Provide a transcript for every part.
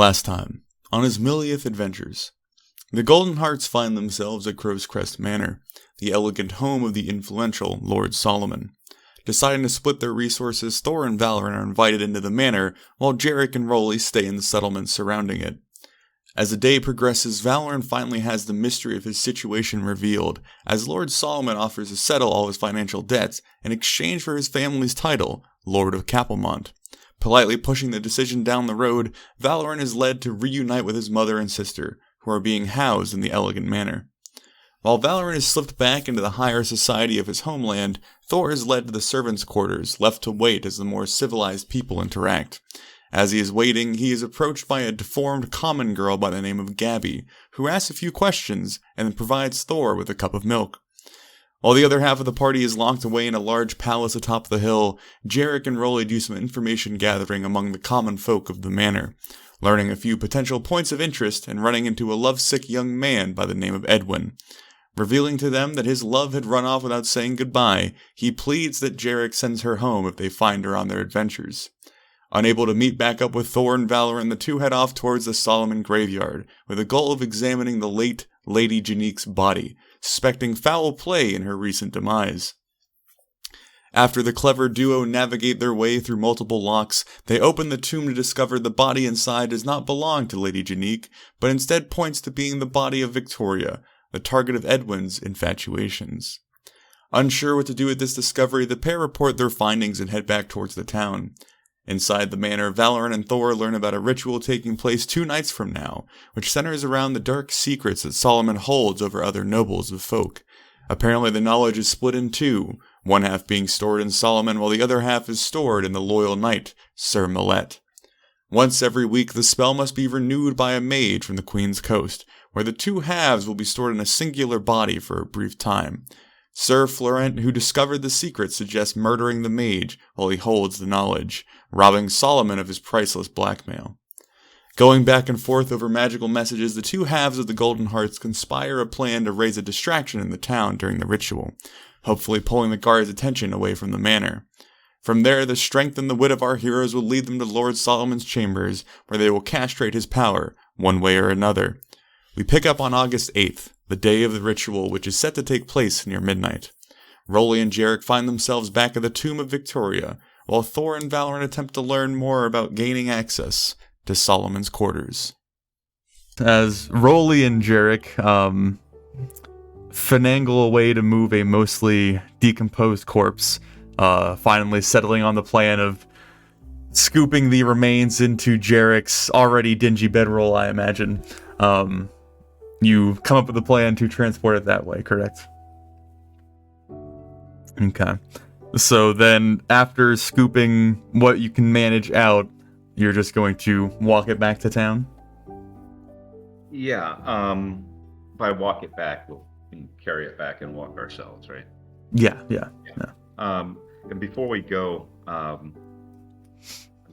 Last time, on Asmiliath adventures, the Golden Hearts find themselves at Crow's Crest Manor, the elegant home of the influential Lord Solomon. Deciding to split their resources, Thor and Valorant are invited into the manor, while Jarek and Rolly stay in the settlements surrounding it. As the day progresses, Valorant finally has the mystery of his situation revealed, as Lord Solomon offers to settle all his financial debts in exchange for his family's title, Lord of Kappelmont. Politely pushing the decision down the road, Valorant is led to reunite with his mother and sister, who are being housed in the elegant manor. While Valorant is slipped back into the higher society of his homeland, Thor is led to the servants' quarters, left to wait as the more civilized people interact. As he is waiting, he is approached by a deformed common girl by the name of Gabby, who asks a few questions and then provides Thor with a cup of milk. While the other half of the party is locked away in a large palace atop the hill, Jarek and Rolly do some information gathering among the common folk of the manor, learning a few potential points of interest and running into a lovesick young man by the name of Edwin. Revealing to them that his love had run off without saying goodbye, he pleads that Jarek sends her home if they find her on their adventures. Unable to meet back up with Thor and Valorant, the two head off towards the Solomon graveyard, with the goal of examining the late Lady Janique's body, suspecting foul play in her recent demise. After the clever duo navigate their way through multiple locks, they open the tomb to discover the body inside does not belong to Lady Janique, but instead points to being the body of Victoria, the target of Edwin's infatuations. Unsure what to do with this discovery, the pair report their findings and head back towards the town. Inside the manor, Valorant and Thor learn about a ritual taking place 2 nights from now, which centers around the dark secrets that Solomon holds over other nobles of folk. Apparently the knowledge is split in two, one half being stored in Solomon while the other half is stored in the loyal knight, Sir Millet. Once every week, the spell must be renewed by a mage from the Queen's Coast, where the two halves will be stored in a singular body for a brief time. Sir Florent, who discovered the secret, suggests murdering the mage while he holds the knowledge, robbing Solomon of his priceless blackmail. Going back and forth over magical messages, the two halves of the Golden Hearts conspire a plan to raise a distraction in the town during the ritual, hopefully pulling the guards' attention away from the manor. From there, the strength and the wit of our heroes will lead them to Lord Solomon's chambers, where they will castrate his power, one way or another. We pick up on August 8th, the day of the ritual, which is set to take place near midnight. Rolly and Jarek find themselves back at the tomb of Victoria, while Thor and Valorant attempt to learn more about gaining access to Solomon's quarters. As Rolly and Jarek finagle a way to move a mostly decomposed corpse, finally settling on the plan of scooping the remains into Jarek's already dingy bedroll, I imagine. You come up with a plan to transport it that way, correct? Okay. So then, after scooping what you can manage out, you're just going to walk it back to town? Yeah, if I walk it back, we'll carry it back and walk ourselves, right? Yeah. And before we go, I'd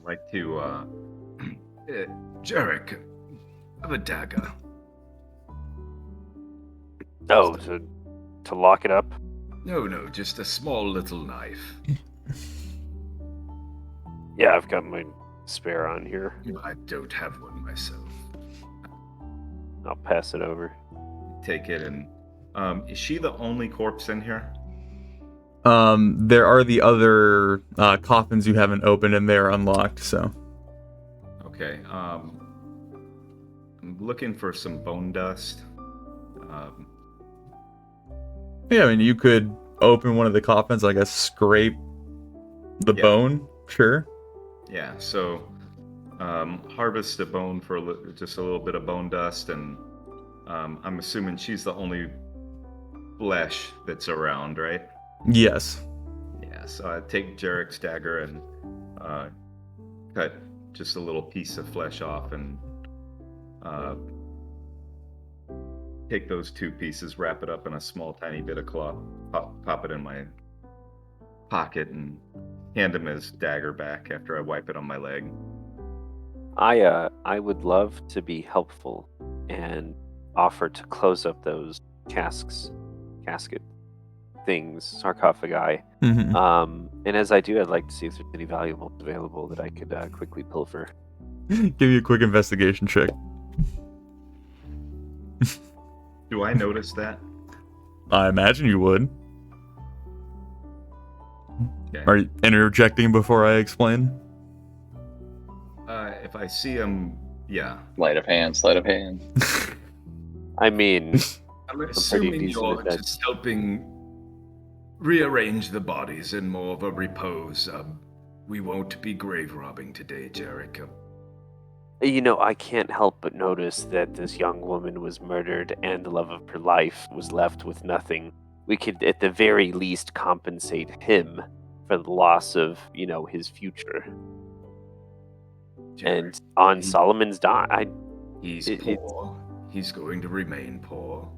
like to, Jarek, I have a dagger. Oh, to lock it up? No, just a small little knife. Yeah, I've got my spare on here. I don't have one myself. I'll pass it over. Take it and, is she the only corpse in here? There are the other coffins you haven't opened and they're unlocked, so. Okay, I'm looking for some bone dust. Yeah, I mean, you could open one of the coffins, I guess, scrape the bone, sure. Yeah, so harvest the bone for just a little bit of bone dust, and I'm assuming she's the only flesh that's around, right? Yes. Yeah, so I take Jarek's dagger and cut just a little piece of flesh off and take those 2 pieces, wrap it up in a small tiny bit of cloth, pop it in my pocket, and hand him his dagger back after I wipe it on my leg. I would love to be helpful and offer to close up those casket things, sarcophagi. Mm-hmm. And as I do, I'd like to see if there's any valuables available that I could quickly pilfer. Give you a quick investigation check. Do I notice that? I imagine you would. Okay. Are you interjecting before I explain? If I see him, yeah. Sleight of hand. I mean, I'm pretty assuming decent you're at that. just helping rearrange the bodies in more of a repose. We won't be grave robbing today, Jarek. I can't help but notice that this young woman was murdered and the love of her life was left with nothing. We could, at the very least, compensate him for the loss of, his future. Jarek, And on Solomon's dime, he's poor. He's going to remain poor.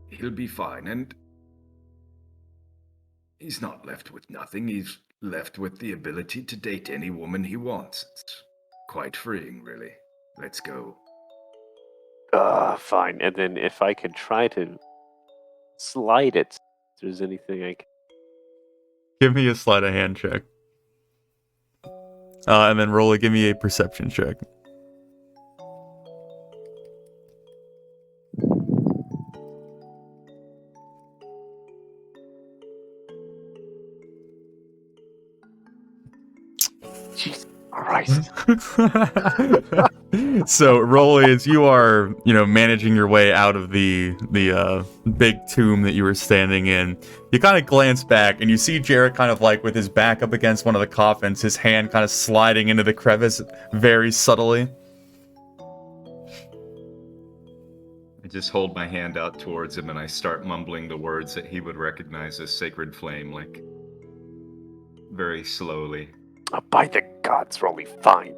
He'll be fine, and he's not left with nothing. He's left with the ability to date any woman he wants. It's quite freeing, really. Let's go. fine. And then if I could try to slide it, if there's anything I can. Give me a sleight of hand check. And then Rolly, give me a perception check. Jesus Christ. So, Rolly, as you are, managing your way out of the big tomb that you were standing in, you kind of glance back and you see Jarek kind of like with his back up against one of the coffins, his hand kind of sliding into the crevice very subtly. I just hold my hand out towards him and I start mumbling the words that he would recognize as sacred flame, like very slowly. Oh, by the gods, Rolly, fine.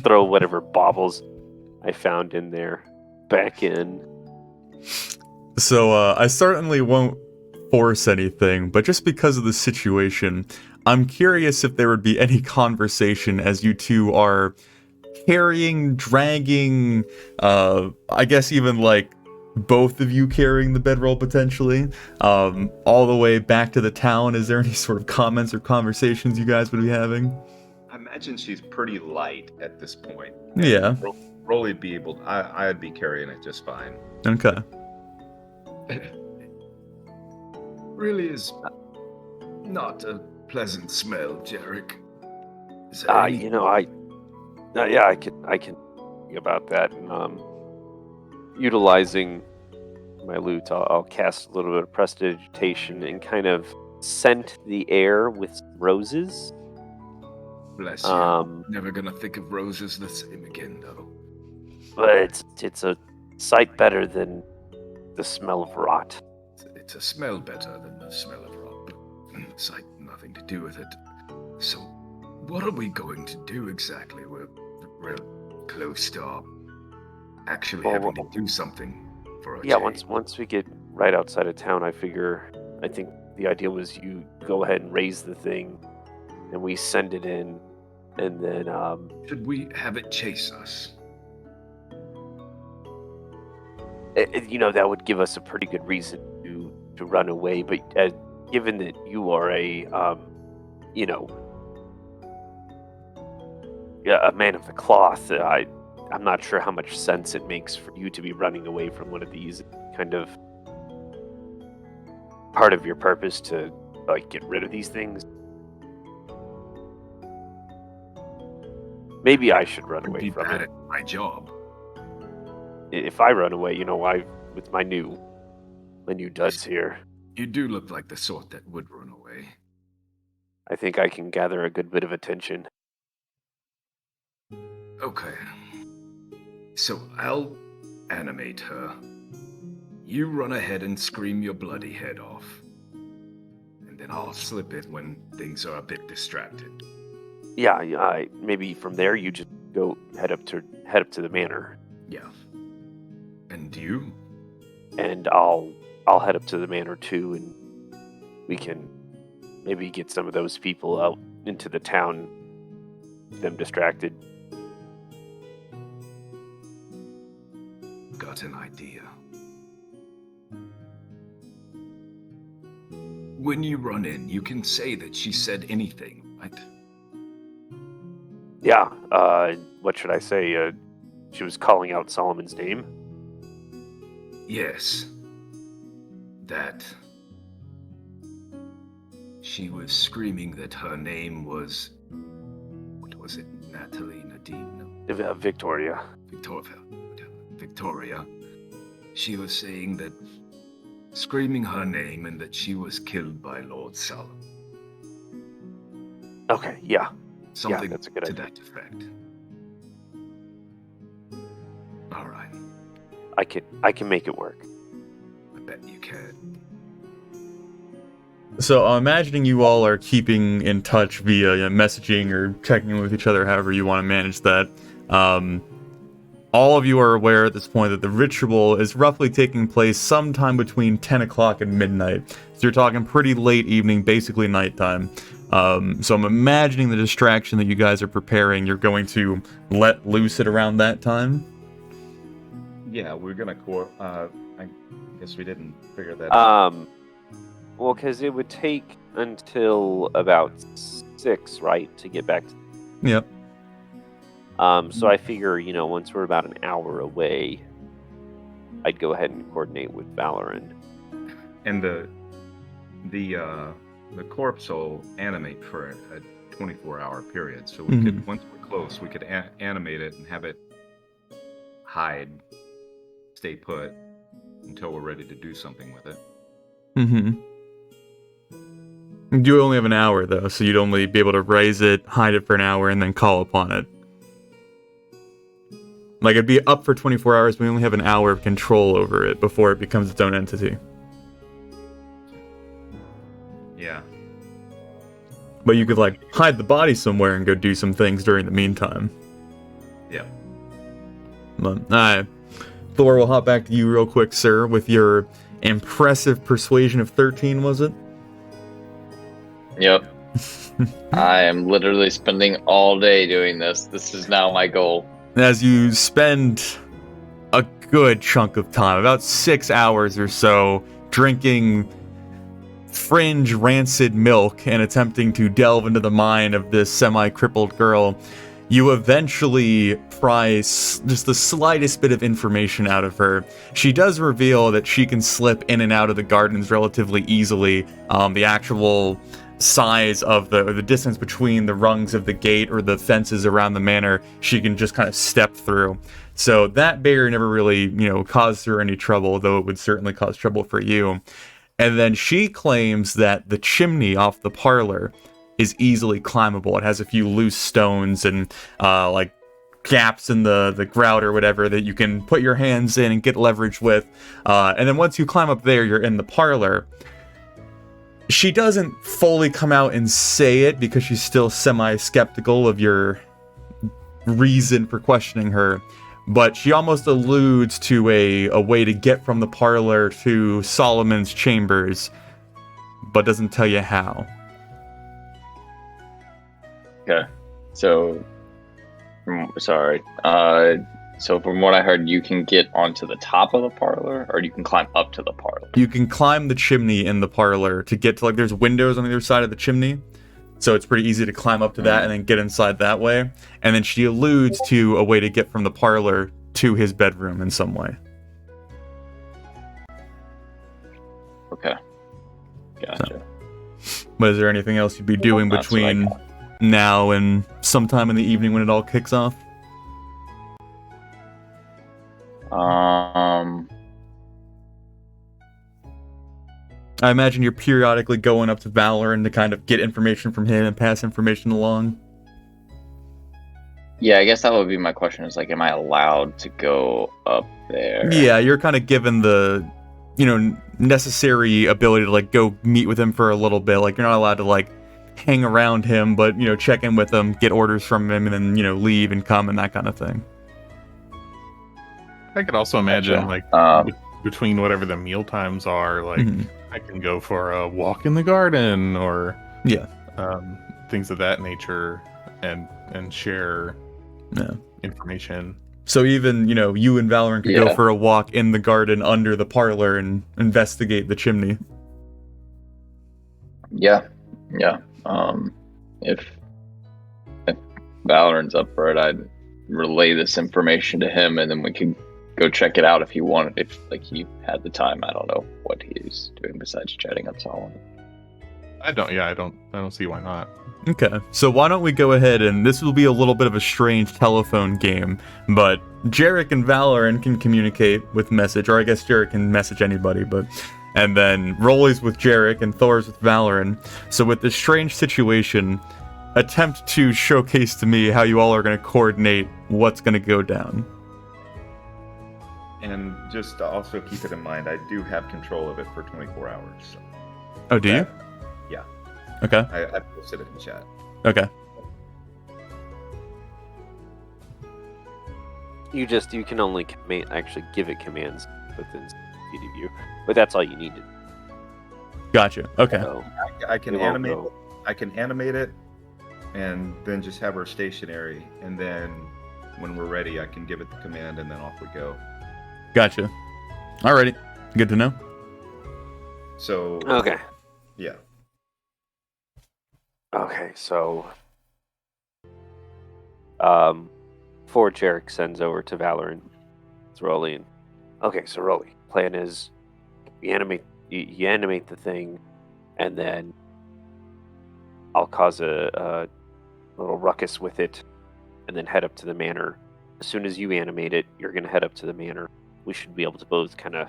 Throw whatever baubles I found in there back in. So, I certainly won't force anything, but just because of the situation, I'm curious if there would be any conversation as you two are carrying, dragging, I guess even like both of you carrying the bedroll potentially, all the way back to the town. Is there any sort of comments or conversations you guys would be having? I imagine she's pretty light at this point. Yeah. Rolly'd be able. I'd be carrying it just fine. Okay. Really is not a pleasant smell, Jarek. I can think about that. And, utilizing my loot, I'll cast a little bit of prestidigitation and kind of scent the air with roses. Bless you. Never gonna think of roses the same again, though. But it's a sight better than the smell of rot. It's a smell better than the smell of rot, but sight nothing to do with it. So, what are we going to do exactly? We're close to actually having to do something for our change. Once we get right outside of town, I think the idea was you go ahead and raise the thing, and we send it in, and then should we have it chase us? That would give us a pretty good reason to run away. But given that you are a man of the cloth, I'm not sure how much sense it makes for you to be running away from one of these. Kind of part of your purpose to get rid of these things. Maybe I should run away from it. At my job. If I run away, with my new duds here, You do look like the sort that would run away. I think I can gather a good bit of attention. Okay. So I'll animate her. You run ahead and scream your bloody head off. And then I'll slip it when things are a bit distracted. Yeah, maybe from there you just go head up to the manor. Yeah. And you? And I'll head up to the manor too, and we can maybe get some of those people out into the town, them distracted. Got an idea. When you run in, you can say that she said anything, right? What should I say? She was calling out Solomon's name? Yes. That. She was screaming that her name was... What was it? Natalie, Nadine? No. Victoria. Victoria. She was saying that... Screaming her name and that she was killed by Lord Solomon. Okay, yeah. Something that's a good to idea. that effect. All right. I can make it work. I bet you can. So I'm imagining you all are keeping in touch via messaging or checking in with each other, however you want to manage that. All of you are aware at this point that the ritual is roughly taking place sometime between 10 o'clock and midnight. So you're talking pretty late evening, basically nighttime. So I'm imagining the distraction that you guys are preparing, you're going to let loose at around that time? Yeah, we're gonna I guess we didn't figure that out. Well, because it would take until about 6, right, to get back to... Yep. So I figure, once we're about an hour away, I'd go ahead and coordinate with Valoran. And the corpse will animate for a 24-hour period, so we could, once we're close, we could animate it and have it hide, stay put until we're ready to do something with it. You only have an hour though, so you'd only be able to raise it, hide it for an hour, and then call upon it. Like, it'd be up for 24 hours, but we only have an hour of control over it before it becomes its own entity. Yeah. But you could, hide the body somewhere and go do some things during the meantime. Yeah. Alright. Thor, we'll hop back to you real quick, sir, with your impressive persuasion of 13, was it? Yep. I am literally spending all day doing this. This is now my goal. As you spend a good chunk of time, about 6 hours or so, drinking fringe rancid milk and attempting to delve into the mind of this semi-crippled girl, you eventually pry just the slightest bit of information out of her. She does reveal that she can slip in and out of the gardens relatively easily. The actual size of the distance between the rungs of the gate or the fences around the manor, she can just kind of step through. So that barrier never really, caused her any trouble, though it would certainly cause trouble for you. And then she claims that the chimney off the parlor is easily climbable. It has a few loose stones and gaps in the grout or whatever that you can put your hands in and get leverage with. And then once you climb up there, you're in the parlor. She doesn't fully come out and say it because she's still semi-skeptical of your reason for questioning her, but she almost alludes to a way to get from the parlor to Solomon's chambers, but doesn't tell you how. Okay. So, sorry. So from what I heard, you can get onto the top of the parlor, or you can climb up to the parlor. You can climb the chimney in the parlor to get to, there's windows on the other side of the chimney, so it's pretty easy to climb up to that and then get inside that way. And then she alludes to a way to get from the parlor to his bedroom in some way. Okay. Gotcha. So, but is there anything else you'd be doing between now and sometime in the evening when it all kicks off? I imagine you're periodically going up to Valoran to kind of get information from him and pass information along. Yeah, I guess that would be my question is, am I allowed to go up there? Yeah, you're kind of given the, necessary ability to, go meet with him for a little bit. You're not allowed to, hang around him, but, check in with him, get orders from him, and then, leave and come and that kind of thing. I could also imagine, between whatever the meal times are, I can go for a walk in the garden or things of that nature and share information. So even, you and Valoran could go for a walk in the garden under the parlor and investigate the chimney. Yeah. If Valorant's up for it, I'd relay this information to him, and then we could go check it out if he wanted. If like he had the time, I don't know what he's doing besides chatting up Solomon. I don't see why not. Okay, so why don't we go ahead, and this will be a little bit of a strange telephone game, but Jarek and Valorant can communicate with message, or I guess Jarek can message anybody, and then Rolly's with Jarek and Thor's with Valorant. So with this strange situation, attempt to showcase to me how you all are going to coordinate what's going to go down. And just to also keep it in mind, I do have control of it for 24 hours. So. Oh, do you? Yeah. Okay. I posted it in chat. Okay. You can only actually give it commands within speed of view, but that's all you needed. Gotcha. Okay. So I can animate. I can animate it, and then just have her stationary, and then when we're ready, I can give it the command, and then off we go. Gotcha. Alrighty. Good to know. So. Okay. Yeah. Okay, so before Jarek sends over to Valorant, it's Rolly. Okay, so Rolly, plan is you animate the thing, and then I'll cause a little ruckus with it, and then head up to the manor. As soon as you animate it, you're gonna head up to the manor. We should be able to both kind of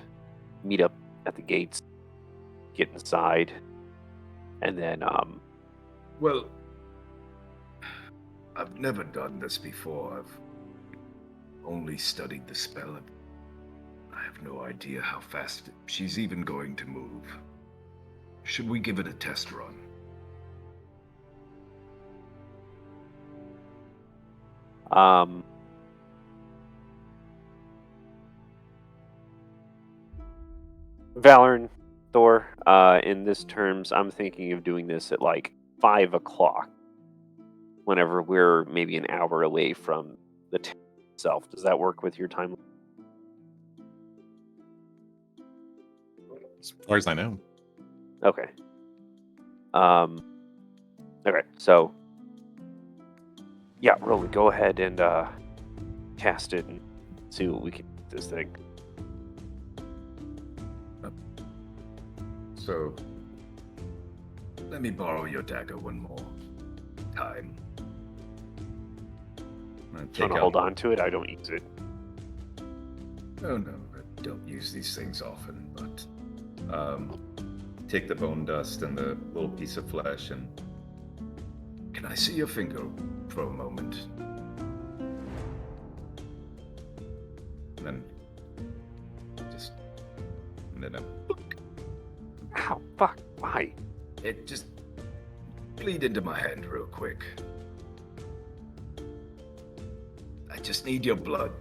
meet up at the gates, get inside, and then Well, I've never done this before. I've only studied the spell. I have no idea how fast she's even going to move. Should we give it a test run? Valorant, Thor, in this terms, I'm thinking of doing this at like 5 o'clock, whenever we're maybe an hour away from the town itself. Does that work with your time? As far as I know. Okay. Okay, so yeah, Rolly, go ahead and cast it and see what we can do with this thing. So, let me borrow your dagger one more time. Trying to hold on to it, I don't use it. Oh no, I don't use these things often, but Take the bone dust and the little piece of flesh and. Can I see your finger for a moment? And then just. And then Ow, fuck, why? It just bleed into my hand real quick. I just need your blood.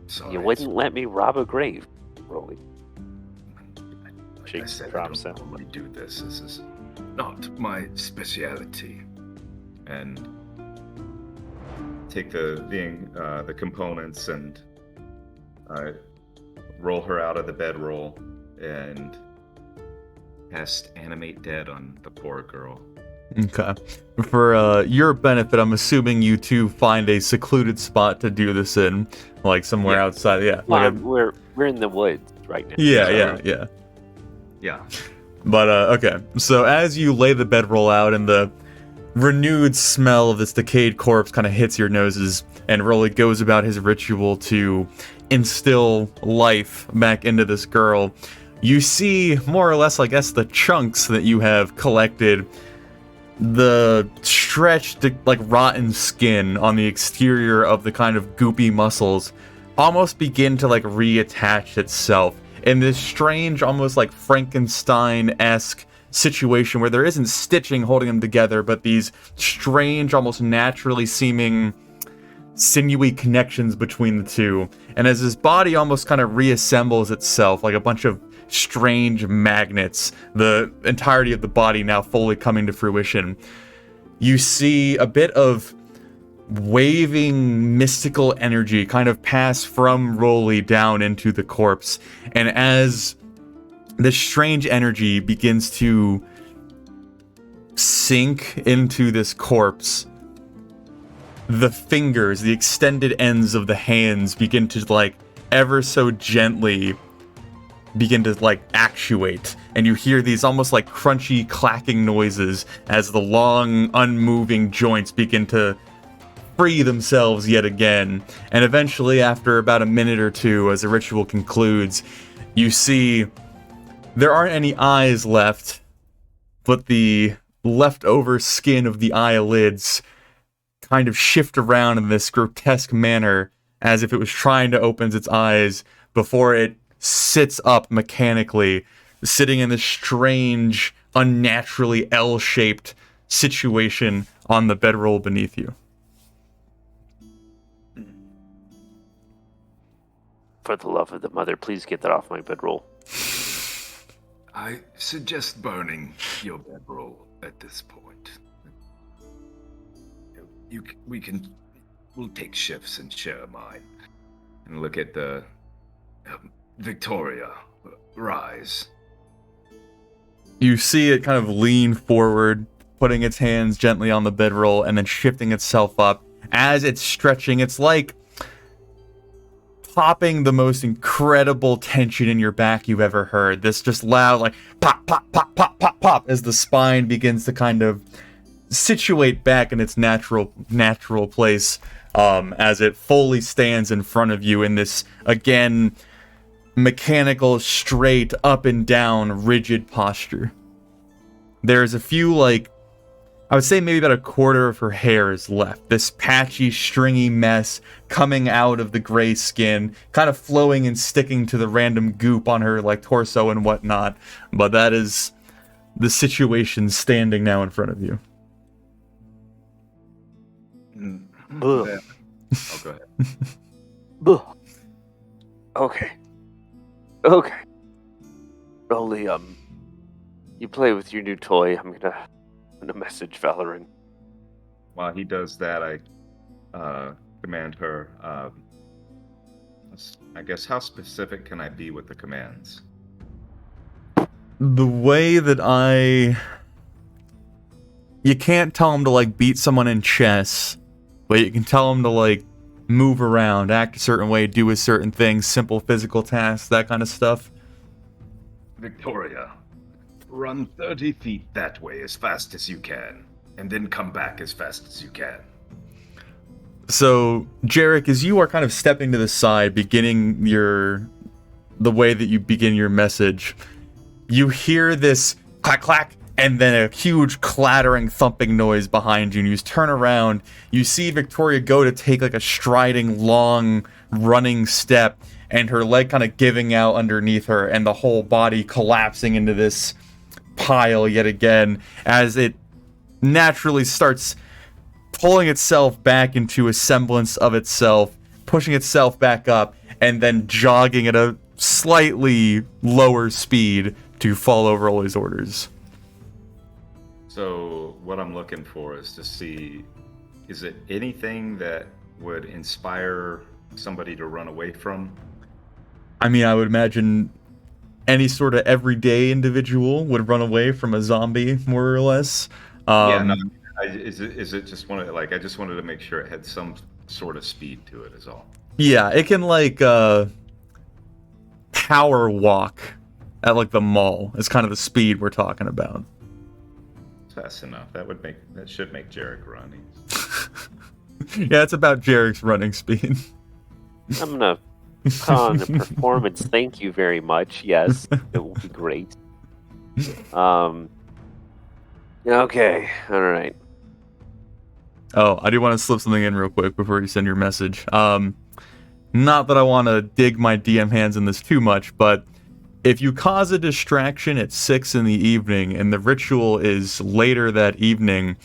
Sorry. You wouldn't let me rob a grave, Rolly. Like I said, I don't normally do this. This is not my speciality. and take the components and roll her out of the bedroll and cast animate dead on the poor girl. Okay. For your benefit, I'm assuming you two find a secluded spot to do this in, like somewhere outside. Yeah. Well, like we're in the woods right now. Yeah. But okay. So as you lay the bedroll out and the renewed smell of this decayed corpse kind of hits your noses, and Rolly goes about his ritual to instill life back into this girl, you see more or less, I guess, the chunks that you have collected, the stretched, like, rotten skin on the exterior of the kind of goopy muscles almost begin to, like, reattach itself in this strange, almost like Frankenstein-esque situation where there isn't stitching holding them together, but these strange, almost naturally seeming sinewy connections between the two. And as his body almost kind of reassembles itself like a bunch of strange magnets, the entirety of the body now fully coming to fruition, you see a bit of waving mystical energy kind of pass from Rolly down into the corpse. And as this strange energy begins to sink into this corpse, the fingers, the extended ends of the hands begin to like ever so gently begin to like actuate, and you hear these almost like crunchy clacking noises as the long unmoving joints begin to free themselves yet again. And eventually, after about a minute or two, as the ritual concludes, you see there aren't any eyes left, but the leftover skin of the eyelids kind of shift around in this grotesque manner as if it was trying to open its eyes before it sits up mechanically, sitting in this strange, unnaturally L-shaped situation on the bedroll beneath you. For the love of the mother, please get that off my bedroll. I suggest burning your bedroll at this point. We'll take shifts and share mine. And look at the Victoria, rise. You see it kind of lean forward, putting its hands gently on the bedroll, and then shifting itself up. As it's stretching, it's like popping the most incredible tension in your back you've ever heard. This just loud, like, pop, pop, pop, pop, pop, pop, as the spine begins to kind of situate back in its natural place, as it fully stands in front of you in this, again, mechanical, straight, up and down, rigid posture. There's a few, like, I would say maybe about a quarter of her hair is left. This patchy, stringy mess coming out of the gray skin, kind of flowing and sticking to the random goop on her, like, torso and whatnot. But that is the situation standing now in front of you. Ugh. Oh, go ahead. Ugh. Okay. Rolly, you play with your new toy. I'm gonna message Valoran. While he does that, I command her. I guess, how specific can I be with the commands? The way that you can't tell him to like beat someone in chess, but you can tell him to like move around, act a certain way, do a certain thing, simple physical tasks, that kind of stuff. Victoria, run 30 feet that way as fast as you can, and then come back as fast as you can. So, Jarek, as you are kind of stepping to the side, beginning the way that you begin your message, you hear this clack clack, and then a huge clattering, thumping noise behind you, and you turn around, you see Victoria go to take like a striding, long, running step, and her leg kind of giving out underneath her, and the whole body collapsing into this pile yet again, as it naturally starts pulling itself back into a semblance of itself, pushing itself back up, and then jogging at a slightly lower speed to follow Rolly's orders. So what I'm looking for is to see, is it anything that would inspire somebody to run away from? I mean, I would imagine any sort of everyday individual would run away from a zombie, more or less. Is it just one of, like, I just wanted to make sure it had some sort of speed to it is all. Yeah, it can like power walk at like the mall is kind of the speed we're talking about. Fast enough. That should make Jarek run. Yeah, it's about Jarek's running speed. I'm gonna put on the performance. Thank you very much. Yes, it will be great. Okay, all right. Oh, I do want to slip something in real quick before you send your message. Not that I want to dig my DM hands in this too much, but if you cause a distraction at 6 in the evening and the ritual is later that evening,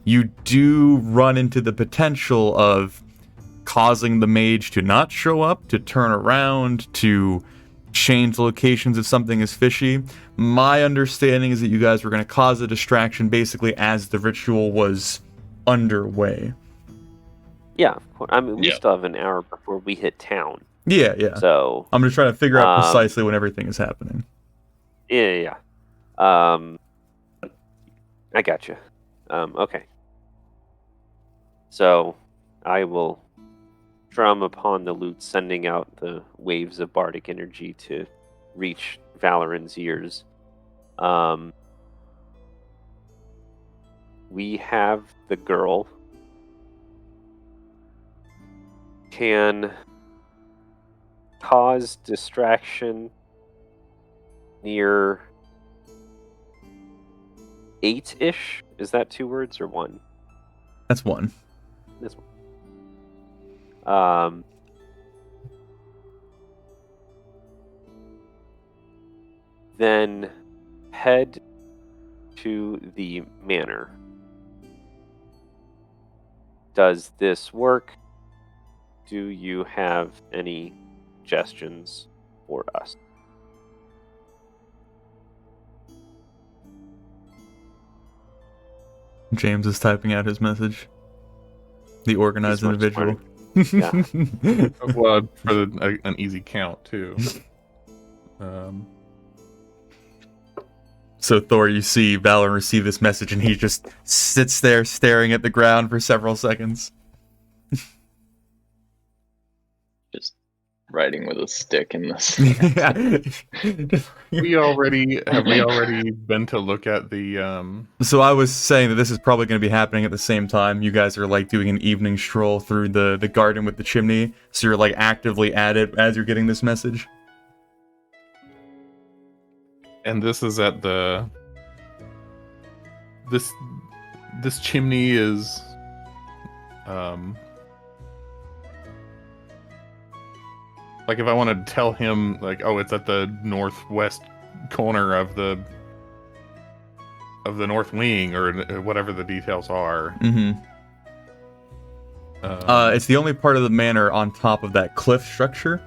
you do run into the potential of causing the mage to not show up, to turn around, to change locations if something is fishy. My understanding is that you guys were going to cause a distraction basically as the ritual was underway. Yeah, I mean, we still have an hour before we hit town. Yeah. So I'm just trying to figure out precisely when everything is happening. Yeah. I got you. Okay. So I will drum upon the lute, sending out the waves of bardic energy to reach Valoran's ears. We have the girl. Can cause distraction near 8-ish? Is that 2 words or 1? That's 1. This one. Then head to the manor. Does this work? Do you have any suggestions for us? James is typing out his message. The organized individual. Yeah. Well, for an easy count, too. So, Thor, you see Valor receive this message, and he just sits there staring at the ground for several seconds. Just writing with a stick in this. Have we already been to look at the So I was saying that this is probably going to be happening at the same time. You guys are like doing an evening stroll through the garden with the chimney, so you're like actively at it as you're getting this message. And this is at the this chimney is like if I want to tell him like, oh, it's at the northwest corner of the north wing or whatever the details are. Mm-hmm. It's the only part of the manor on top of that cliff structure,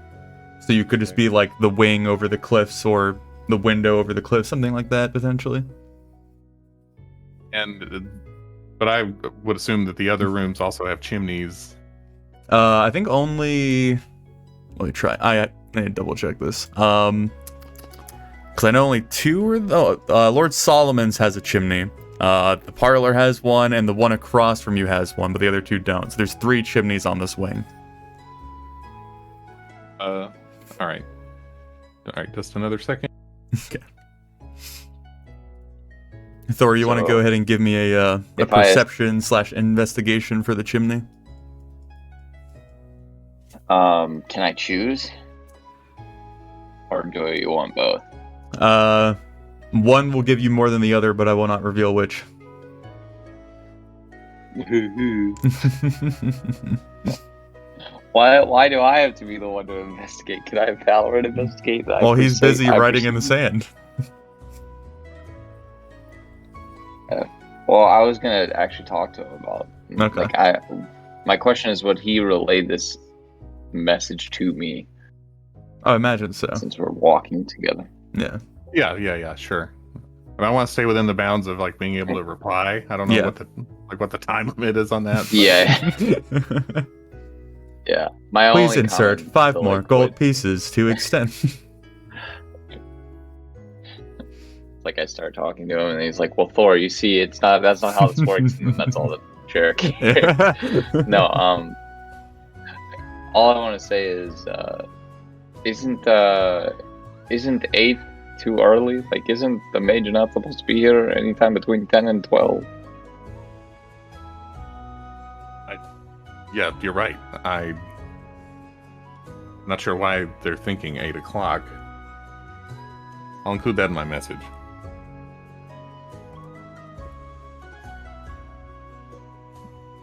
so you could just be like the wing over the cliffs or the window over the cliff, something like that potentially. But I would assume that the other rooms also have chimneys. I think only. Let me try. I need to double check this. Because I know only 2 are. Lord Solomon's has a chimney. The parlor has one, and the one across from you has one, but the other 2 don't. So there's 3 chimneys on this wing. All right. Just another second. Okay. Thor, you want to go ahead and give me a perception/investigation for the chimney? Can I choose? Or do you want both? One will give you more than the other, but I will not reveal which. Why do I have to be the one to investigate? Can I have Valorant investigate that? Well, he's busy writing in the sand. Well, I was gonna actually talk to him about. Okay. Like, my question is, would he relay this message to me? I imagine so. Since we're walking together. Yeah. Yeah, sure. But I want to stay within the bounds of like being able to reply. I don't know what the time limit is on that. Yeah. Yeah. Please insert 5 more gold pieces to extend. Like I start talking to him, and he's like, "Well, Thor, you see, that's not how this works." And that's all the jerk. No, all I want to say is, isn't 8 too early? Like, isn't the mage not supposed to be here anytime between 10 and 12? Yeah, you're right. I'm not sure why they're thinking 8 o'clock. I'll include that in my message.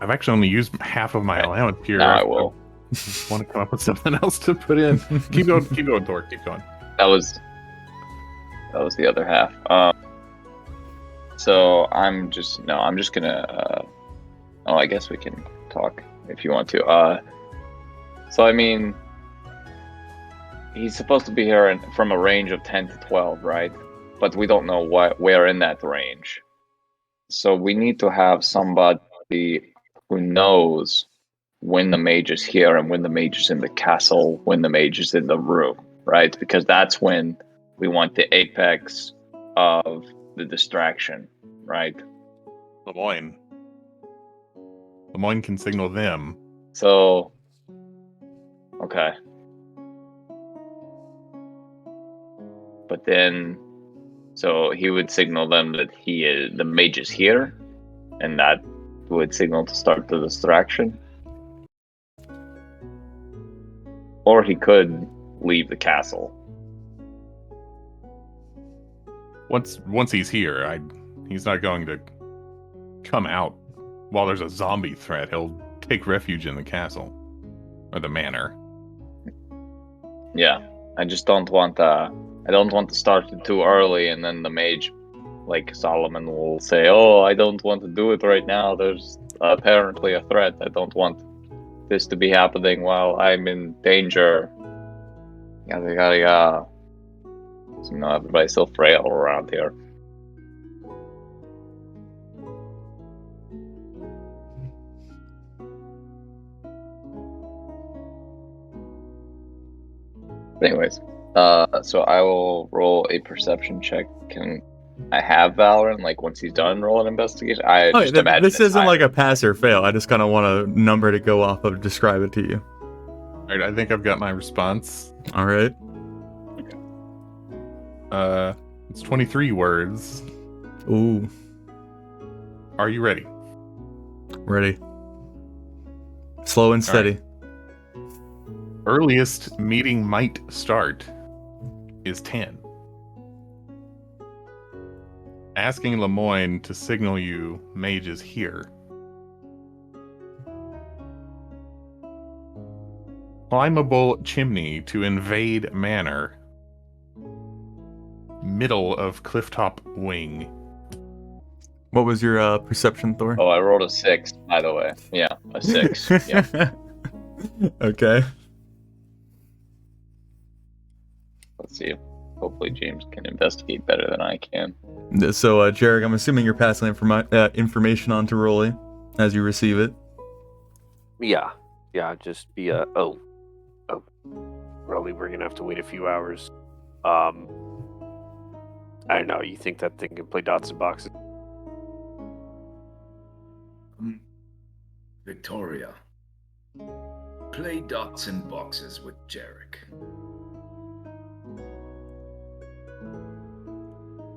I've actually only used half of my allowance here. No, I will. Want to come up with something else to put in? Keep going, Thor. Keep going. That was the other half. So I'm just gonna. I guess we can talk if you want to. So I mean, he's supposed to be here from a range of 10 to 12, right? But we don't know where in that range. So we need to have somebody who knows when the mage is here and when the mage is in the castle, when the mage is in the room, right? Because that's when we want the apex of the distraction, right? Lemoyne can signal them. So, okay. But then, so he would signal them that the mage is here, and that would signal to start the distraction. Or he could leave the castle. Once he's here, he's not going to come out while there's a zombie threat. He'll take refuge in the castle or the manor. Yeah, I just don't want I don't want to start it too early, and then the mage, like Solomon, will say, "Oh, I don't want to do it right now. There's apparently a threat. I don't want this to be happening while I'm in danger." Yada yada yada. So, everybody's so frail around here. Anyways, so I will roll a perception check. Can I have Valorant? Like once he's done, roll an investigation. Imagine this isn't like a pass or fail. I just kind of want a number to go off of to describe it to you. All right, I think I've got my response. All right. It's 23 words. Ooh. Are you ready? Ready. Slow and steady. Right. Earliest meeting might start is 10. Asking Lemoyne to signal you mage is here. Climbable chimney to invade manor. Middle of clifftop wing. What was your perception, Thor? Oh, I rolled a 6, by the way. Yeah, a 6. Yeah. Okay. Let's see. Hopefully James can investigate better than I can. So, Jarek, I'm assuming you're passing information on to Rolly as you receive it. Yeah, just be Rolly, we're gonna have to wait a few hours. I don't know, you think that thing can play dots and boxes? Victoria, play dots and boxes with Jarek.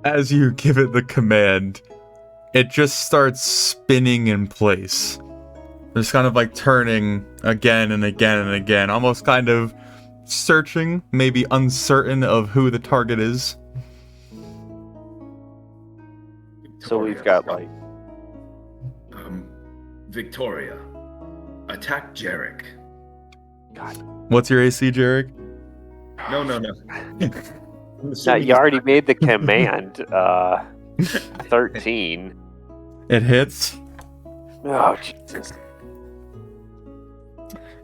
As you give it the command, it just starts spinning in place. Just kind of like turning again and again and again, almost kind of searching, maybe uncertain of who the target is. So we've got like... Victoria, attack Jarek. God. What's your AC, Jarek? No. Now, you already made the command. 13. It hits. Oh, Jesus.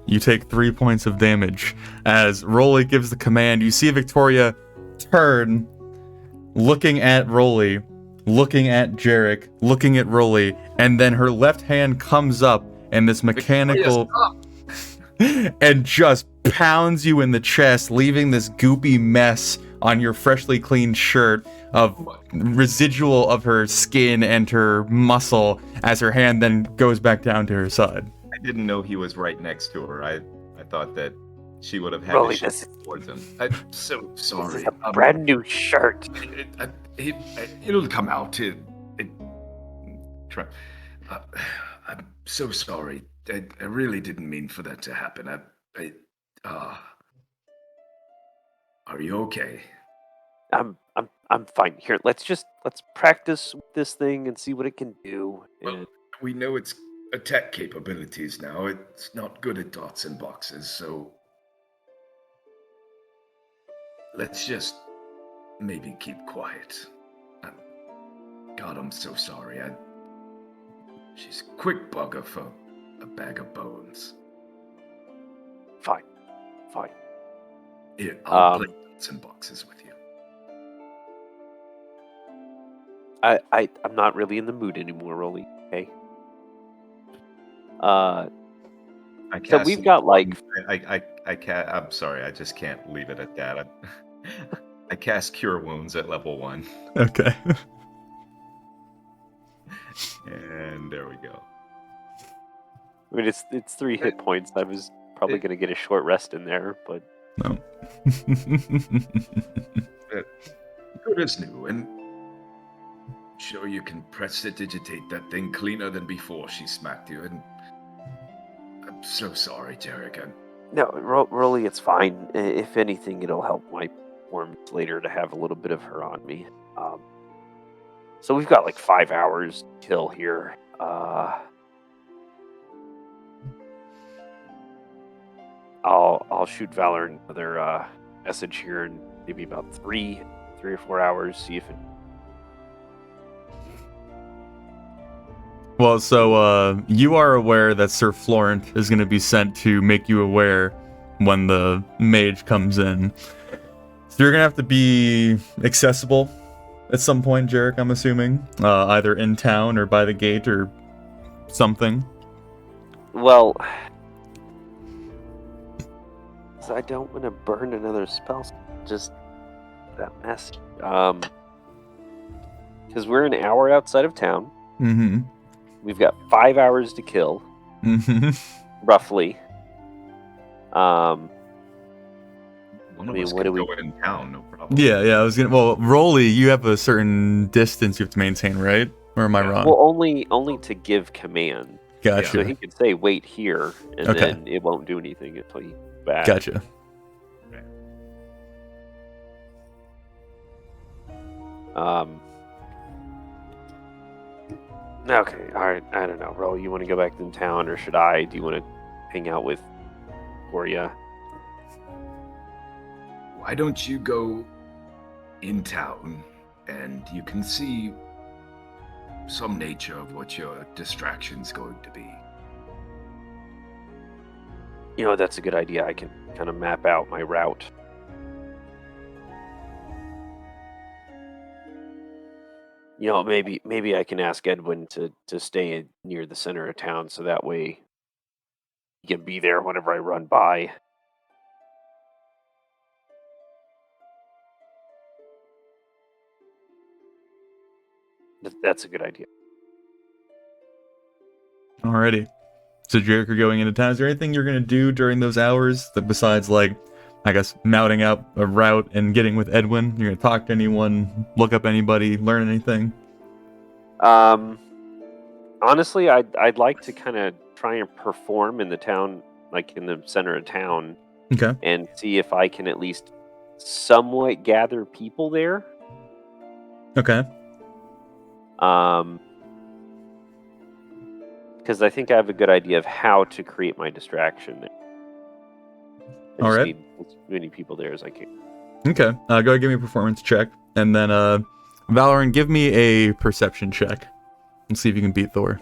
You take 3 points of damage. As Rolly gives the command, you see Victoria turn, looking at Rolly, looking at Jarek, looking at Rolly, and then her left hand comes up and this mechanical... and just pounds you in the chest, leaving this goopy mess on your freshly cleaned shirt of residual of her skin and her muscle as her hand then goes back down to her side. I didn't know he was right next to her. I thought that she would have had Rolly, to shift towards him. I'm so sorry. This is a brand new shirt. It'll come out. I'm so sorry. I really didn't mean for that to happen. Are you okay? I'm fine. Here, let's practice this thing and see what it can do. Well, we know its attack capabilities now. It's not good at dots and boxes, so let's just maybe keep quiet. God, I'm so sorry. She's a quick bugger for a bag of bones. Fine. Here, I'll play dots and boxes with you. I'm not really in the mood anymore, Rolly. Okay. So we've got like... I'm sorry, I just can't leave it at that. I cast Cure Wounds at level 1. Okay. And there we go. I mean, it's 3 hit points. I was probably going to get a short rest in there, but no. Good as new, and sure you can prestidigitate that thing cleaner than before she smacked you. And I'm so sorry, Jarek. No, Rolly, it's fine. If anything, it'll help my performance later to have a little bit of her on me. So we've got like 5 hours to kill here. I'll shoot Valor another message here in maybe about 3 or 4 hours. See if it. Well, so you are aware that Sir Florent is going to be sent to make you aware when the mage comes in. So you're going to have to be accessible at some point, Jarek, I'm assuming. Either in town or by the gate or something. Well, I don't want to burn another spell. Just that mess. Because we're an hour outside of town. Mm-hmm. We've got 5 hours to kill. Mm-hmm. Roughly. One of us can go in town, no problem. Yeah, I was gonna. Well, Rolly, you have a certain distance you have to maintain, right? Or am I wrong? Well, only to give command. Gotcha. So he could say, "Wait here," and then it won't do anything until you back. Gotcha. Okay. All right. I don't know, Rolly. You want to go back to town, or should I? Do you want to hang out with Gloria? Why don't you go in town and you can see some nature of what your distraction's going to be? You know, that's a good idea. I can kind of map out my route. You know, maybe I can ask Edwin to stay near the center of town, so that way he can be there whenever I run by. That's a good idea. Alrighty. So Jarek, you're going into town. Is there anything you're going to do during those hours that besides, like, I guess, mounting out a route and getting with Edwin? You're going to talk to anyone, look up anybody, learn anything? Honestly, I'd like to kind of try and perform in the town, like in the center of town. Okay. And see if I can at least somewhat gather people there. Okay. Because I think I have a good idea of how to create my distraction there. I just need as many people there as I can. Okay. Go ahead and give me a performance check. And then, Valorant, give me a perception check. And see if you can beat Thor.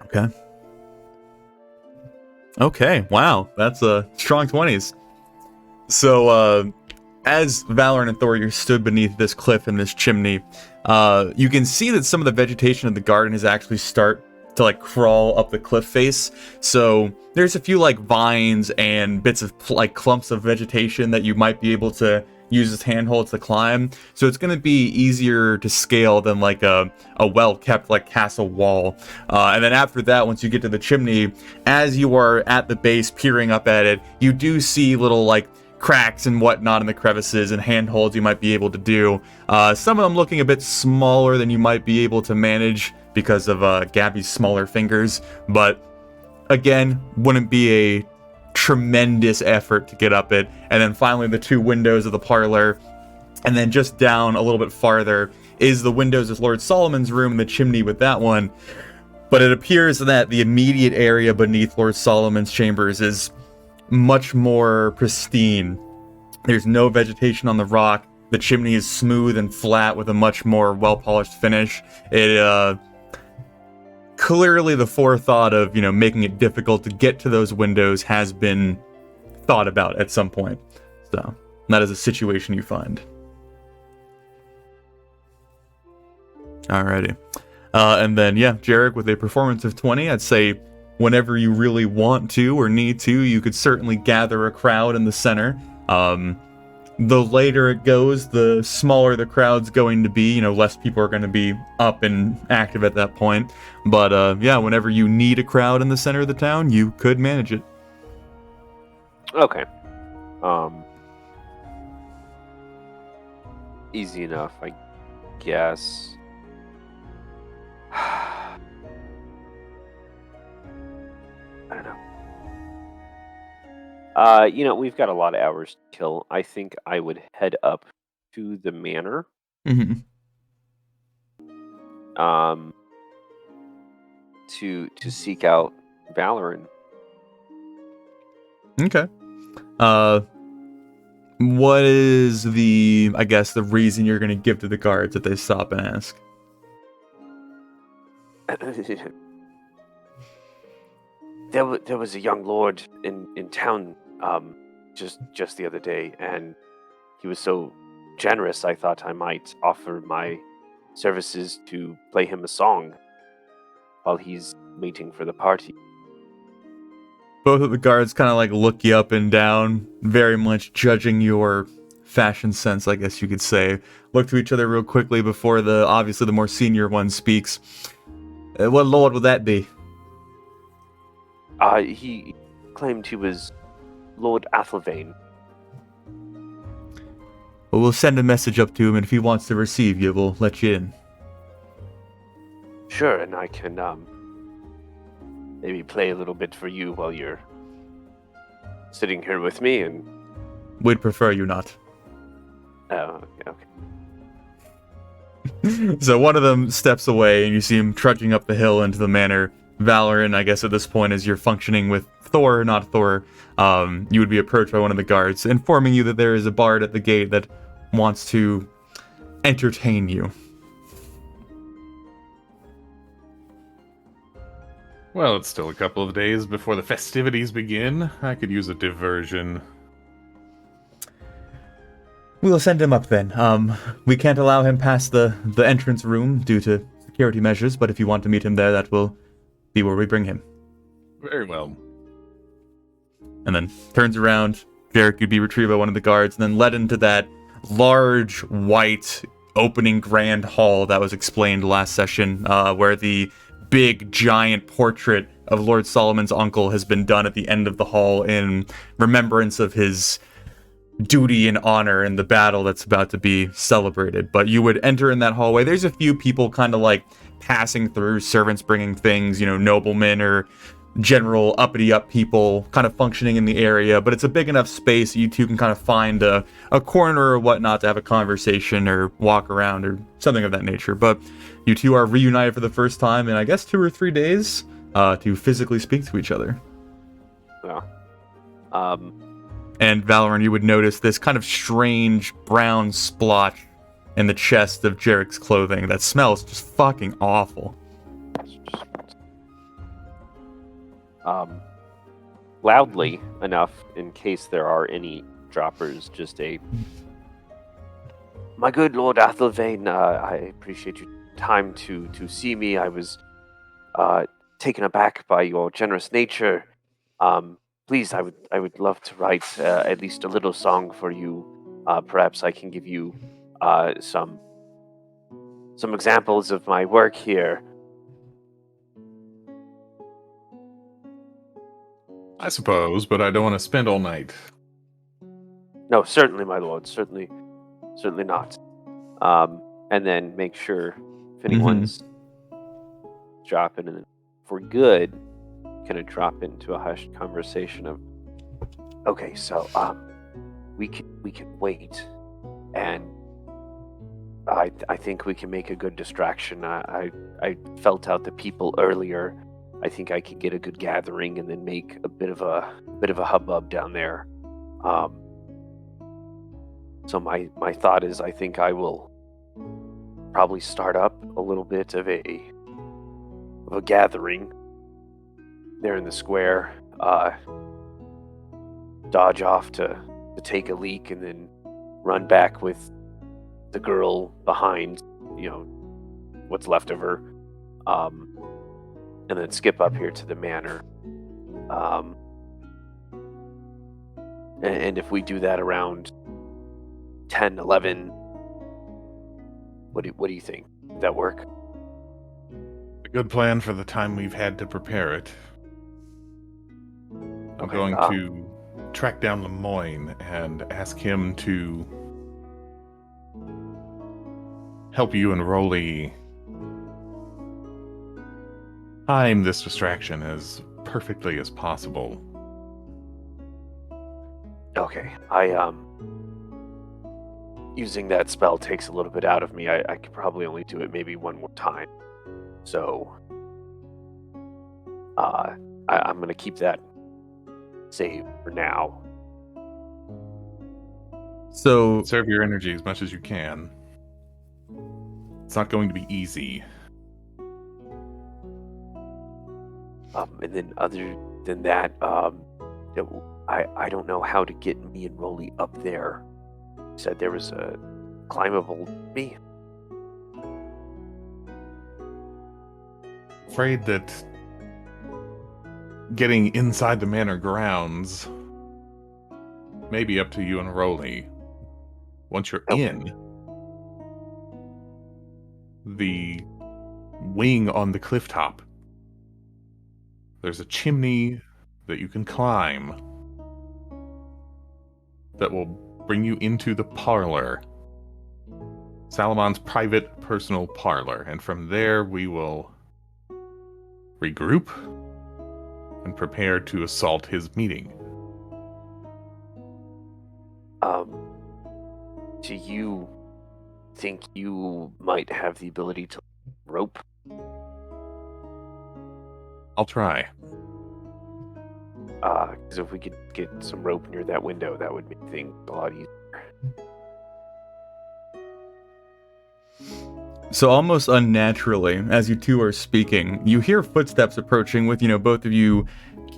Okay. Okay, wow. That's strong 20s. So, as Valorant and Thor, you stood beneath this cliff and this chimney, you can see that some of the vegetation of the garden has actually start to like crawl up the cliff face. So there's a few like vines and bits of like clumps of vegetation that you might be able to use as handholds to climb. So it's going to be easier to scale than like a well-kept like castle wall. And then after that, once you get to the chimney, as you are at the base peering up at it, you do see little like cracks and whatnot in the crevices and handholds you might be able to do. Some of them looking a bit smaller than you might be able to manage because of Gabby's smaller fingers, but again, wouldn't be a tremendous effort to get up it. And then finally the two windows of the parlor, and then just down a little bit farther is the windows of Lord Solomon's room and the chimney with that one. But it appears that the immediate area beneath Lord Solomon's chambers is much more pristine. There's no vegetation on the rock. The chimney is smooth and flat with a much more well-polished finish. It clearly the forethought of, you know, making it difficult to get to those windows has been thought about at some point. So that is a situation you find. Alrighty. And then, yeah, Jarek, with a performance of 20, I'd say whenever you really want to or need to, you could certainly gather a crowd in the center. the later it goes, the smaller the crowd's going to be. Less people are going to be up and active at that point. But yeah, whenever you need a crowd in the center of the town, you could manage it. Okay. Easy enough, I guess. I don't know. We've got a lot of hours to kill. I think I would head up to the manor. Mm-hmm. To seek out Valoran. Okay. What is the reason you're going to give to the guards if they stop and ask? There was a young lord in town just the other day, and he was so generous I thought I might offer my services to play him a song while he's waiting for the party. Both of the guards kind of look you up and down, very much judging your fashion sense, I guess you could say. Look to each other real quickly before obviously the more senior one speaks. What lord would that be? He claimed he was Lord Athelvane. Well, we'll send a message up to him, and if he wants to receive you, we'll let you in. Sure, and I can maybe play a little bit for you while you're sitting here with me, and... We'd prefer you not. Oh, okay. So one of them steps away, and you see him trudging up the hill into the manor. Valoran, I guess at this point, as you're functioning with Thor, not Thor, you would be approached by one of the guards, informing you that there is a bard at the gate that wants to entertain you. Well, it's still a couple of days before the festivities begin. I could use a diversion. We'll send him up then. We can't allow him past the entrance room due to security measures, but if you want to meet him there, that will be where we bring him. Very well. And then turns around. Jarek, you'd be retrieved by one of the guards, and then led into that large, white, opening grand hall that was explained last session, where the big, giant portrait of Lord Solomon's uncle has been done at the end of the hall in remembrance of his duty and honor in the battle that's about to be celebrated. But you would enter in that hallway. There's a few people kind of passing through, servants bringing things, noblemen or general uppity-up people kind of functioning in the area, but it's a big enough space that you two can kind of find a corner or whatnot to have a conversation or walk around or something of that nature. But you two are reunited for the first time in, I guess, 2 or 3 days to physically speak to each other. Yeah. And Valoran, you would notice this kind of strange brown splotch in the chest of Jarek's clothing that smells just fucking awful. Loudly enough, in case there are any droppers, just my good Lord Athelvane, I appreciate your time to see me. I was taken aback by your generous nature. Please, I would love to write at least a little song for you. Perhaps I can give you some examples of my work here. I suppose, but I don't want to spend all night. No, certainly, my lord. Certainly not. And then make sure if anyone's dropping, and then for good, kind of drop into a hushed conversation of, okay, so we can wait, and I think we can make a good distraction. I felt out the people earlier. I think I could get a good gathering and then make a bit of a hubbub down there. So my thought is, I think I will probably start up a little bit of a gathering there in the square. Dodge off to take a leak and then run back with the girl behind, what's left of her. And then skip up here to the manor. And if we do that around 10, 11. What do you think? Would that work? A good plan for the time we've had to prepare it. I'm Okay, going to track down Lemoyne and ask him to help you and Rolly time this distraction as perfectly as possible. Okay, using that spell takes a little bit out of me. I could probably only do it maybe one more time. So, I'm going to keep that save for now. So conserve your energy as much as you can. It's not going to be easy. And then other than that, I don't know how to get me and Rolly up there. You said there was a climbable tree. Afraid that getting inside the manor grounds may be up to you and Rolly. Once you're in, the wing on the cliff top, there's a chimney that you can climb that will bring you into the parlor. Salamon's private personal parlor. And from there we will regroup and prepare to assault his meeting. Do you think you might have the ability to rope? I'll try. Because if we could get some rope near that window, that would make things a lot easier. So almost unnaturally, as you two are speaking, you hear footsteps approaching with, both of you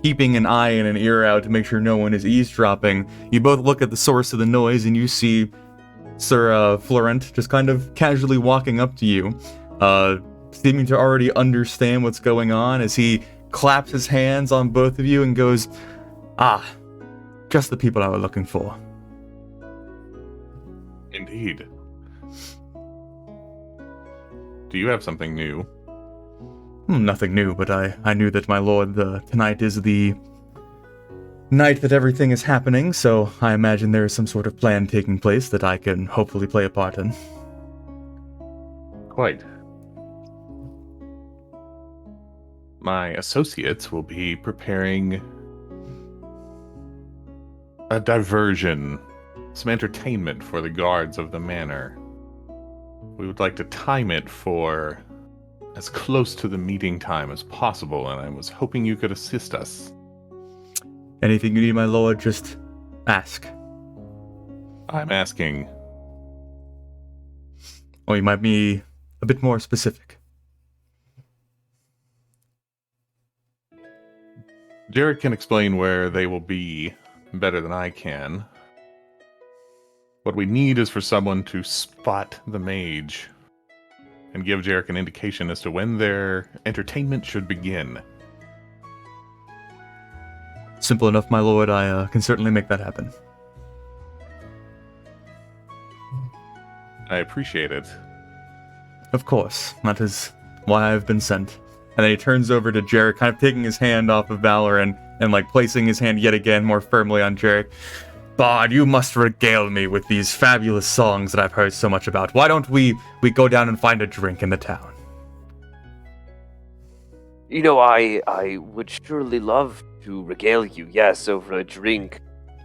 keeping an eye and an ear out to make sure no one is eavesdropping. You both look at the source of the noise and you see Sir Florent just kind of casually walking up to you, seeming to already understand what's going on as he claps his hands on both of you and goes, "Ah, just the people I were looking for." Indeed. Do you have something new? Nothing new, but I knew that my lord, tonight is the night that everything is happening, so I imagine there is some sort of plan taking place that I can hopefully play a part in. Quite. My associates will be preparing a diversion, some entertainment for the guards of the manor. We would like to time it for as close to the meeting time as possible, and I was hoping you could assist us. Anything you need, my lord, just ask. I'm asking. Or you might be a bit more specific. Jarek can explain where they will be better than I can. What we need is for someone to spot the mage and give Jarek an indication as to when their entertainment should begin. Simple enough, my lord. I can certainly make that happen. I appreciate it. Of course. That is why I've been sent. And then he turns over to Jarek, kind of taking his hand off of Valoran and placing his hand yet again more firmly on Jarek. Bard, you must regale me with these fabulous songs that I've heard so much about. Why don't we go down and find a drink in the town? I would surely love to regale you, yes, over a drink.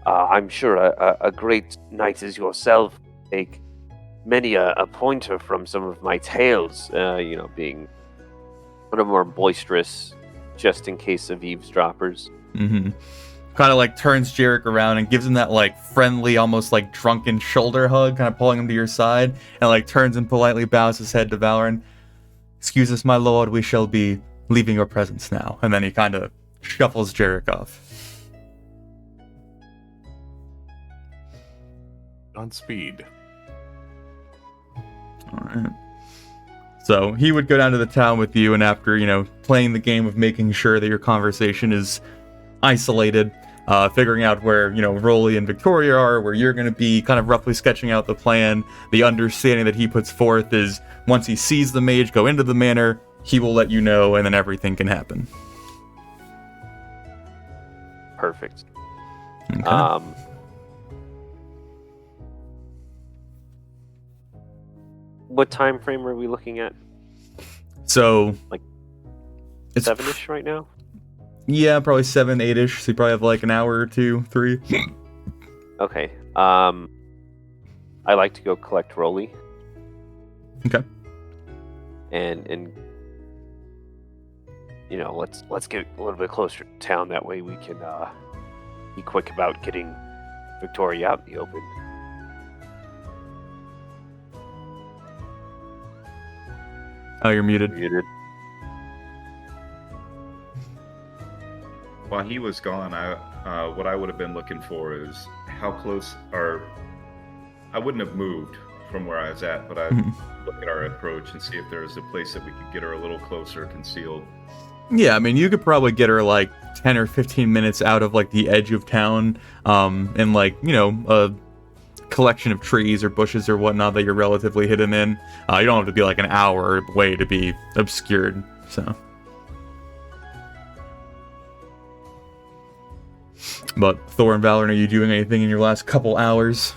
I'm sure a great knight as yourself take many a pointer from some of my tales, being a little more boisterous, just in case of eavesdroppers. Mm-hmm. Kind of turns Jarek around and gives him that friendly, almost drunken shoulder hug, kind of pulling him to your side, and turns and politely bows his head to Valoran. "Excuse us, my lord, we shall be leaving your presence now." And then he kind of shuffles Jarek off. On speed. Alright. So he would go down to the town with you, and after, playing the game of making sure that your conversation is isolated, figuring out where, Rolly and Victoria are, where you're going to be, kind of roughly sketching out the plan. The understanding that he puts forth is once he sees the mage go into the manor, he will let you know, and then everything can happen. Perfect. Okay. What time frame are we looking at? So, like, it's 7-ish right now? Yeah, probably 7, 8-ish. So you probably have like an hour or 2, 3. Okay. I like to go collect Rolly. Okay. And let's get a little bit closer to town. That way we can be quick about getting Victoria out in the open. Oh, you're muted. While he was gone, what I would have been looking for is how close, or I wouldn't have moved from where I was at, but I'd look at our approach and see if there was a place that we could get her a little closer, concealed. Yeah, I mean, you could probably get her like 10 or 15 minutes out of like the edge of town, in like, a collection of trees or bushes or whatnot that you're relatively hidden in. You don't have to be like an hour away to be obscured, so. But Thor and Valorant, are you doing anything in your last couple hours?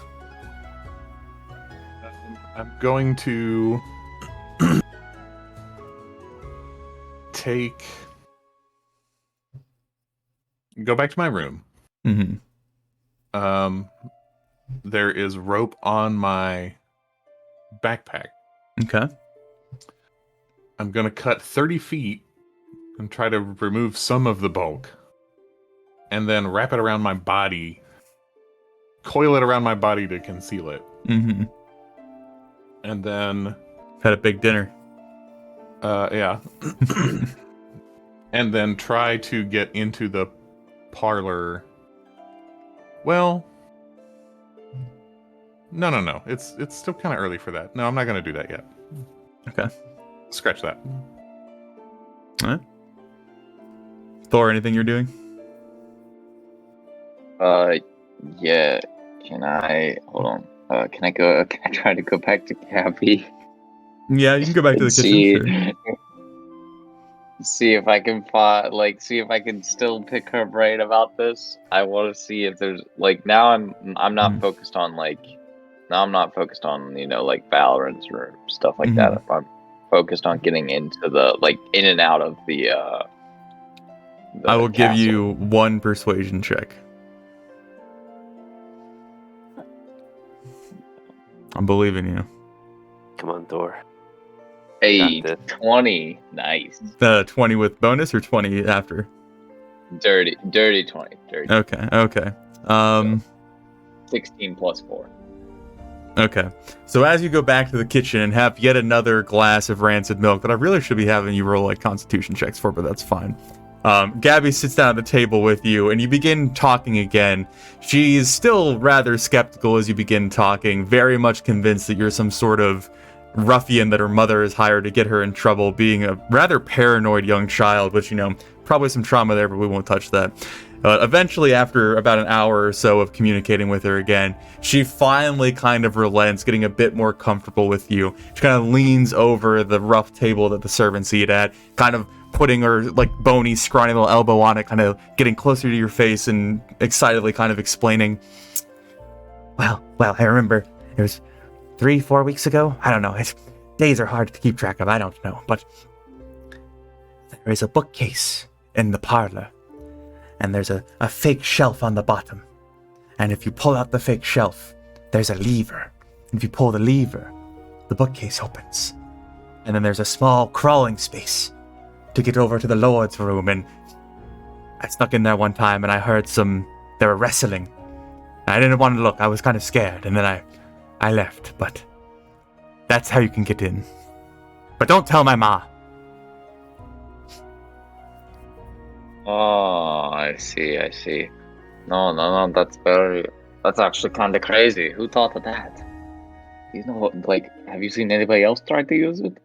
I'm going to go back to my room. Mm-hmm. There is rope on my backpack. Okay. I'm going to cut 30 feet and try to remove some of the bulk. And then wrap it around my body. Coil it around my body to conceal it. Mm-hmm. And then... Had a big dinner. Yeah. And then try to get into the parlor. Well... No. It's still kind of early for that. No, I'm not going to do that yet. Okay. Scratch that. All right. Thor, anything you're doing? Yeah. Can I hold on? Can I try to go back to Gabby? Yeah, you can go back to the kitchen. Sure. See if I can see if I can still pick her brain about this. I want to see if there's now I'm not focused on Valorant or stuff like that. I'm focused on getting into the in and out of the I will castle. give you 1 persuasion check. I'm believing you. Come on, Thor. Hey, 20. Nice. 20 with bonus or 20 after? Dirty 20. Dirty. Okay. 16 plus 4. Okay. So as you go back to the kitchen and have yet another glass of rancid milk that I really should be having you roll constitution checks for, but that's fine. Gabby sits down at the table with you, and you begin talking again. She's still rather skeptical as you begin talking, very much convinced that you're some sort of ruffian that her mother has hired to get her in trouble, being a rather paranoid young child, which, probably some trauma there, but we won't touch that. Eventually, after about an hour or so of communicating with her again, she finally kind of relents, getting a bit more comfortable with you. She kind of leans over the rough table that the servants eat at, kind of putting her bony, scrawny little elbow on it, kind of getting closer to your face and excitedly kind of explaining. Well, I remember it was 3-4 weeks ago. I don't know. Days are hard to keep track of. I don't know. But there is a bookcase in the parlor, and there's a fake shelf on the bottom. And if you pull out the fake shelf, there's a lever. And if you pull the lever, the bookcase opens. And then there's a small crawling space to get over to the Lord's room. And I snuck in there one time and I heard they were wrestling. I didn't want to look. I was kind of scared. And then I left. But that's how you can get in. But don't tell my ma. Oh, I see. No, that's actually kind of crazy. Who thought of that? Have you seen anybody else try to use it?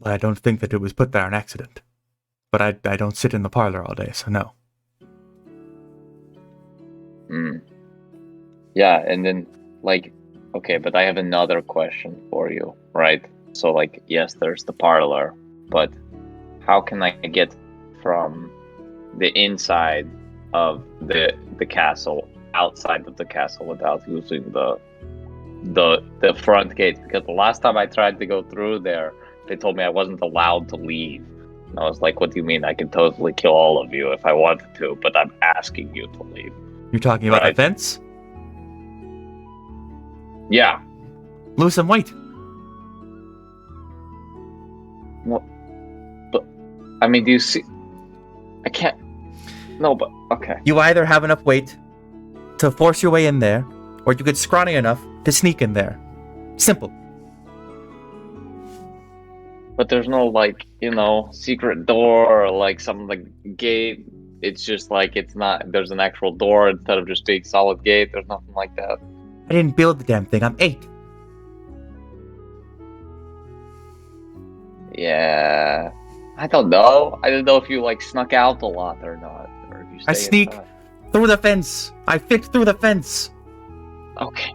Well, I don't think that it was put there on accident. But I don't sit in the parlor all day, so no. Yeah, and then, like, okay, but I have another question for you, right? So, like, yes, there's the parlor, but how can I get from the inside of the castle outside of the castle without using the front gates? Because the last time I tried to go through there, they told me I wasn't allowed to leave. And I was like, what do you mean? I can totally kill all of you if I wanted to, but I'm asking you to leave. You're talking about the fence? Yeah. Lose some weight. Well, but, I mean, do you see? I can't. No, but, okay. You either have enough weight to force your way in there, or you get scrawny enough to sneak in there. Simple. But there's no, like, secret door or, like, some, like, gate. It's just, like, it's not, there's an actual door instead of just being solid gate. There's nothing like that. I didn't build the damn thing. I'm 8. Yeah. I don't know. I didn't know if you, like, snuck out a lot or not. Or if you I sneak inside. through the fence. I fit through the fence. Okay.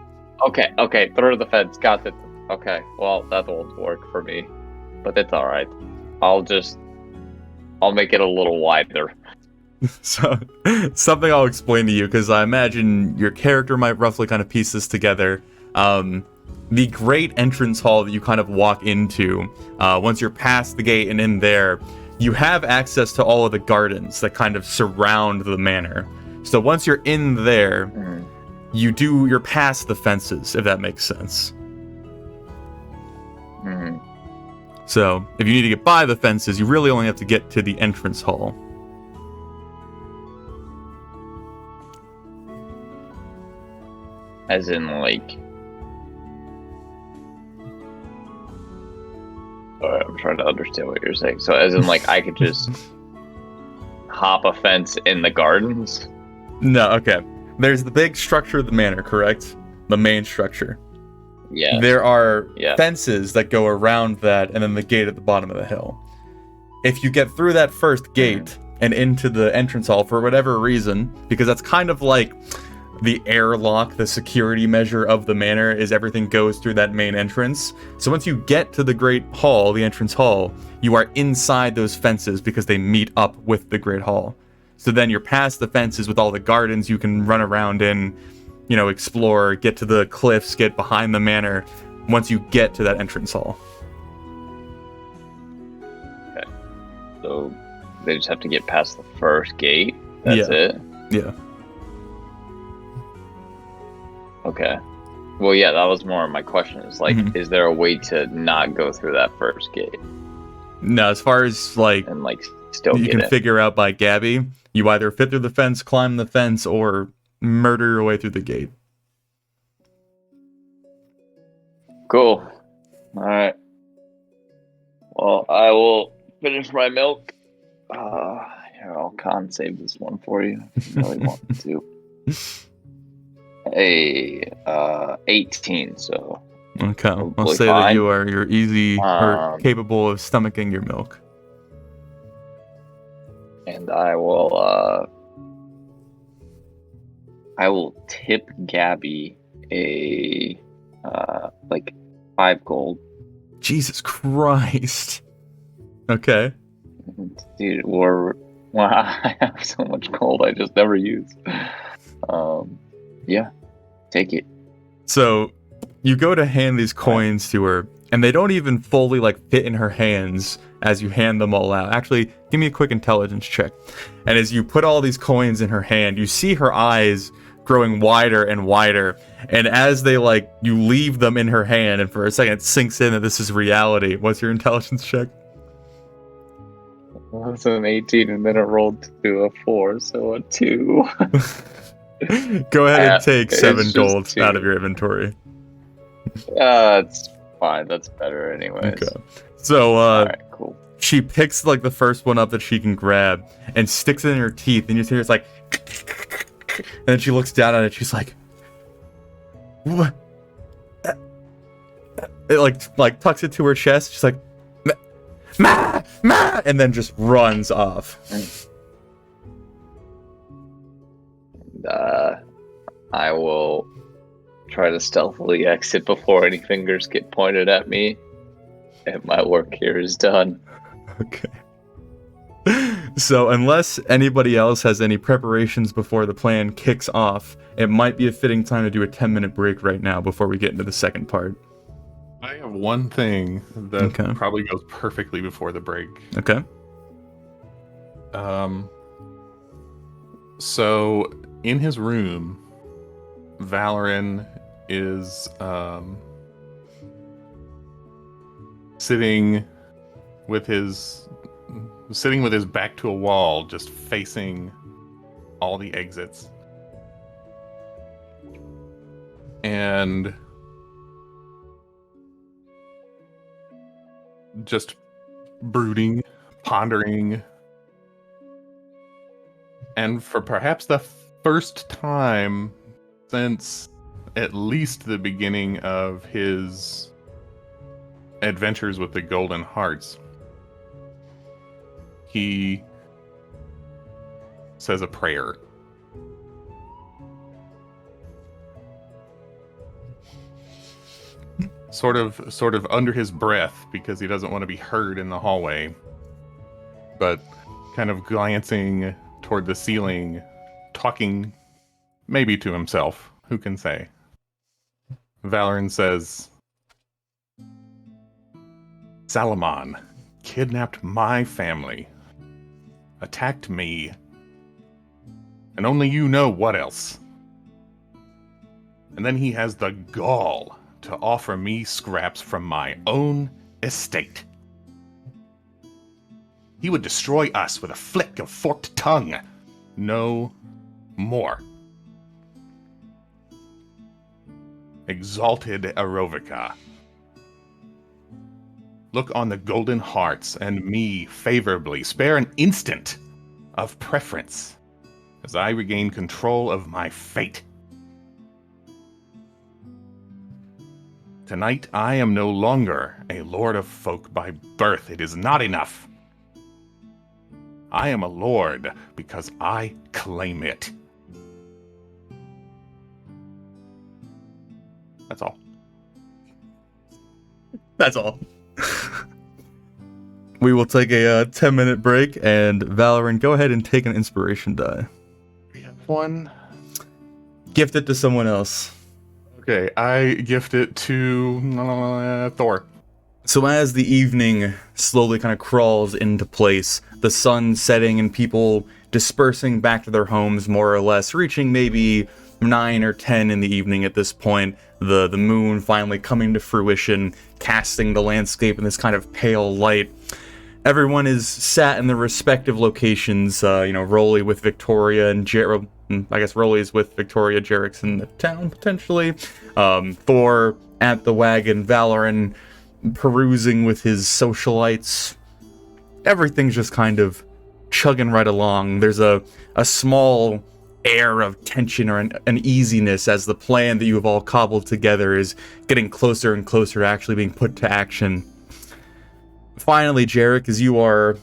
Through the fence. Got it. Okay. Well, that won't work for me. But it's alright. I'll make it a little wider. So, something I'll explain to you, because I imagine your character might roughly kind of piece this together. The great entrance hall that you kind of walk into, once you're past the gate and in there, you have access to all of the gardens that kind of surround the manor. So once you're in there, you're past the fences, if that makes sense. So, if you need to get by the fences, you really only have to get to the entrance hall. As in, like... Alright, I'm trying to understand what you're saying. So, as in, like, I could just hop a fence in the gardens? No, okay. There's the big structure of the manor, correct? The main structure. Yeah. There are fences that go around that, and then the gate at the bottom of the hill. If you get through that first gate and into the entrance hall for whatever reason, because that's kind of like the airlock, the security measure of the manor, is everything goes through that main entrance. So once you get to the Great Hall, the entrance hall, you are inside those fences because they meet up with the Great Hall. So then you're past the fences with all the gardens you can run around in, explore, get to the cliffs, get behind the manor, once you get to that entrance hall. Okay. So they just have to get past the first gate? That's it? Yeah. Okay. Well, yeah, that was more of my question. Is like, is there a way to not go through that first gate? No, as far as, like, and, like, still you get can it. figure out by Gabby, you either fit through the fence, climb the fence, or murder your way through the gate. Cool. Alright. Well, I will finish my milk. Here, I'll con save this one for you. If you really want to. 18, so... Okay, I'll say fine. that you're easy or capable of stomaching your milk. And I will tip Gabby a 5 gold. Jesus Christ. Okay. Dude, I have so much gold I just never use. Yeah, take it. So you go to hand these coins to her, and they don't even fully fit in her hands as you hand them all out. Actually, give me a quick intelligence check. And as you put all these coins in her hand, you see her eyes growing wider and wider. And as they you leave them in her hand, and for a second it sinks in that this is reality. What's your intelligence check? Well, it's an 18, and then it rolled to a 4, so a 2. Go ahead and take 7 gold 2. out of your inventory. It's fine. That's better anyways. Okay. So, alright, cool. She picks the first one up that she can grab and sticks it in her teeth, and you see her, it's and then she looks down at it. She's like, "What?" It tucks it to her chest. She's like, "Ma, ma," and then just runs off. I will try to stealthily exit before any fingers get pointed at me, and my work here is done. Okay. So unless anybody else has any preparations before the plan kicks off, it might be a fitting time to do a 10-minute break right now before we get into the second part. I have one thing that probably goes perfectly before the break. Okay. So in his room, Valoran is sitting with his back to a wall, just facing all the exits. And just brooding, pondering, and for perhaps the first time since at least the beginning of his adventures with the Golden Hearts, he says a prayer. Sort of under his breath, because he doesn't want to be heard in the hallway, but kind of glancing toward the ceiling, talking maybe to himself, who can say. Valoran says, Salamon kidnapped my family, attacked me, and only you know what else. And then he has the gall to offer me scraps from my own estate. He would destroy us with a flick of forked tongue. No more. Exalted Arovica, look on the Golden Hearts and me favorably. Spare an instant of preference as I regain control of my fate. Tonight, I am no longer a Lord of Folk by birth. It is not enough. I am a Lord because I claim it. That's all. That's all. We will take a 10-minute break, and Valoran, go ahead and take an inspiration die. We have one. Gift it to someone else. Okay, I gift it to Thor. So as the evening slowly kind of crawls into place, the sun setting and people dispersing back to their homes more or less, reaching maybe 9 or 10 in the evening at this point, the moon finally coming to fruition, casting the landscape in this kind of pale light. Everyone is sat in their respective locations, Rolly with Victoria and Jared. I guess Rolly's with Victoria, Jarek's in the town, potentially. Thor at the wagon, Valoran perusing with his socialites. Everything's just kind of chugging right along. There's a small air of tension or an easiness as the plan that you have all cobbled together is getting closer and closer to actually being put to action. Finally, Jarek, as you are,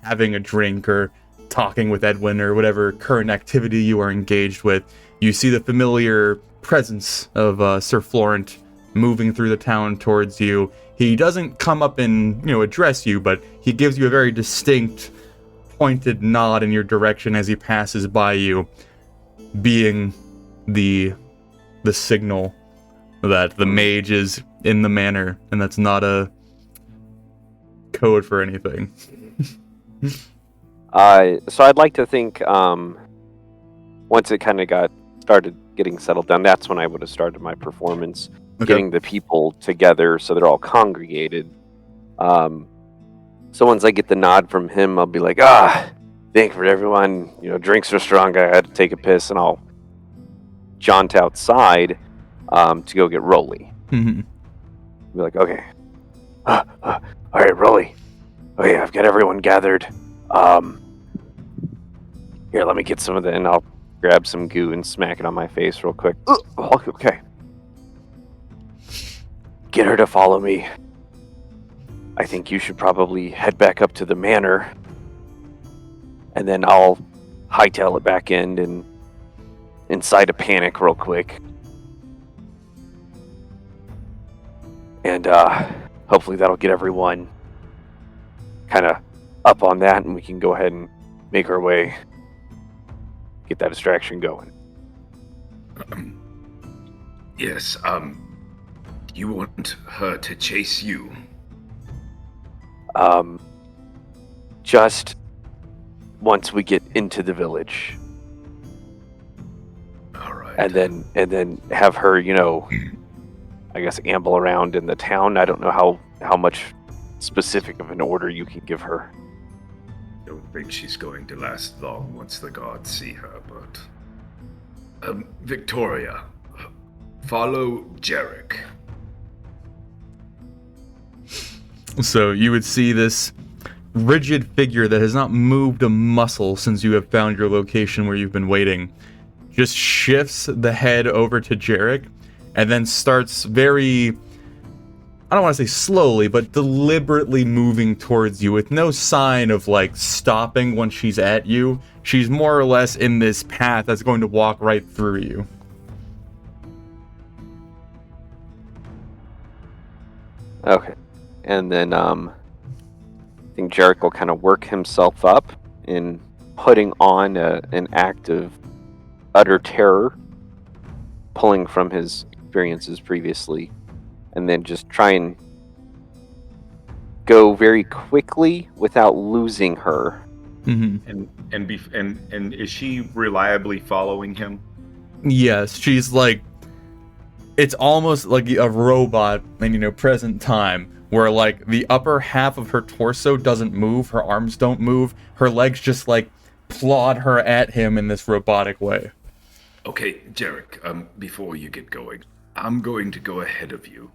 having a drink or talking with Edwin or whatever current activity you are engaged with, you see the familiar presence of Sir Florent moving through the town towards you. He doesn't come up and, address you, but he gives you a very distinct, pointed nod in your direction as he passes by you, being the signal that the mage is in the manor, and that's not a code for anything. So I'd like to think once it kind of started getting settled down, that's when I would have started my performance, getting the people together so they're all congregated. So once I get the nod from him, I'll be like, thank for everyone. Drinks are strong. I had to take a piss, and I'll jaunt outside to go get Rolly. Mm-hmm. Be like, okay. All right, Rolly. Okay, I've got everyone gathered. Here, let me get some of it, and I'll grab some goo and smack it on my face real quick. Okay. Get her to follow me. I think you should probably head back up to the manor, and then I'll hightail it back in and incite a panic real quick. And hopefully that'll get everyone kind of up on that, and we can go ahead and make our way, get that distraction going. Yes, you want her to chase you? Just once we get into the village. All right. And then have her, I guess, amble around in the town. I don't know how much specific of an order you can give her. Don't think she's going to last long once the guards see her, but... Victoria, follow Jarek. So you would see this rigid figure that has not moved a muscle since you have found your location where you've been waiting, just shifts the head over to Jarek, and then starts very, I don't want to say slowly, but deliberately moving towards you with no sign of stopping once she's at you. She's more or less in this path that's going to walk right through you. Okay. And then I think Jarek will kind of work himself up in putting on an act of utter terror, pulling from his experiences previously, and then just try and go very quickly without losing her. Mm-hmm. And is she reliably following him? Yes, she's it's almost like a robot in present time, where the upper half of her torso doesn't move, her arms don't move, her legs just plod her at him in this robotic way. Okay, Jarek, before you get going, I'm going to go ahead of you.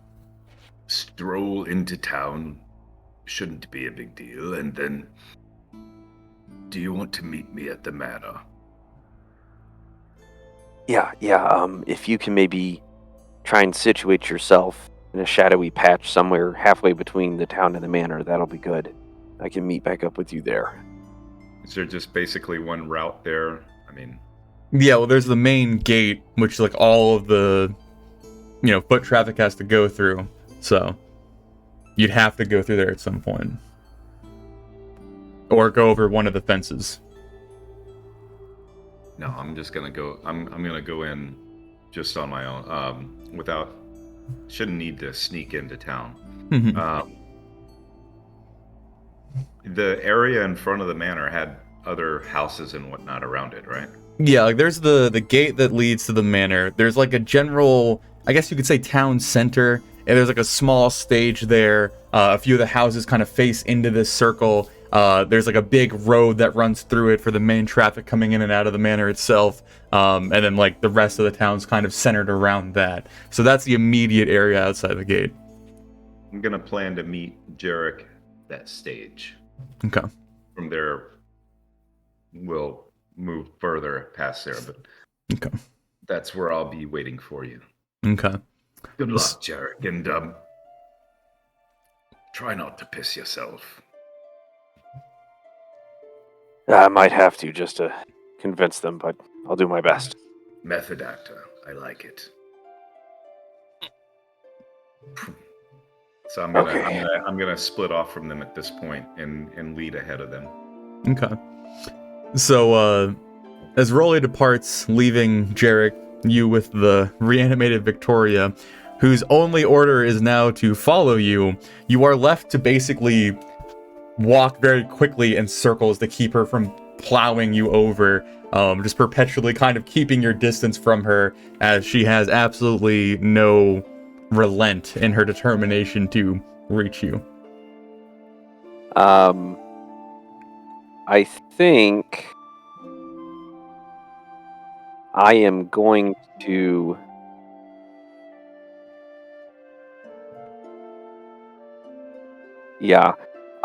Stroll into town. Shouldn't be a big deal, and then... Do you want to meet me at the manor? Yeah, if you can maybe try and situate yourself in a shadowy patch somewhere halfway between the town and the manor, that'll be good. I can meet back up with you there. Is there just basically one route there? Yeah, well, there's the main gate, which all of the, foot traffic has to go through. So, you'd have to go through there at some point. Or go over one of the fences. No, I'm just gonna go. I'm gonna go in just on my own. Shouldn't need to sneak into town. Mm-hmm. The area in front of the manor had other houses and whatnot around it, right? Yeah, there's the gate that leads to the manor. There's a general, I guess you could say, town center, and there's a small stage there. A few of the houses kind of face into this circle. There's a big road that runs through it for the main traffic coming in and out of the manor itself. And then the rest of the town's kind of centered around that. So that's the immediate area outside the gate. I'm gonna plan to meet Jarek that stage. Okay. From there, we'll move further past there, but okay, that's where I'll be waiting for you. Okay. Good luck, Jarek, and try not to piss yourself. I might have to just to convince them, but I'll do my best. Method actor, I like it. So I'm gonna split off from them at this point and lead ahead of them. Okay. So as Rolly departs, leaving Jarek, you with the reanimated Victoria, whose only order is now to follow you, you are left to basically walk very quickly in circles to keep her from plowing you over, just perpetually kind of keeping your distance from her, as she has absolutely no relent in her determination to reach you. I think I am going to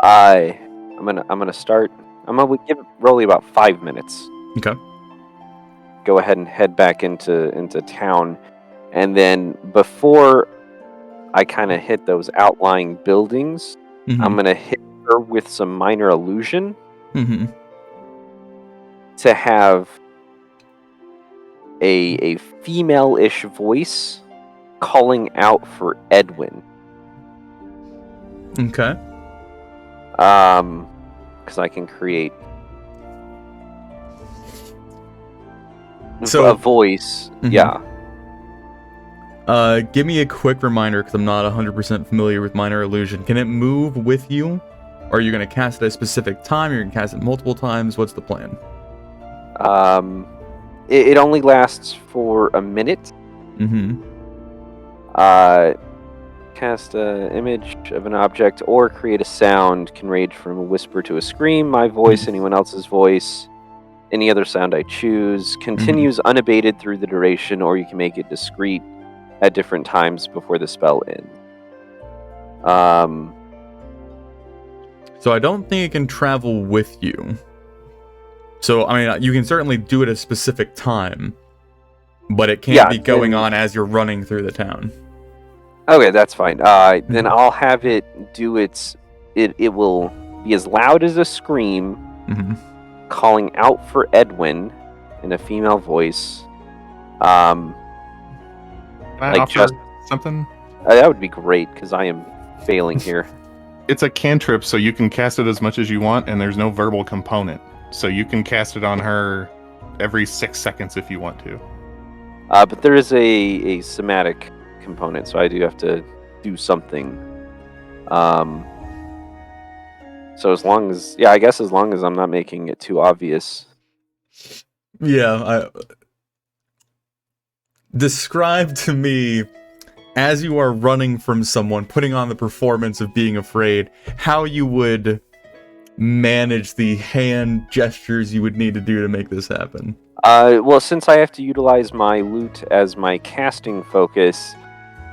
I'm gonna start. I'm gonna give Rolly about 5 minutes. Okay. Go ahead and head back into town, and then before I kind of hit those outlying buildings, I'm gonna hit her with some minor illusion to have a female-ish voice calling out for Edwin. Okay. Because I can create a voice. Mm-hmm. Yeah. Give me a quick reminder, because I'm not 100% familiar with Minor Illusion. Can it move with you? Or are you going to cast it at a specific time? You're going to cast it multiple times? What's the plan? It only lasts for a minute. Mm-hmm. Cast an image of an object or create a sound can range from a whisper to a scream, my voice, anyone else's voice, any other sound I choose. Continues unabated through the duration, or you can make it discrete at different times before the spell ends. So I don't think it can travel with you. So, I mean, you can certainly do it at a specific time, but it can't be going on as you're running through the town. Okay, that's fine. Then I'll have it do it will be as loud as a scream, calling out for Edwin in a female voice. Can I offer something? That would be great, because I am failing here. It's a cantrip, so you can cast it as much as you want, and there's no verbal component. So you can cast it on her every 6 seconds if you want to. But there is a somatic component, so I do have to do something. So as long as I'm not making it too obvious. Yeah, describe to me, as you are running from someone, putting on the performance of being afraid, how you would manage the hand gestures you would need to do to make this happen. Well, since I have to utilize my lute as my casting focus,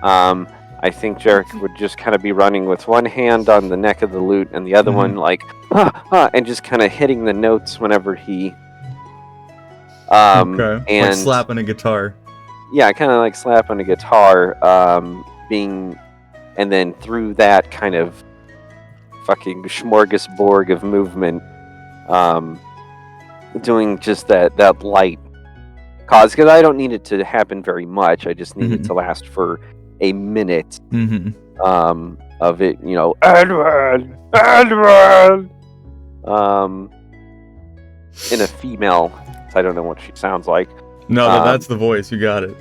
I think Jarek would just kind of be running with one hand on the neck of the lute and the other one like, and just kind of hitting the notes whenever he... and like slapping a guitar. Yeah, kind of like slapping a guitar, and then through that kind of fucking smorgasbord of movement, doing just that light cause, because I don't need it to happen very much. I just need it to last for a minute of it, Edward, in a female. I don't know what she sounds like. No, that's the voice. You got it.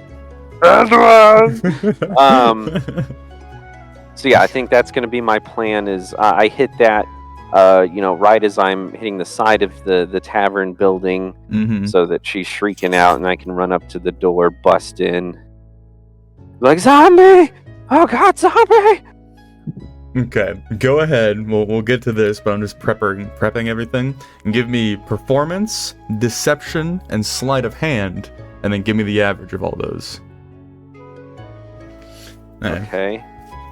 So yeah, I think that's going to be my plan. Is I hit that, right as I'm hitting the side of the tavern building, so that she's shrieking out, and I can run up to the door, bust in, like, zombie! Oh God, zombie! Okay, go ahead. We'll get to this, but I'm just prepping everything. And give me performance, deception, and sleight of hand, and then give me the average of all those. Okay.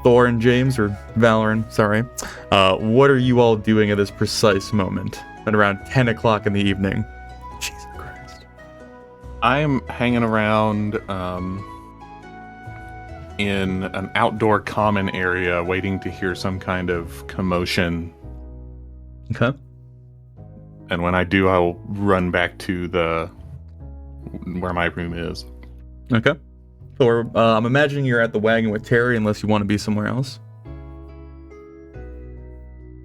Thor and James, or Valoran, sorry. What are you all doing at this precise moment? At around 10 o'clock in the evening. Jesus Christ. I'm hanging around in an outdoor common area waiting to hear some kind of commotion. Okay. And when I do, I'll run back to where my room is. Okay. Thor, I'm imagining you're at the wagon with Terry, unless you want to be somewhere else.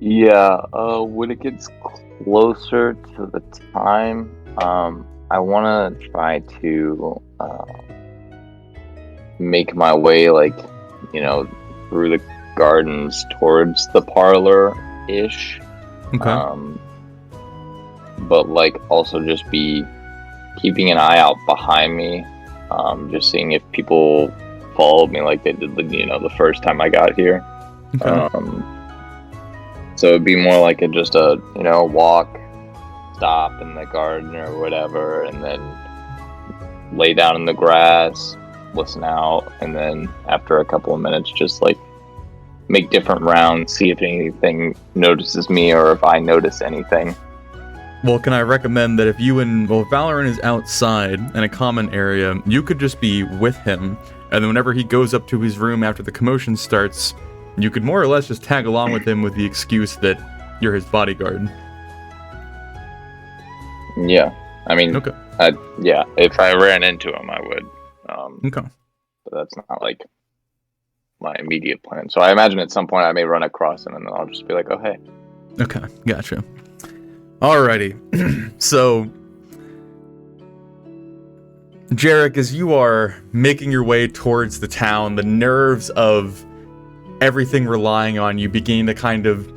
Yeah, when it gets closer to the time, I want to try to make my way, through the gardens towards the parlor-ish. Okay. But, also just be keeping an eye out behind me. Just seeing if people followed me like they did, the first time I got here. Okay. So it'd be more like just a walk, stop in the garden or whatever, and then lay down in the grass, listen out, and then after a couple of minutes, just make different rounds, see if anything notices me or if I notice anything. Well, can I recommend that if Valorant is outside in a common area, you could just be with him, and then whenever he goes up to his room after the commotion starts, you could more or less just tag along with him with the excuse that you're his bodyguard. Yeah, I mean, okay. Yeah, if I ran into him, I would. Okay. But that's not like my immediate plan. So I imagine at some point I may run across him, and then I'll just be like, "Oh, hey." Okay, gotcha. Alrighty. So, Jarek, as you are making your way towards the town, the nerves of everything relying on you begin to kind of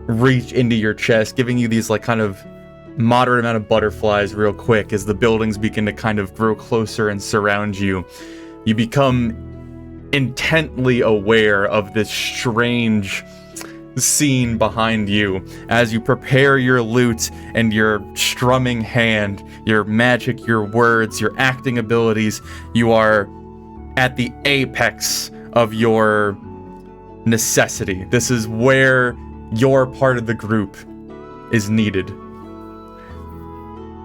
reach into your chest, giving you these like kind of moderate amount of butterflies real quick as the buildings begin to kind of grow closer and surround you. You become intently aware of this strange scene behind you as you prepare your lute and your strumming hand, your magic, your words, your acting abilities. You are at the apex of your necessity. This is where your part of the group is needed.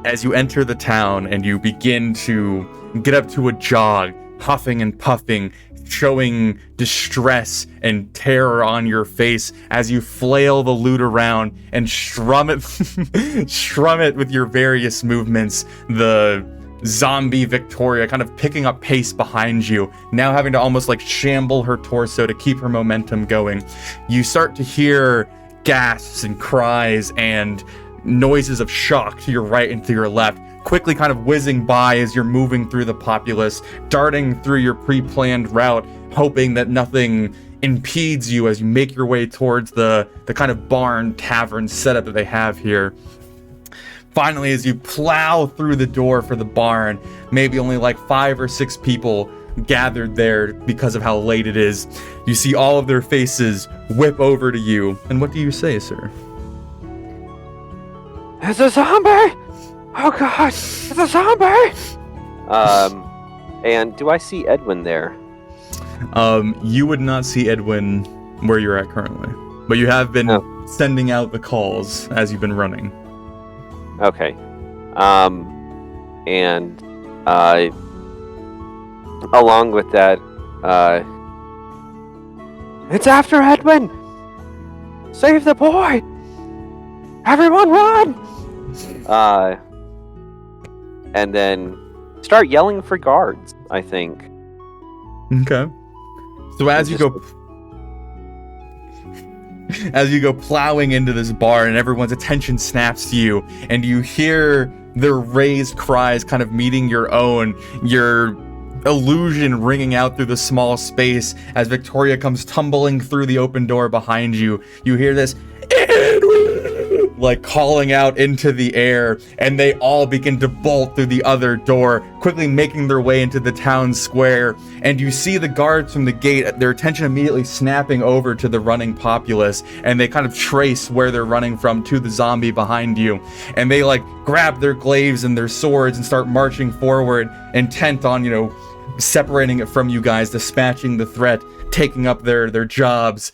As you enter the town and you begin to get up to a jog, huffing and puffing, showing distress and terror on your face as you flail the lute around and strum it with your various movements, the zombie Victoria kind of picking up pace behind you, now having to almost like shamble her torso to keep her momentum going. You start to hear gasps and cries and noises of shock to your right and to your left, quickly kind of whizzing by as you're moving through the populace, darting through your pre-planned route, hoping that nothing impedes you as you make your way towards the kind of barn tavern setup that they have here. Finally, as you plow through the door for the barn, maybe only like 5 or 6 people gathered there because of how late it is. You see all of their faces whip over to you. And what do you say, sir? It's a zombie! Oh god, it's a zombie! And do I see Edwin there? You would not see Edwin where you're at currently, but you have been sending out the calls as you've been running. Okay. And along with that, it's after Edwin! Save the boy! Everyone run! And then start yelling for guards, I think. Okay. So as you go plowing into this bar and everyone's attention snaps to you and you hear their raised cries kind of meeting your own, your illusion ringing out through the small space as Victoria comes tumbling through the open door behind you. You hear this like calling out into the air, and they all begin to bolt through the other door, quickly making their way into the town square. And you see the guards from the gate, their attention immediately snapping over to the running populace, and they kind of trace where they're running from to the zombie behind you. And they like grab their glaives and their swords and start marching forward, intent on, separating it from you guys, dispatching the threat, taking up their jobs.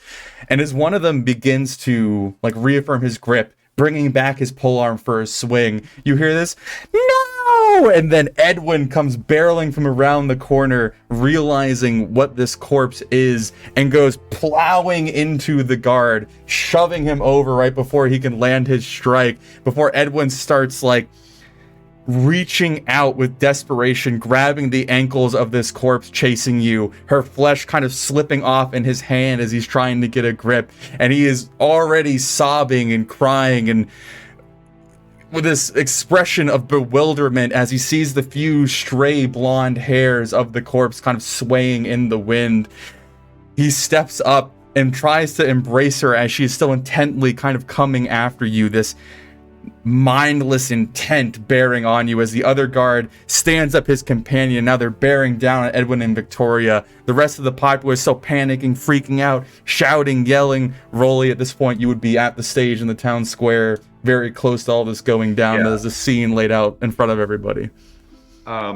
And as one of them begins to like reaffirm his grip, bringing back his polearm for a swing, you hear this, "No!" And then Edwin comes barreling from around the corner, realizing what this corpse is, and goes plowing into the guard, shoving him over right before he can land his strike, before Edwin starts like reaching out with desperation, grabbing the ankles of this corpse chasing you, her flesh kind of slipping off in his hand as he's trying to get a grip, and he is already sobbing and crying and with this expression of bewilderment as he sees the few stray blonde hairs of the corpse kind of swaying in the wind. He steps up and tries to embrace her as she is still intently kind of coming after you, this mindless intent bearing on you as the other guard stands up his companion. Now they're bearing down on Edwin and Victoria. The rest of the populace is still panicking, freaking out, shouting, yelling. Rolly, at this point you would be at the stage in the town square, very close to all this going down. Yeah. There's a scene laid out in front of everybody. How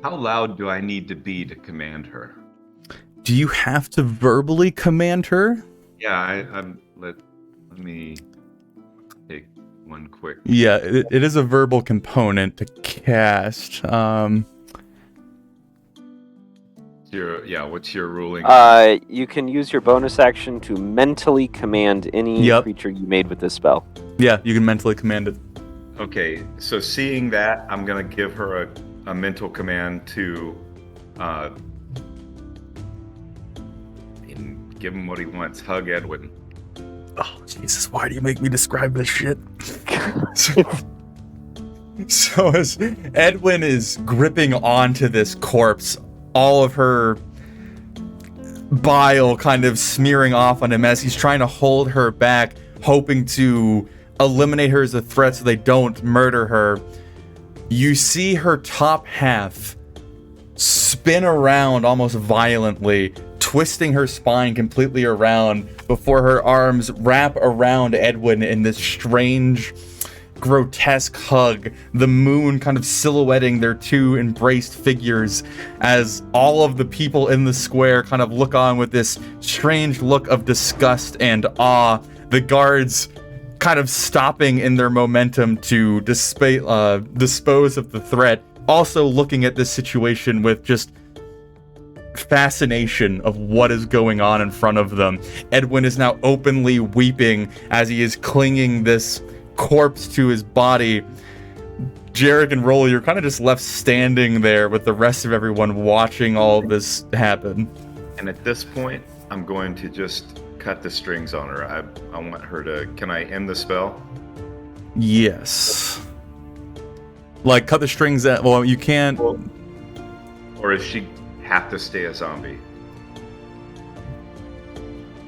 loud do I need to be to command her? Do you have to verbally command her? Yeah, let me take one quick. Yeah, it is a verbal component to cast. What's your ruling? You can use your bonus action to mentally command any creature you made with this spell. Yeah, you can mentally command it. Okay, so seeing that, I'm gonna give her a mental command to and give him what he wants. Hug Edwin. Oh, Jesus, why do you make me describe this shit? So as Edwin is gripping onto this corpse, all of her bile kind of smearing off on him as he's trying to hold her back, hoping to eliminate her as a threat so they don't murder her, you see her top half spin around almost violently, twisting her spine completely around before her arms wrap around Edwin in this strange, grotesque hug, the moon kind of silhouetting their two embraced figures as all of the people in the square kind of look on with this strange look of disgust and awe, the guards kind of stopping in their momentum to dispose of the threat, also looking at this situation with just fascination of what is going on in front of them. Edwin is now openly weeping as he is clinging this corpse to his body. Jarek and Rolly, you're kind of just left standing there with the rest of everyone watching all of this happen. And at this point, I'm going to just cut the strings on her. I want her to... Can I end the spell? Yes. Like, cut the strings at... Well, you can't... Or does she have to stay a zombie?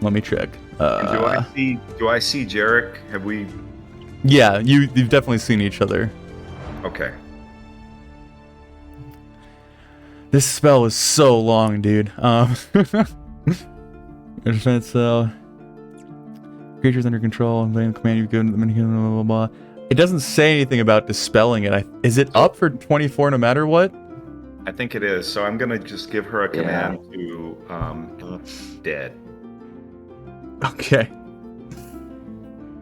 Let me check. Do I see Jarek? Have we... Yeah, you've definitely seen each other. Okay. This spell is so long, dude. Defense cell. Creatures under control and blame command you've given to the mini blah blah blah. It doesn't say anything about dispelling it. Is it up for 24 no matter what? I think it is. So I'm gonna just give her a command to dead. Okay.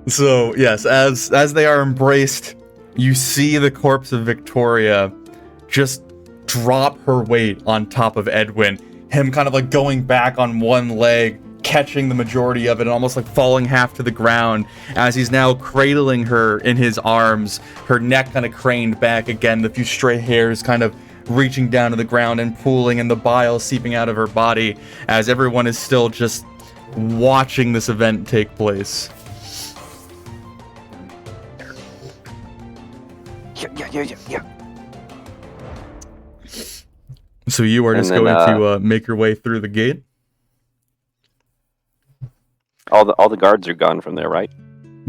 So yes, as they are embraced, you see the corpse of Victoria just drop her weight on top of Edwin. Him kind of like going back on one leg, catching the majority of it, and almost like falling half to the ground as he's now cradling her in his arms, her neck kind of craned back again, the few stray hairs kind of reaching down to the ground and pooling, and the bile seeping out of her body as everyone is still just watching this event take place. Yeah. So you are just going to make your way through the gate? All the guards are gone from there, right?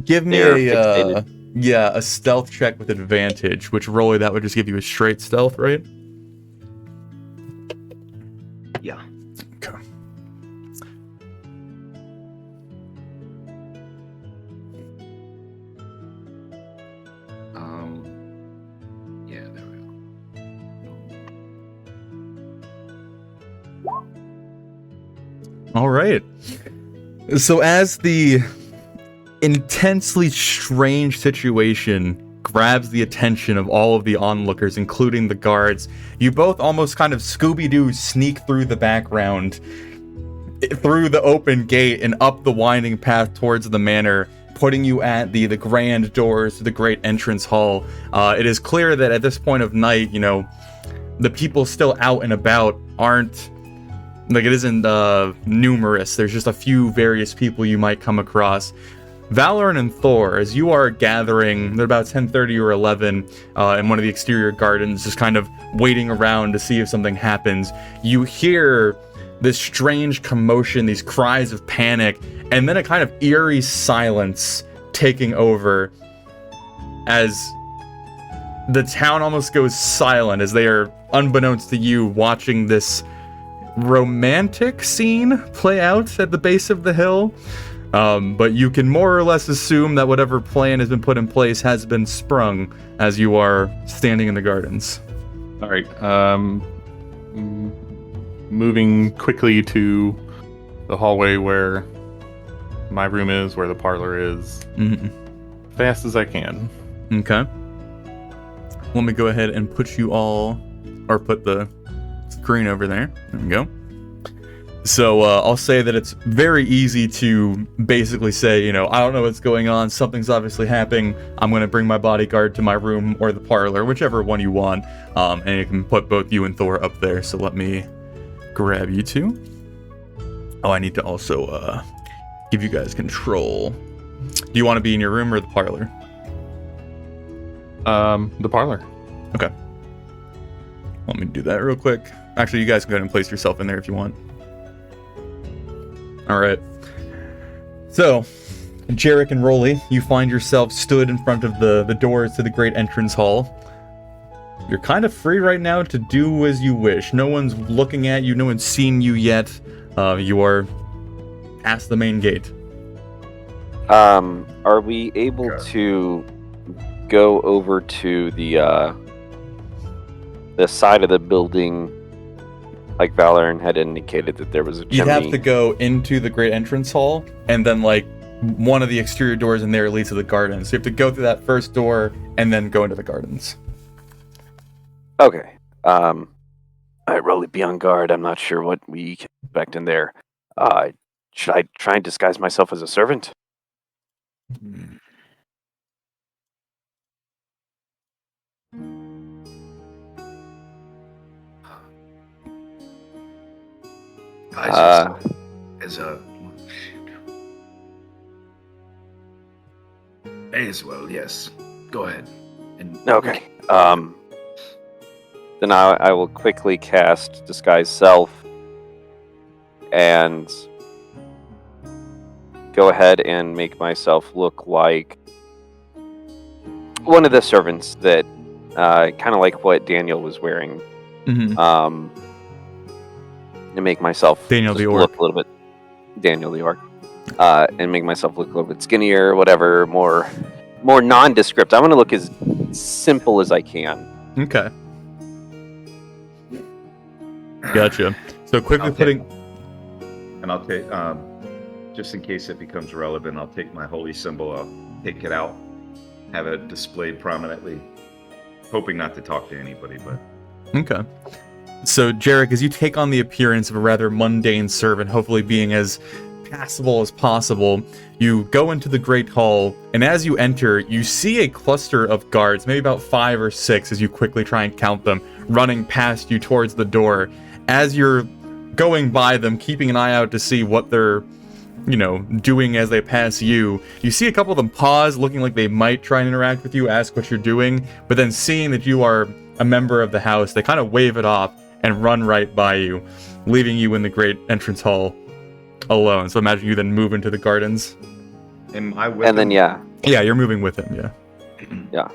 Give me a stealth check with advantage, which Rolly, that would just give you a straight stealth, right? Yeah. Okay. Yeah, there we go. All right. So as the intensely strange situation grabs the attention of all of the onlookers, including the guards, you both almost kind of Scooby-Doo sneak through the background, through the open gate and up the winding path towards the manor, putting you at the grand doors to the great entrance hall. It is clear that at this point of night, the people still out and about aren't, like, it isn't numerous. There's just a few various people you might come across. Valoran and Thor, as you are gathering, they're about 10:30 or 11 in one of the exterior gardens, just kind of waiting around to see if something happens. You hear this strange commotion, these cries of panic, and then a kind of eerie silence taking over as the town almost goes silent as they are, unbeknownst to you, watching this romantic scene play out at the base of the hill. But you can more or less assume that whatever plan has been put in place has been sprung as you are standing in the gardens. All right. Moving quickly to the hallway where my room is, where the parlor is, fast as I can. Okay. Let me go ahead and put you all, or put the screen over there. There we go. So I'll say that it's very easy to basically say, I don't know what's going on. Something's obviously happening. I'm going to bring my bodyguard to my room or the parlor, whichever one you want. And you can put both you and Thor up there. So let me grab you two. Oh, I need to also give you guys control. Do you want to be in your room or the parlor? The parlor. Okay. Let me do that real quick. Actually, you guys can go ahead and place yourself in there if you want. All right. So, Jarek and Rolly, you find yourself stood in front of the doors to the great entrance hall. You're kind of free right now to do as you wish. No one's looking at you. No one's seen you yet. You are past the main gate. Are we able to go over to the side of the building? Like Valoran had indicated that there was a chimney. You'd have to go into the great entrance hall, and then one of the exterior doors in there leads to the gardens. So you have to go through that first door and then go into the gardens. Okay. All right, Rolly, be on guard. I'm not sure what we can expect in there. Should I try and disguise myself as a servant? May as well, yes. Go ahead. Okay. Then I will quickly cast Disguise Self and go ahead and make myself look like one of the servants that, kind of like what Daniel was wearing. Mm-hmm. And make myself Daniel the Orc. look a little bit Daniel the Orc. And make myself look a little bit skinnier, whatever, more nondescript. I want to look as simple as I can. Okay. Gotcha. So quickly I'll take, just in case it becomes relevant, I'll take my holy symbol, I'll take it out, have it displayed prominently, hoping not to talk to anybody, but... Okay. So, Jarek, as you take on the appearance of a rather mundane servant, hopefully being as passable as possible, you go into the Great Hall, and as you enter, you see a cluster of guards, maybe about 5 or 6, as you quickly try and count them, running past you towards the door. As you're going by them, keeping an eye out to see what they're, doing as they pass you, you see a couple of them pause, looking like they might try and interact with you, ask what you're doing, but then seeing that you are a member of the house, they kind of wave it off and run right by you, leaving you in the great entrance hall alone. So imagine you then move into the gardens. Am I with him? Then, yeah. Yeah, you're moving with him, yeah. Yeah.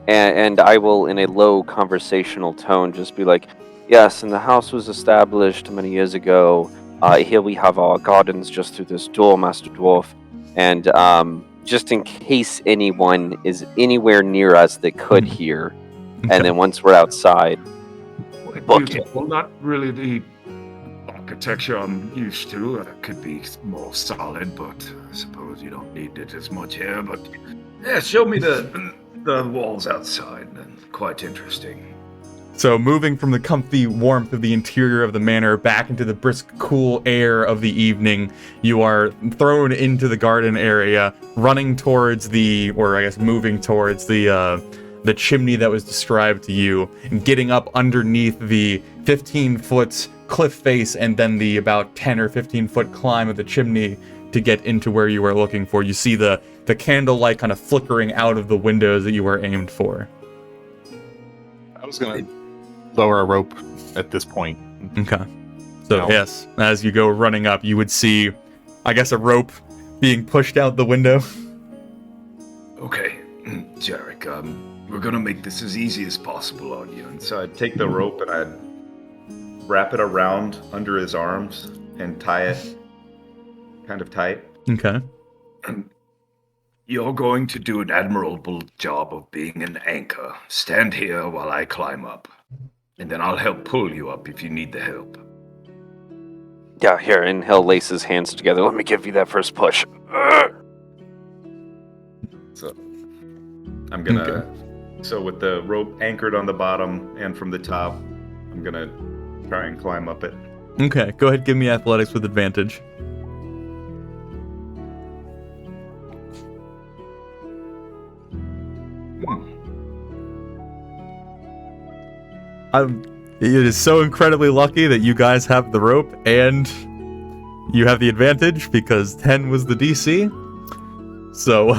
And I will, in a low conversational tone, just be like, yes, and the house was established many years ago. Here we have our gardens just through this door, Master Dwarf. And just in case anyone is anywhere near us that could hear, okay. And then once we're outside, book it. Well, not really the architecture I'm used to. It could be more solid, but I suppose you don't need it as much here. But yeah, show me the walls outside. Quite interesting. So moving from the comfy warmth of the interior of the manor back into the brisk, cool air of the evening, you are thrown into the garden area, running towards moving towards the chimney that was described to you, and getting up underneath the 15-foot cliff face and then the about 10 or 15-foot climb of the chimney to get into where you are looking for. You see the candlelight kind of flickering out of the windows that you were aimed for. I was going to lower a rope at this point. Okay. So, yes, as you go running up, you would see, I guess, a rope being pushed out the window. Okay, Jarek, we're gonna make this as easy as possible on you. And so I'd take the rope and I'd wrap it around under his arms and tie it kind of tight. Okay. And you're going to do an admirable job of being an anchor. Stand here while I climb up. And then I'll help pull you up if you need the help. Yeah, here, and he'll lace his hands together. Let me give you that first push. So, I'm gonna... Okay. So with the rope anchored on the bottom and from the top, I'm gonna try and climb up it. Okay, go ahead, give me athletics with advantage. It is so incredibly lucky that you guys have the rope and you have the advantage because 10 was the DC. So,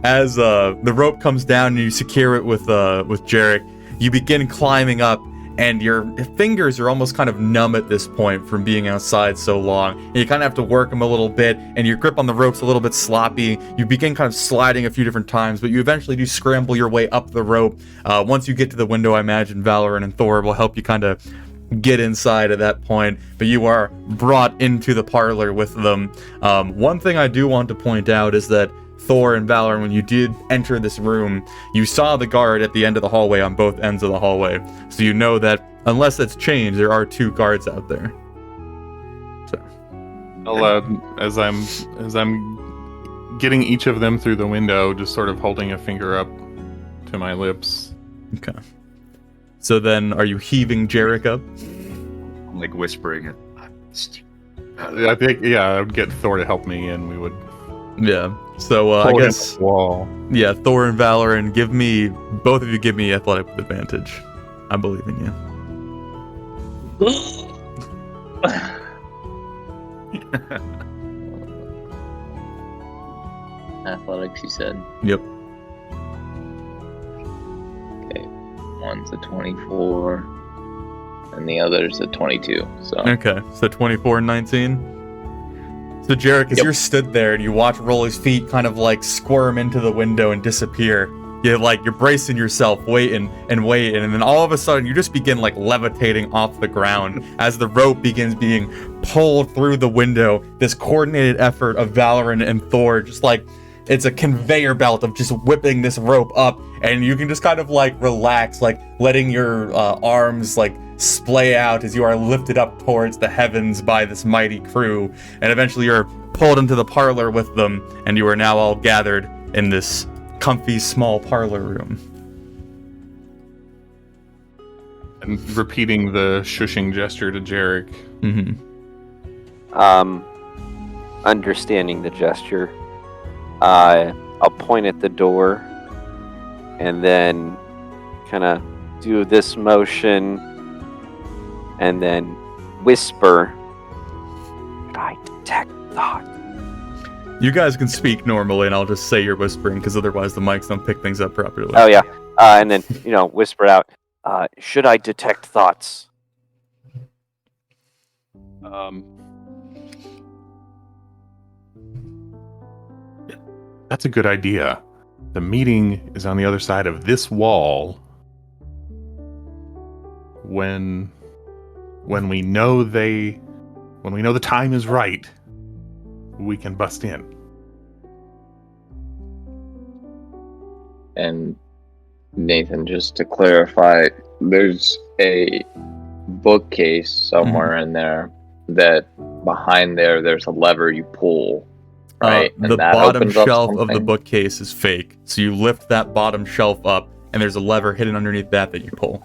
as the rope comes down and you secure it with Jarek, you begin climbing up, and your fingers are almost kind of numb at this point from being outside so long. And you kind of have to work them a little bit, and your grip on the rope's a little bit sloppy. You begin kind of sliding a few different times, but you eventually do scramble your way up the rope. Once you get to the window, I imagine Valorant and Thor will help you kind of get inside at that point, but you are brought into the parlor with them. One thing I do want to point out is that Thor and Valor, when you did enter this room, you saw the guard at the end of the hallway on both ends of the hallway. So you know that unless it's changed, there are 2 guards out there. So, as I'm getting each of them through the window, just sort of holding a finger up to my lips. Okay. So then, are you heaving Jarek up? I'm like whispering it. I think, I would get Thor to help me, and we would. Yeah. So I guess. Wall. Yeah, Thor and Valorant, both of you give me athletic with advantage. I believe in you. Athletics, you said? Yep. Okay. One's a 24, and the other's a 22. So. Okay, so 24 and 19. So Jarek, as you're stood there and you watch Rolly's feet kind of like squirm into the window and disappear, you're bracing yourself, waiting, and then all of a sudden you just begin like levitating off the ground as the rope begins being pulled through the window. This coordinated effort of Valorant and Thor, just like it's a conveyor belt of just whipping this rope up, and you can just kind of like relax, like letting your arms like splay out as you are lifted up towards the heavens by this mighty crew, and eventually you're pulled into the parlor with them, and you are now all gathered in this comfy small parlor room. And repeating the shushing gesture to Jarek. Mm-hmm. Understanding the gesture, I'll point at the door and then kind of do this motion and then whisper, "Could I detect thought?" You guys can speak normally, and I'll just say you're whispering, because otherwise the mics don't pick things up properly. Oh, yeah. And then, whisper out, "Should I detect thoughts?" That's a good idea. The meeting is on the other side of this wall. When we know the time is right, we can bust in. And Nathan, just to clarify, there's a bookcase somewhere in there that behind there's a lever you pull, right? The bottom shelf of the bookcase is fake, so you lift that bottom shelf up, and there's a lever hidden underneath that you pull.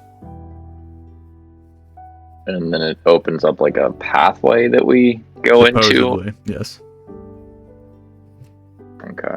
And then it opens up like a pathway that we go Supposedly, into? Yes. Okay.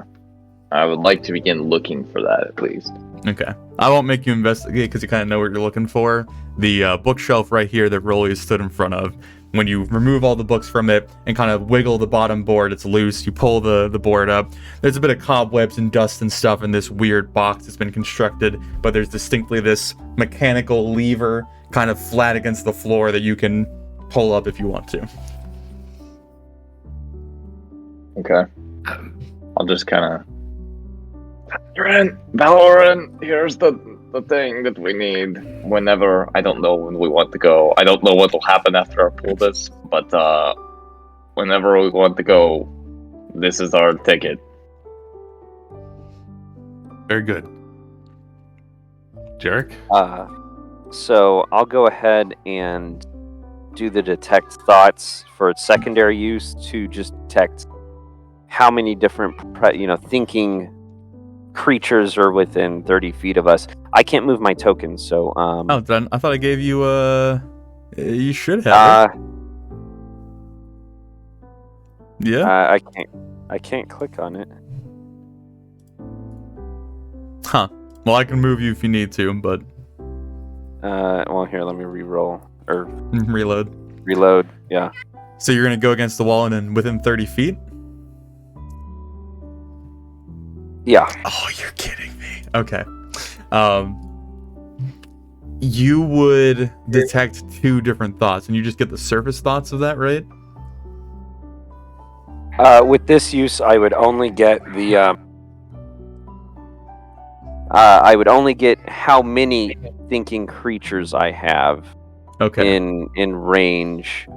I would like to begin looking for that at least. Okay. I won't make you investigate because you kind of know what you're looking for. The bookshelf right here that Rolly stood in front of, when you remove all the books from it and kind of wiggle the bottom board, it's loose. You pull the board up. There's a bit of cobwebs and dust and stuff in this weird box that's been constructed, but there's distinctly this mechanical lever kind of flat against the floor that you can pull up if you want to. Okay. I'll just kind of... Valorant, here's the thing that we need whenever... I don't know when we want to go. I don't know what will happen after I pull this, but whenever we want to go, this is our ticket. Very good. Jarek? So I'll go ahead and do the detect thoughts for its secondary use to just detect how many different, thinking creatures are within 30 feet of us. I can't move my token, so... I thought I gave you You should have it. Yeah. I can't click on it. Huh. Well, I can move you if you need to, but... Well, here, let me re-roll. Or... Reload. Reload, yeah. So you're going to go against the wall and then within 30 feet? Yeah. Oh, you're kidding me. Okay. You would detect two different thoughts, and you just get the surface thoughts of that, right? With this use, I would only get the... I would only get how many thinking creatures I have in range.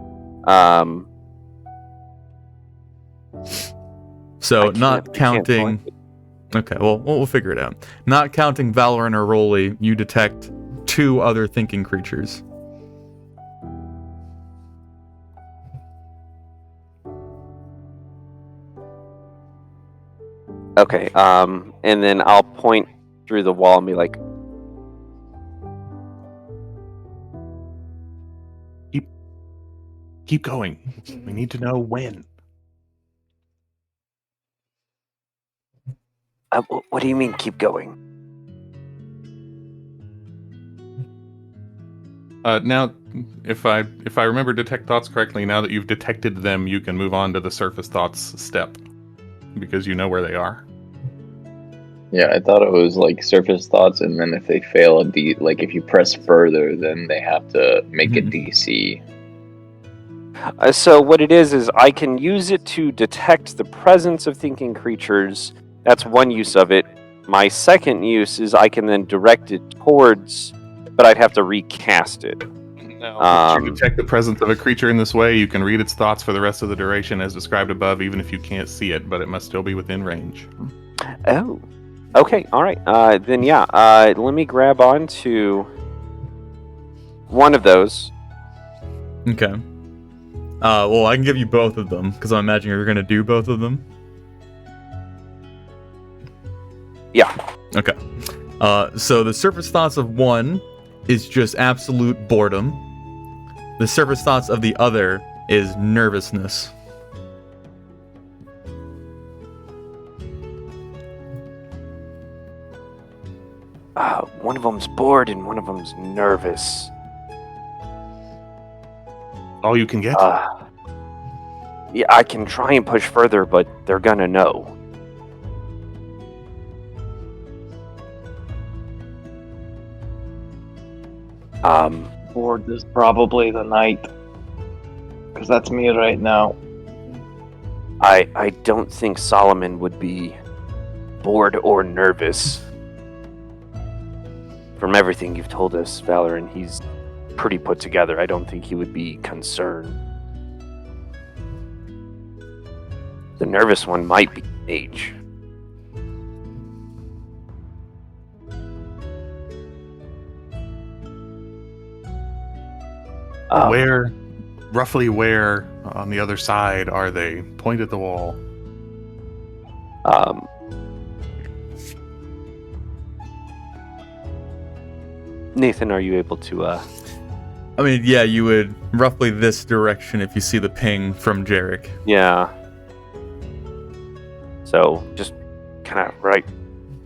So not counting... Okay, well, we'll figure it out. Not counting Valorant or Rolly, you detect two other thinking creatures. Okay, and then I'll point through the wall and be like... Keep going. We need to know when. What do you mean, keep going? Now, if I remember detect thoughts correctly, now that you've detected them, you can move on to the surface thoughts step because you know where they are. Yeah, I thought it was like surface thoughts, and then if they fail like if you press further, then they have to make a DC. So what it is I can use it to detect the presence of thinking creatures. That's one use of it. My second use is I can then direct it towards, but I'd have to recast it. Once you detect the presence of a creature in this way, you can read its thoughts for the rest of the duration as described above, even if you can't see it, but it must still be within range. Oh. Okay, alright. Then yeah, let me grab onto one of those. Okay. Well, I can give you both of them, because I imagine you're going to do both of them. Yeah. Okay. So the surface thoughts of one is just absolute boredom. The surface thoughts of the other is nervousness. One of them's bored and one of them's nervous. All you can get? Yeah, I can try and push further, but they're gonna know. Bored is probably the night, because that's me right now. I don't think Solomon would be bored or nervous. From everything you've told us, Valorant, he's pretty put together. I don't think he would be concerned. The nervous one might be Mage. Roughly where on the other side are they? Point at the wall. Nathan, are you able to, I mean, yeah, you would roughly this direction if you see the ping from Jarek. Yeah. So, just kind of right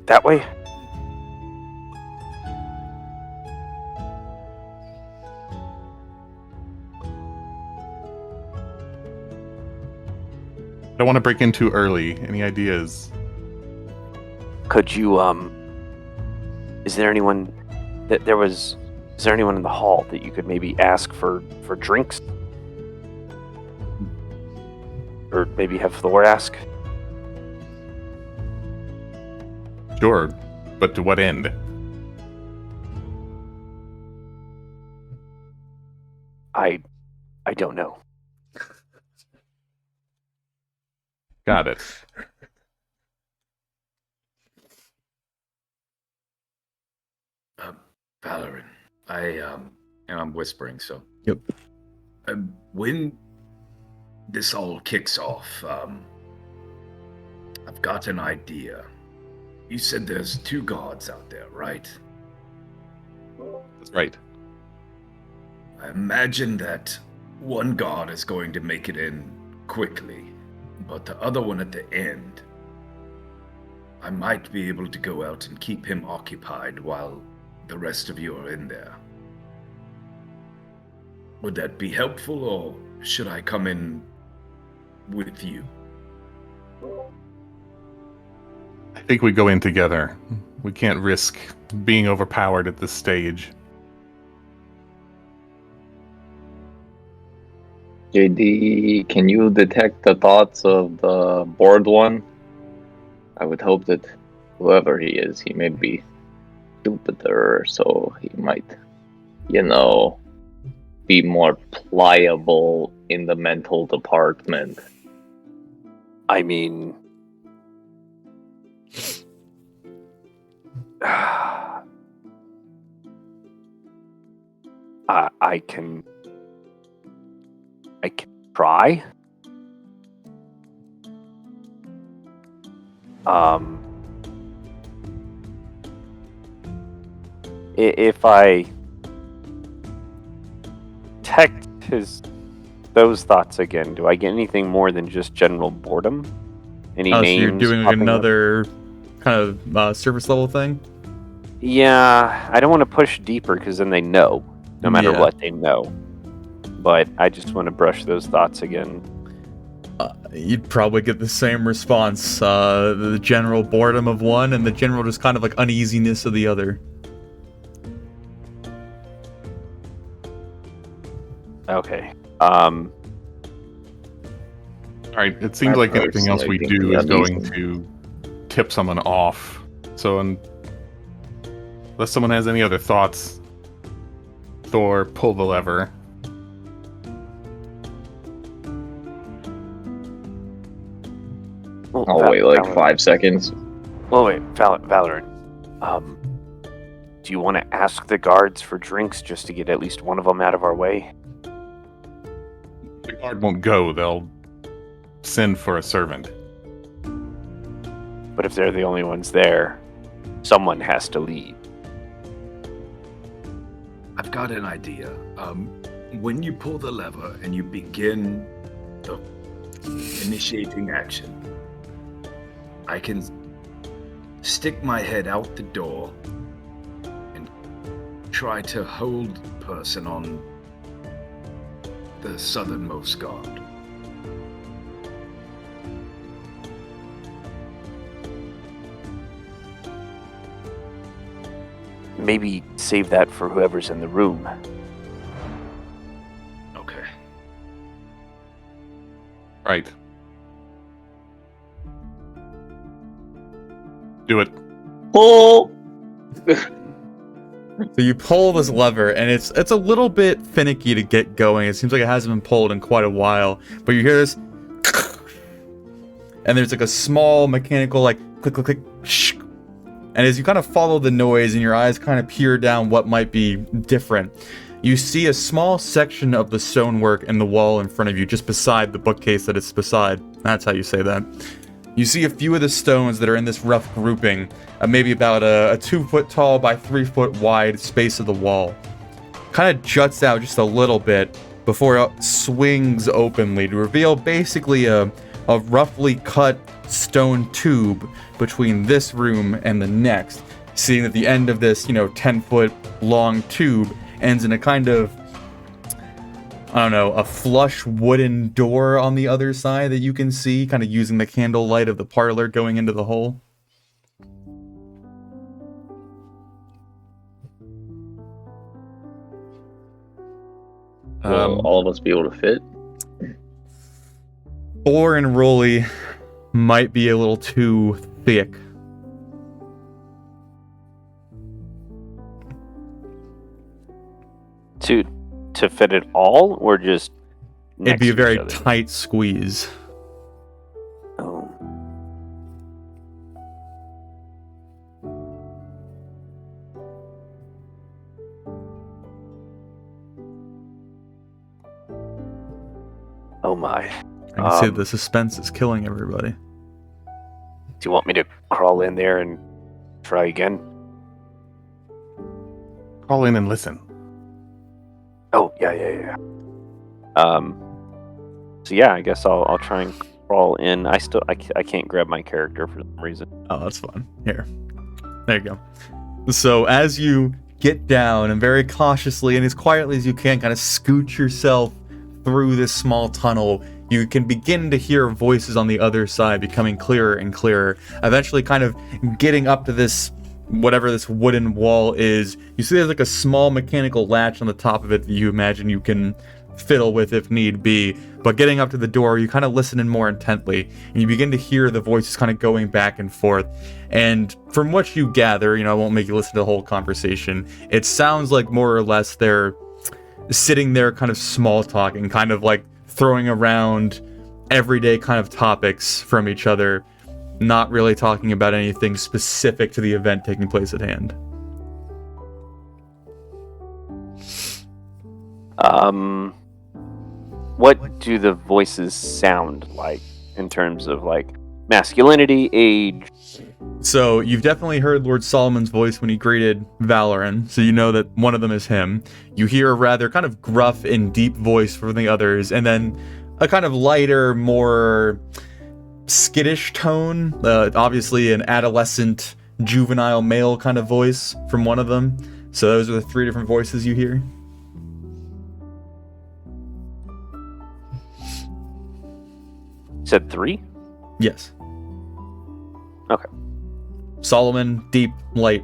that way? Don't want to break in too early. Any ideas? Could you, is there anyone in the hall that you could maybe ask for drinks? Or maybe have Thor ask? Sure, but to what end? I don't know. Got it. Valorant, and I'm whispering, so. Yep. When this all kicks off, I've got an idea. You said there's 2 gods out there, right? That's right. I imagine that one guard is going to make it in quickly, but the other one at the end, I might be able to go out and keep him occupied while the rest of you are in there. Would that be helpful, or should I come in with you? I think we go in together. We can't risk being overpowered at this stage. JD, can you detect the thoughts of the bored one? I would hope that whoever he is, he may be stupider, so he might, be more pliable in the mental department. I mean, I can try. If I detect those thoughts again, do I get anything more than just general boredom? Any names? So you're doing like another kind of surface level thing? Yeah, I don't want to push deeper because then they know. No matter what, they know. But I just want to brush those thoughts again. You'd probably get the same response. The general boredom of one and the general just kind of like uneasiness of the other. Okay. Alright, it seems like anything else we do is going to tip someone off. So unless someone has any other thoughts, Thor, pull the lever. Well, I'll wait like 5 seconds. Oh wait, Valorant. Do you want to ask the guards for drinks just to get at least one of them out of our way? The guard won't go, they'll send for a servant. But if they're the only ones there, someone has to leave. I've got an idea. When you pull the lever and you begin the initiating action, I can stick my head out the door and try to hold the person on the southernmost guard. Maybe save that for whoever's in the room. Okay. Right. Do it. Pull! So you pull this lever, and it's a little bit finicky to get going. It seems like it hasn't been pulled in quite a while. But you hear this, and there's like a small mechanical like click, click, click, shh. And as you kind of follow the noise and your eyes kind of peer down what might be different, you see a small section of the stonework in the wall in front of you, just beside the bookcase that it's beside. That's how you say that. You see a few of the stones that are in this rough grouping, maybe about a 2 foot tall by 3 foot wide space of the wall. Kind of juts out just a little bit before it swings openly to reveal basically a roughly cut stone tube between this room and the next, seeing that the end of this 10 foot long tube ends in a kind of, I don't know, a flush wooden door on the other side that you can see, kind of using the candlelight of the parlor going into the hole. Will all of us be able to fit? Thor and Rolly might be a little too thick. To fit it all, or just It'd be a very other? tight squeeze. Oh. Oh my. I can see the suspense is killing everybody. Do you want me to crawl in there and try again? Crawl in and listen. Oh, Yeah. So yeah, I guess I'll try and crawl in. I can't grab my character for some reason. Oh, that's fun. Here. There you go. So as you get down and very cautiously and as quietly as you can kind of scoot yourself through this small tunnel, you can begin to hear voices on the other side becoming clearer and clearer. Eventually kind of getting up to this, whatever this wooden wall is. You see there's like a small mechanical latch on the top of it that you imagine you can fiddle with if need be. But getting up to the door, you kind of listen in more intently, and you begin to hear the voices kind of going back and forth. And from what you gather, I won't make you listen to the whole conversation, it sounds like more or less they're sitting there kind of small talking, kind of like throwing around everyday kind of topics from each other, not really talking about anything specific to the event taking place at hand. What do the voices sound like in terms of like masculinity, age? So you've definitely heard Lord Solomon's voice when he greeted Valoran, so you know that one of them is him. You hear a rather kind of gruff and deep voice from the others, and then a kind of lighter, more skittish tone, obviously an adolescent, juvenile male kind of voice from one of them. So those are the three different voices you hear. Said 3? Yes. Okay. Solomon, deep, light.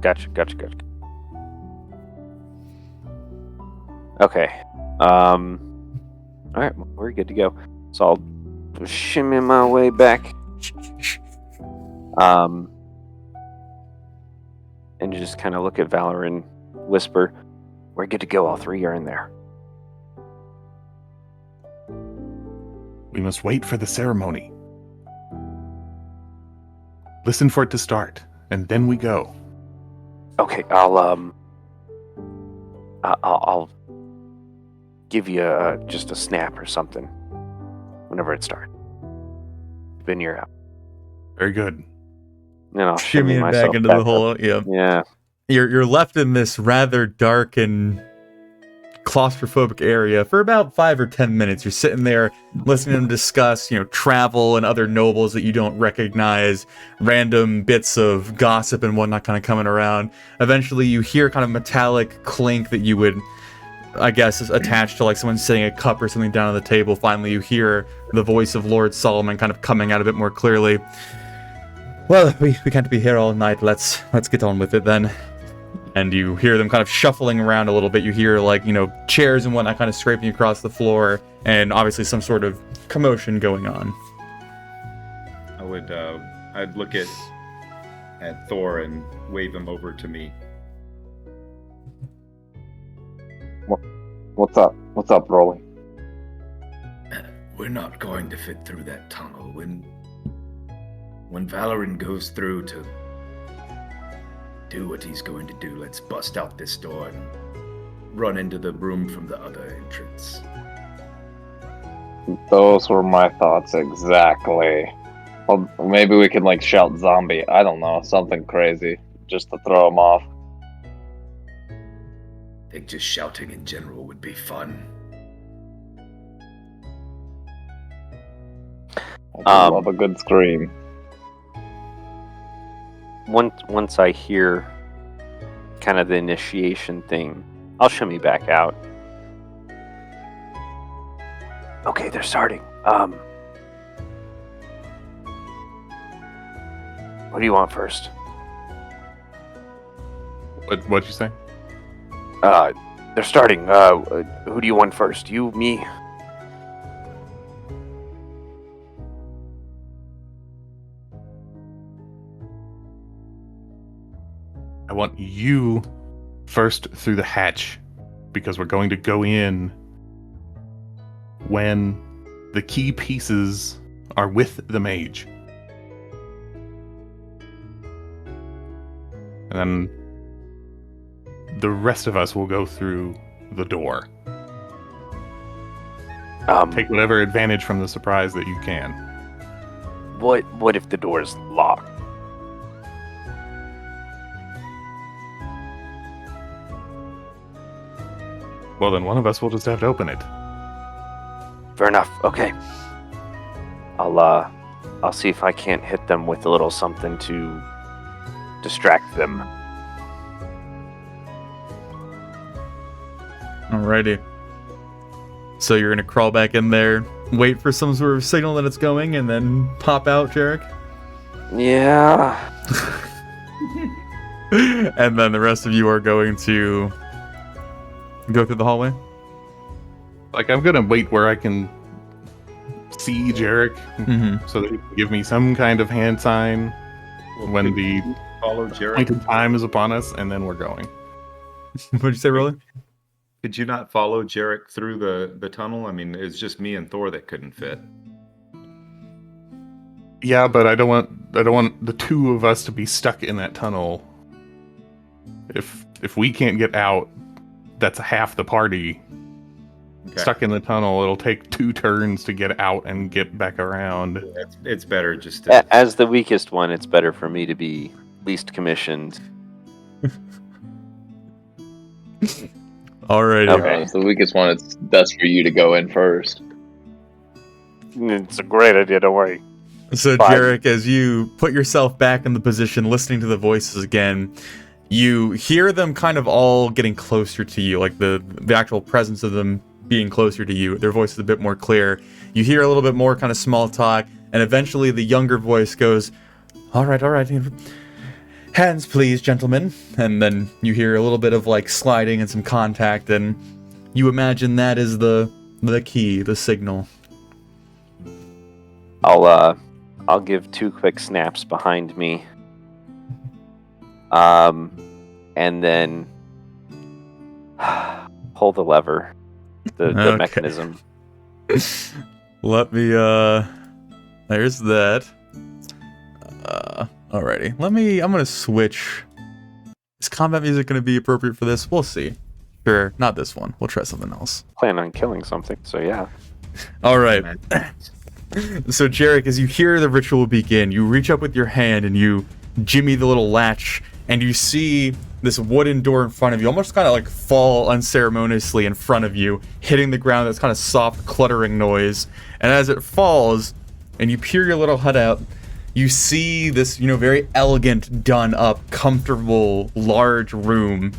Gotcha. Okay. Alright, we're good to go. So I'll shimmy my way back. And just kind of look at Valor and whisper, "We're good to go, all 3 are in there." We must wait for the ceremony. Listen for it to start, and then we go. Okay, I'll give you just a snap or something whenever it starts. Been your out. Very good. Then I'll shimmy Shimmying myself back into back the hole. up. Yeah. Yeah. You're left in this rather dark and claustrophobic area for about 5 or 10 minutes. You're sitting there listening to them discuss, travel and other nobles that you don't recognize, random bits of gossip and whatnot kind of coming around. Eventually you hear kind of metallic clink that you would, I guess, is attached to like someone setting a cup or something down on the table. Finally you hear the voice of Lord Solomon kind of coming out a bit more clearly. Well, we can't be here all night. Let's get on with it then. And you hear them kind of shuffling around a little bit. You hear chairs and whatnot kind of scraping across the floor, and obviously some sort of commotion going on. I'd look at Thor and wave him over to me. What's up? What's up, Rolly? We're not going to fit through that tunnel. When Valoran goes through to do what he's going to do, let's bust out this door and run into the room from the other entrance. Those were my thoughts exactly. Well, maybe we can shout zombie. I don't know, something crazy just to throw them off. I think just shouting in general would be fun. I love a good scream. Once I hear kind of the initiation thing, I'll shimmy back out. Okay, they're starting. What do you want first? What'd you say? They're starting. Who do you want first? You, me? I want you first through the hatch, because we're going to go in when the key pieces are with the mage. And then the rest of us will go through the door. Take whatever advantage from the surprise that you can. What if the door is locked? Well, then one of us will just have to open it. Fair enough. Okay. I'll see if I can't hit them with a little something to distract them. Alrighty. So you're gonna crawl back in there, wait for some sort of signal that it's going, and then pop out, Jarek? Yeah. And then the rest of you are going to go through the hallway? Like, I'm gonna wait where I can see Jarek, so that he can give me some kind of hand sign when the follow Jarek. point of time is upon us, and then we're going. What'd you say, Rolly? Could you not follow Jarek through the tunnel? I mean, it's just me and Thor that couldn't fit. Yeah, but I don't want the two of us to be stuck in that tunnel. If we can't get out, that's half the party. Okay. Stuck in the tunnel. It'll take 2 turns to get out and get back around. It's better just to... As the weakest one, it's better for me to be least commissioned. Alright. Okay. It's the weakest one. It's best for you to go in first. It's a great idea, don't worry. So, Jarek, as you put yourself back in the position, listening to the voices again, you hear them kind of all getting closer to you, like the actual presence of them being closer to you. Their voice is a bit more clear. You hear a little bit more kind of small talk, and eventually the younger voice goes, all right. Hands, please, gentlemen. And then you hear a little bit of like sliding and some contact, and you imagine that is the key, the signal. I'll give 2 quick snaps behind me. And then pull the lever, the mechanism. Let me, there's that. Alrighty. I'm gonna switch. Is combat music gonna be appropriate for this? We'll see. Sure, not this one. We'll try something else. Plan on killing something, so yeah. Alright. So, Jarek, as you hear the ritual begin, you reach up with your hand and you jimmy the little latch, and you see this wooden door in front of you almost kind of like fall unceremoniously in front of you, hitting the ground. That's kind of soft cluttering noise. And as it falls, and you peer your little hut out, you see this, very elegant, done up, comfortable, large room.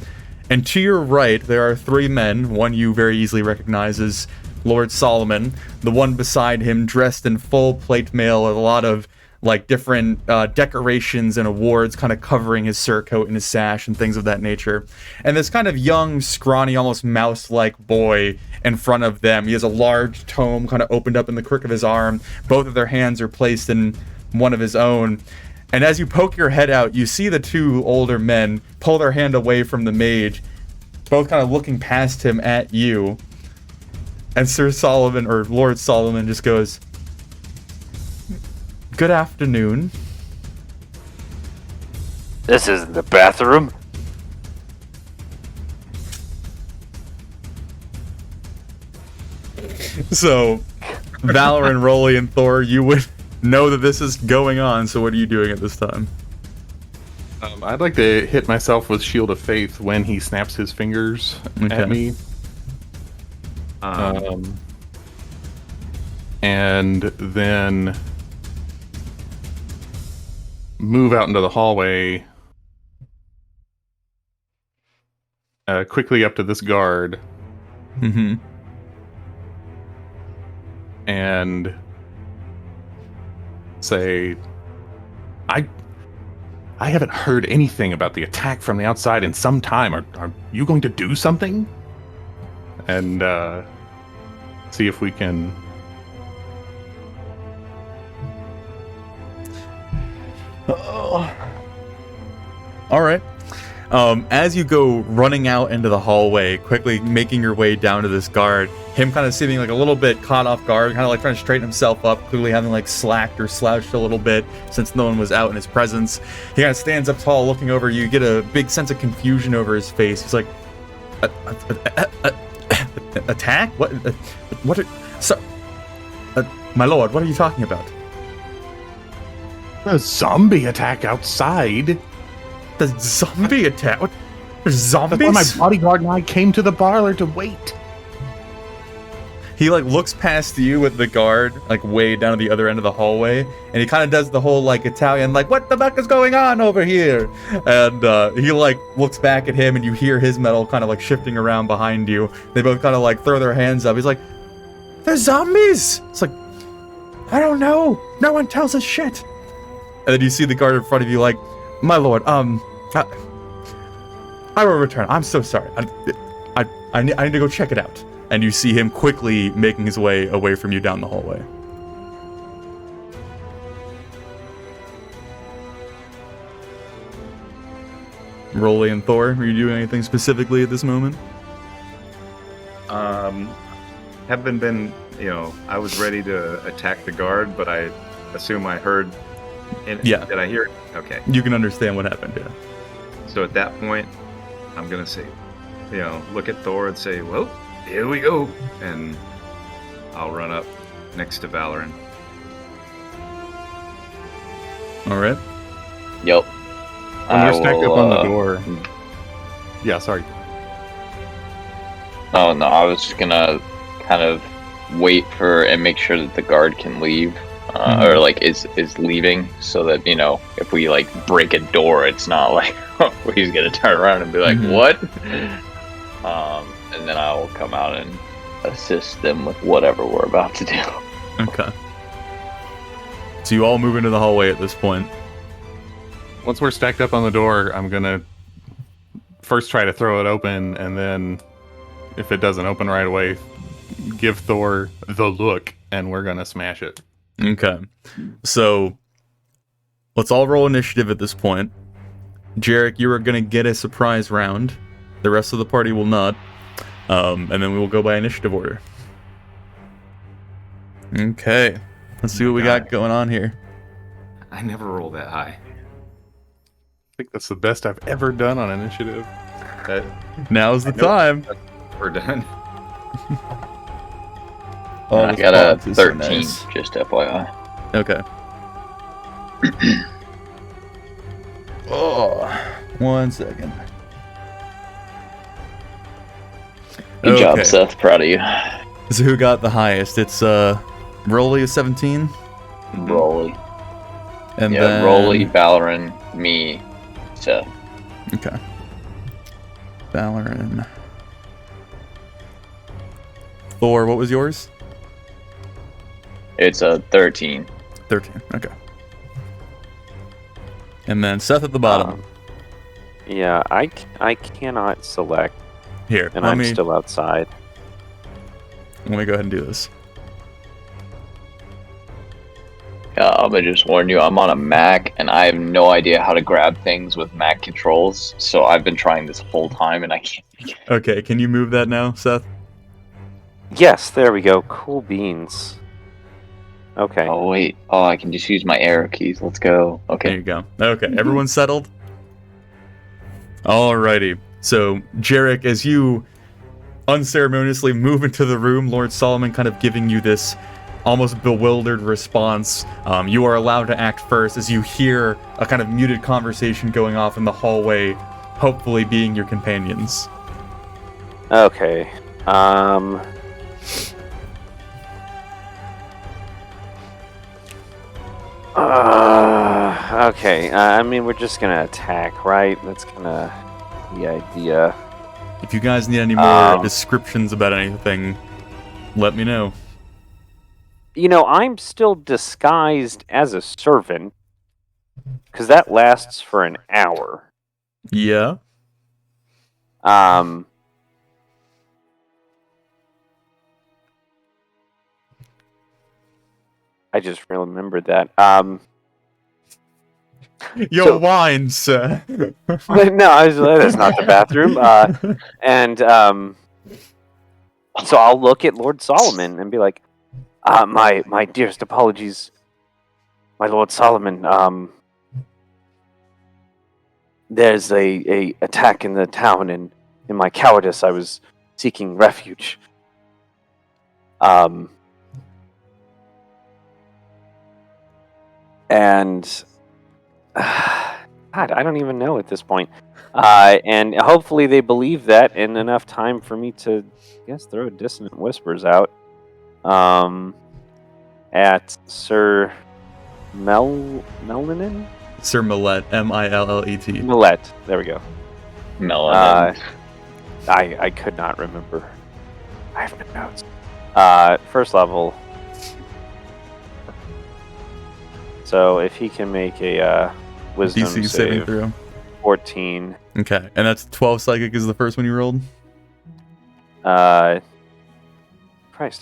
And to your right, there are 3 men. One you very easily recognize as Lord Solomon. The one beside him dressed in full plate mail with a lot of like different decorations and awards kind of covering his surcoat and his sash and things of that nature. And this kind of young, scrawny, almost mouse-like boy in front of them. He has a large tome kind of opened up in the crook of his arm. Both of their hands are placed in one of his own. And as you poke your head out, you see the 2 older men pull their hand away from the mage, both kind of looking past him at you. And Sir Solomon, or Lord Solomon, just goes, "Good afternoon." This isn't the bathroom. So, Valor and Rolly and Thor, you would know that this is going on, so what are you doing at this time? I'd like to hit myself with Shield of Faith when he snaps his fingers at me. And then move out into the hallway, quickly up to this guard. And say, I haven't heard anything about the attack from the outside in some time. Are you going to do something? And see if we can... Alright. As you go running out into the hallway, quickly making your way down to this guard, him kind of seeming like a little bit caught off guard, kind of like trying to straighten himself up, clearly having like slacked or slouched a little bit since no one was out in his presence. He kind of stands up tall, looking over you. You get a big sense of confusion over his face. He's like, attack? What my lord, what are you talking about? A zombie attack outside. The zombie attack? What? There's zombies? That's why my bodyguard and I came to the parlor to wait. He looks past you with the guard way down at the other end of the hallway, and he kind of does the whole Italian what the fuck is going on over here? And he looks back at him, and you hear his metal kind of shifting around behind you. They both kind of throw their hands up. He's like, "There's zombies!" It's like, "I don't know. No one tells us shit." And then you see the guard in front of you "My lord, I will return. I'm so sorry. I need to go check it out." And you see him quickly making his way away from you down the hallway. Rolly and Thor, are you doing anything specifically at this moment? Haven't been, I was ready to attack the guard, but I assume I heard. Yeah. Did I hear it? Okay. You can understand what happened, yeah. So at that point, I'm gonna say, look at Thor and say, "Well, here we go," and I'll run up next to Valoran. All right. Yep. When we're stacked up on the door. Yeah, sorry. Oh no, I was just gonna kind of wait for and make sure that the guard can leave, or is leaving, so that if we break a door, it's not he's gonna turn around and be like, "What?" And then I will come out and assist them with whatever we're about to do. Okay. So you all move into the hallway at this point. Once we're stacked up on the door, I'm gonna first try to throw it open, and then if it doesn't open right away, give Thor the look, and we're gonna smash it. Okay. So let's all roll initiative at this point. Jarek, you are gonna get a surprise round. The rest of the party will not. And then we will go by initiative order. Okay. Let's see what we got going on here. I never roll that high. I think that's the best I've ever done on initiative. Now's the time. We're done. I got a 13, just FYI. Okay. Oh, 1 second. Good job, Seth. Proud of you. So who got the highest? It's Rolly is 17. Rolly. And then Rolly, Valoran, me, Seth. Okay. Valoran. Thor, what was yours? It's a 13. 13. Okay. And then Seth at the bottom. Yeah, I cannot select. Here, and I'm still outside. Let me go ahead and do this. I'm gonna just warn you, I'm on a Mac, and I have no idea how to grab things with Mac controls, so I've been trying this whole time, and I can't. Okay, can you move that now, Seth? Yes, there we go. Cool beans. Okay. Oh, wait. Oh, I can just use my arrow keys. Let's go. Okay. There you go. Okay, everyone settled? Alrighty. So, Jarek, as you unceremoniously move into the room, Lord Solomon kind of giving you this almost bewildered response. You are allowed to act first as you hear a kind of muted conversation going off in the hallway, hopefully being your companions. Okay. Okay. I mean, we're just gonna attack, right? That's kind of the idea. If you guys need any more descriptions about anything, let me know. You know, I'm still disguised as a servant, because that lasts for an hour. Yeah. I just remembered that. Your wine, sir. No, that's not the bathroom. So I'll look at Lord Solomon and be like, my dearest apologies, my Lord Solomon. There's a attack in the town, and in my cowardice, I was seeking refuge. And God, I don't even know at this point. And hopefully they believe that in enough time for me to, I guess, throw dissonant whispers out. At Sir Melanin? Sir Millet, Millet. Millet. There we go. Melanin. I could not remember. I have no notes. First level. So if he can make a wisdom DC save, saving throw. 14. Okay, and that's 12 psychic is the first one you rolled? Christ,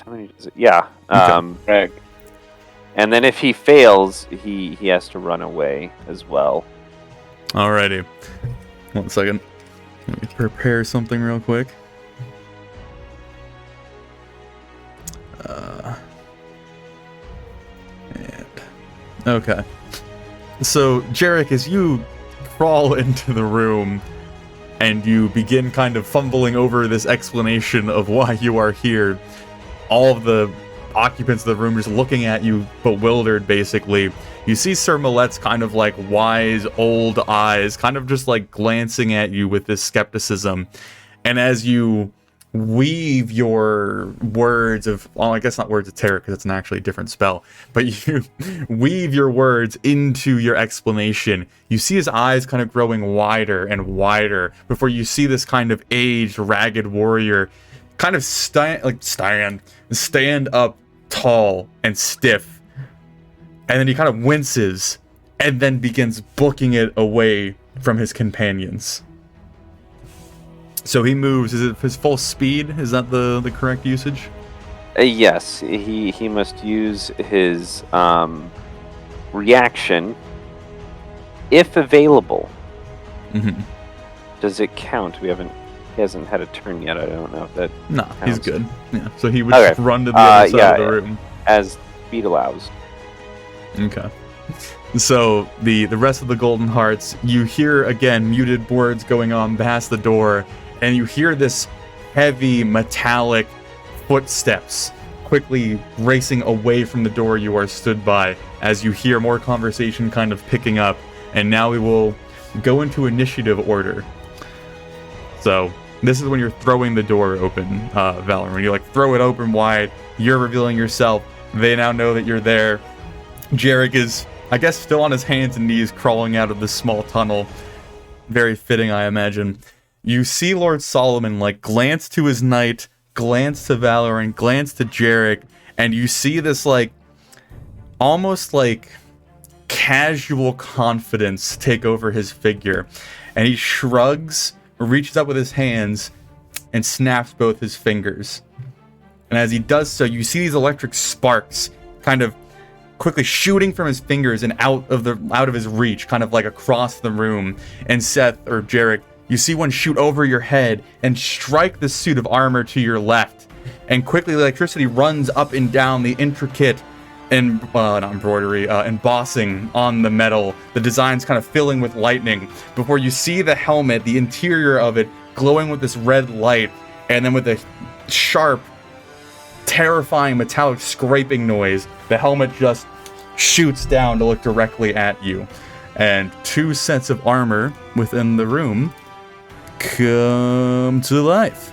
how many is it? Yeah. Right. And then if he fails, he has to run away as well. Alrighty. 1 second. Let me prepare something real quick. Okay. So, Jarek, as you crawl into the room and you begin kind of fumbling over this explanation of why you are here, all of the occupants of the room just looking at you, bewildered, basically. You see Sir Millet's kind of like wise old eyes kind of just like glancing at you with this skepticism. And as you weave your words of, well, I guess not words of terror because it's actually a different spell, but you weave your words into your explanation, you see his eyes kind of growing wider and wider before you see this kind of aged, ragged warrior kind of stand up tall and stiff, and then he kind of winces and then begins booking it away from his companions. So he moves. Is it his full speed? Is that the correct usage? Yes, he must use his reaction if available. Mm-hmm. Does it count? He hasn't had a turn yet. I don't know if that. No, counts. He's good. Yeah. So he would just run to the other side of the room as speed allows. Okay. So the rest of the Golden Hearts, you hear again muted words going on past the door, and you hear this heavy metallic footsteps quickly racing away from the door you are stood by as you hear more conversation kind of picking up. And now we will go into initiative order. So this is when you're throwing the door open, Valor. When you like throw it open wide, you're revealing yourself. They now know that you're there. Jarek is, I guess, still on his hands and knees crawling out of this small tunnel. Very fitting, I imagine. You see Lord Solomon like glance to his knight, glance to Valorant, glance to Jarek, and you see this like almost like casual confidence take over his figure. And he shrugs, reaches up with his hands, and snaps both his fingers. And as he does so, you see these electric sparks kind of quickly shooting from his fingers and out of his reach, kind of like across the room. And Seth, or Jarek, you see one shoot over your head and strike the suit of armor to your left. And quickly the electricity runs up and down the intricate embossing on the metal. The design's kind of filling with lightning before you see the helmet, the interior of it, glowing with this red light. And then with a sharp, terrifying metallic scraping noise, the helmet just shoots down to look directly at you. And 2 sets of armor within the room come to life.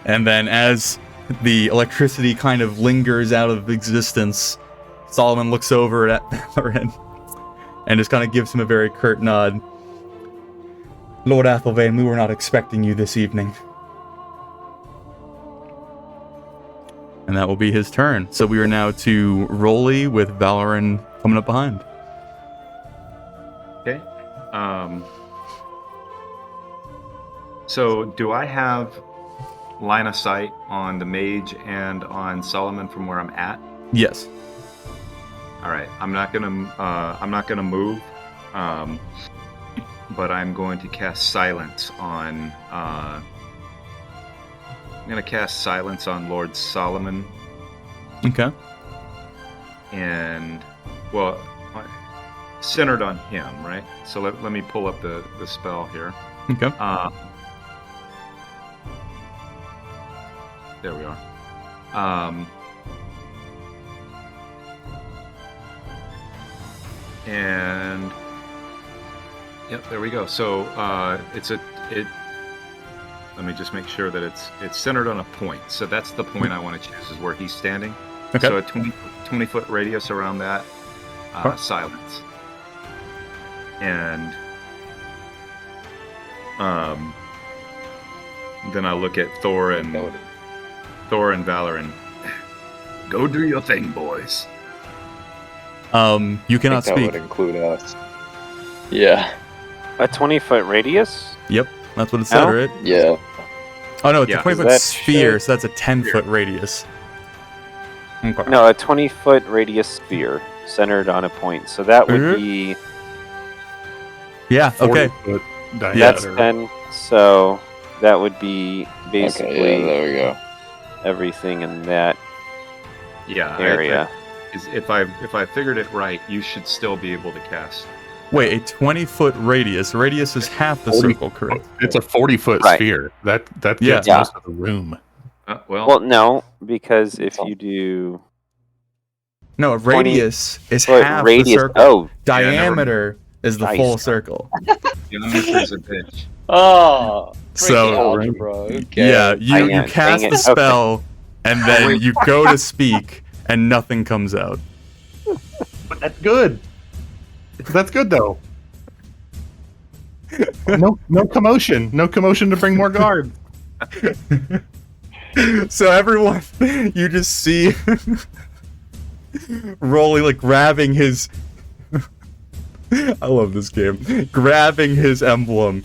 And then as the electricity kind of lingers out of existence, Solomon looks over at Valorant and just kind of gives him a very curt nod. Lord Athelvain, we were not expecting you this evening. And that will be his turn. So we are now to Rolly with Valorant coming up behind. Okay. So do I have line of sight on the mage and on Solomon from where I'm at? Yes. All right. I'm not gonna move, but I'm going to cast silence on. I'm gonna cast silence on Lord Solomon. Okay. And well, centered on him, right? So let me pull up the spell here. Okay. There we are. And yep, there we go. So let me just make sure that it's centered on a point. So that's the point I want to choose, is where he's standing. Okay. So a 20-foot radius around that. Silence. And then I look at Thor and Valor and go do your thing, boys. You cannot speak. That would include us. Yeah. A 20-foot radius? Yep, that's what it said, right? Yeah. Oh no, it's a 20-foot that sphere, so that's a 10-foot radius. Okay. No, a 20-foot radius sphere centered on a point. So that would be... Yeah, okay. 40-foot That's diameter. 10, so that would be basically Okay, yeah, there we go. everything in that area. area. If I figured it right, you should still be able to cast. Wait, a 20-foot radius. Radius is half the 40 circle, correct? It's a 40-foot Right. sphere. That Yeah. gets most of the room. Well, no, because if you do No, a radius is foot half radius, the circle. oh, Diameter is the full Nice. circle. Geometry's a bitch. Oh. So, algebra. Okay. yeah, you Dang cast it. the spell, and then you go to speak, and nothing comes out. But that's good. That's good though. No commotion. No commotion to bring more guards. So everyone, you just see Rolly like grabbing his... I love this game. Grabbing his emblem,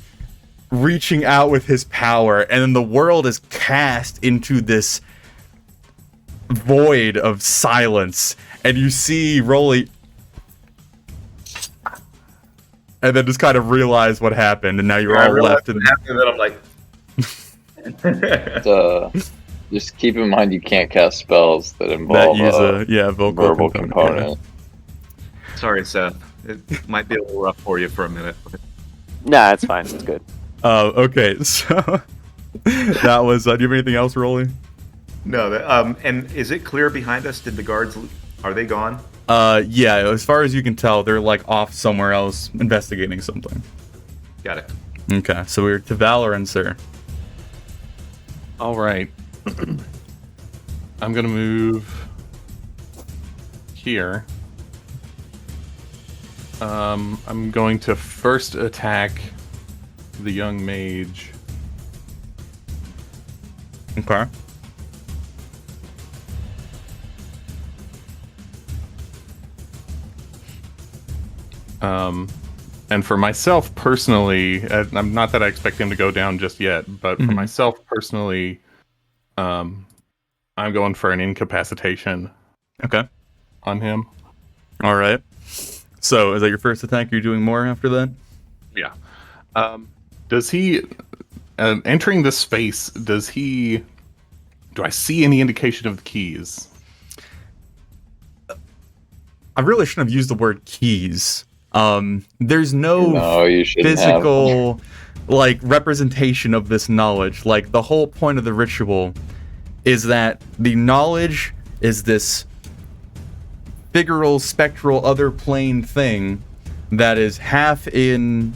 reaching out with his power, and then the world is cast into this void of silence, and you see Rolly, and then just kind of realize what happened, and now you're all left in... After that, I'm like... Just keep in mind you can't cast spells that that involve use a vocal verbal component. component. Sorry, Seth. It might be a little rough for you for a minute. But... nah, it's fine. It's good. Okay, so that was... do you have anything else, Rolly? No, and is it clear behind us? Did the guards... Are they gone? Yeah, as far as you can tell, they're like off somewhere else investigating something. Got it. Okay, so we're to Valorant, sir. All right. I'm gonna move here. I'm going to first attack the young mage. Okay. And for myself personally, I'm not that I expect him to go down just yet, but for myself personally, I'm going for an incapacitation. Okay. On him. All right. So, is that your first attack? You're doing more after that? Yeah. Does he, entering this space, do I see any indication of the keys? I really shouldn't have used the word keys. There's no you shouldn't physical like representation of this knowledge. Like, the whole point of the ritual is that the knowledge is this figural, spectral, other plane thing that is half in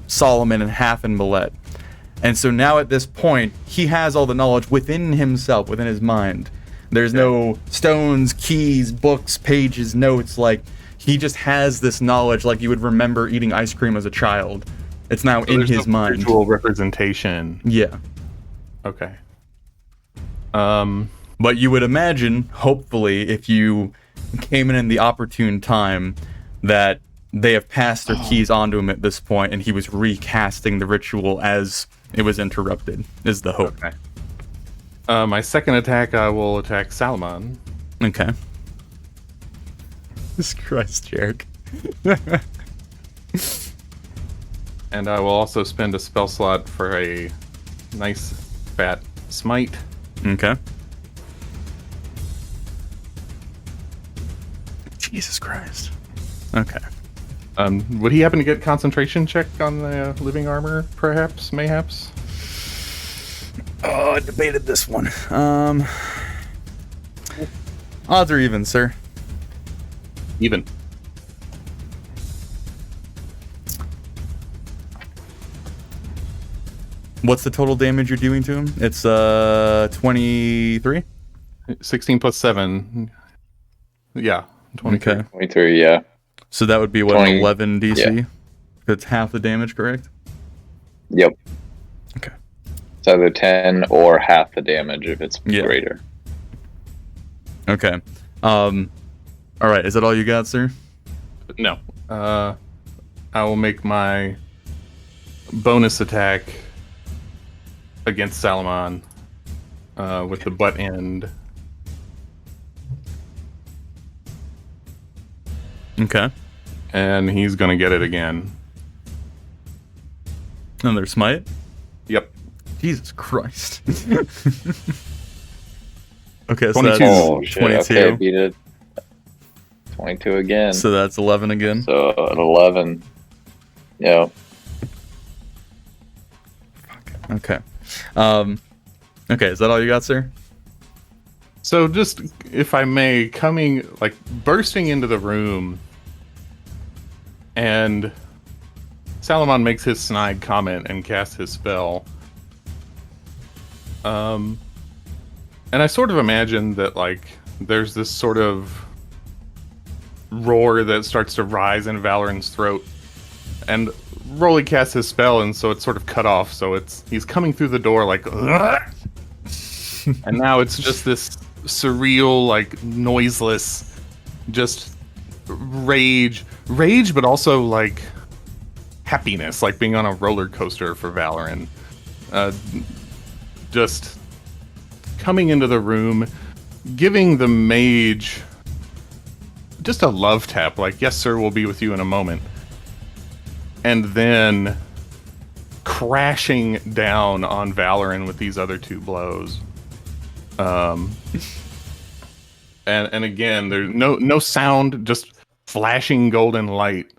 Solomon and half in Millet. And so now at this point, he has all the knowledge within himself, within his mind. There's no stones, keys, books, pages, notes. Like, he just has this knowledge like you would remember eating ice cream as a child. It's now in his mind. Visual representation. Yeah. Okay. But you would imagine, hopefully, if you came in the opportune time, that they have passed their keys onto him at this point, and he was recasting the ritual as it was interrupted, is the hope. Okay. My second attack, I will attack Salomon. Okay. Jesus Christ, Jarek. And I will also spend a spell slot for a nice fat smite. Okay. Jesus Christ. Okay. Would he happen to get concentration check on the living armor, perhaps, mayhaps? Oh, I debated this one. Odds are even, sir. Even. What's the total damage you're doing to him? It's 23? 16 plus 7. Yeah, 23. Okay. 23, yeah. So that would be, what, 20, 11 DC? yeah. That's half the damage, correct? Yep. Okay. It's either 10 or half the damage if it's greater. Okay. All right, is that all you got, sir? No. I will make my bonus attack against Salamon with the butt end. Okay. And he's going to get it again. Another smite? Yep. Jesus Christ. Okay, so 22. that's 22. Okay, beat it. 22 again. So that's 11 again. So at 11. Yeah. Okay. Okay, is that all you got, sir? So just, if I may, bursting into the room, and Salamon makes his snide comment and casts his spell. And I sort of imagine that, there's this sort of roar that starts to rise in Valoran's throat, and Rolly casts his spell, and so it's sort of cut off, so he's coming through the door and now it's just this surreal, noiseless, just rage, but also, happiness, being on a roller coaster for Valoran. Just coming into the room, giving the mage just a love tap, yes, sir, we'll be with you in a moment. And then crashing down on Valoran with these other 2 blows. And again, there's no sound, just flashing golden light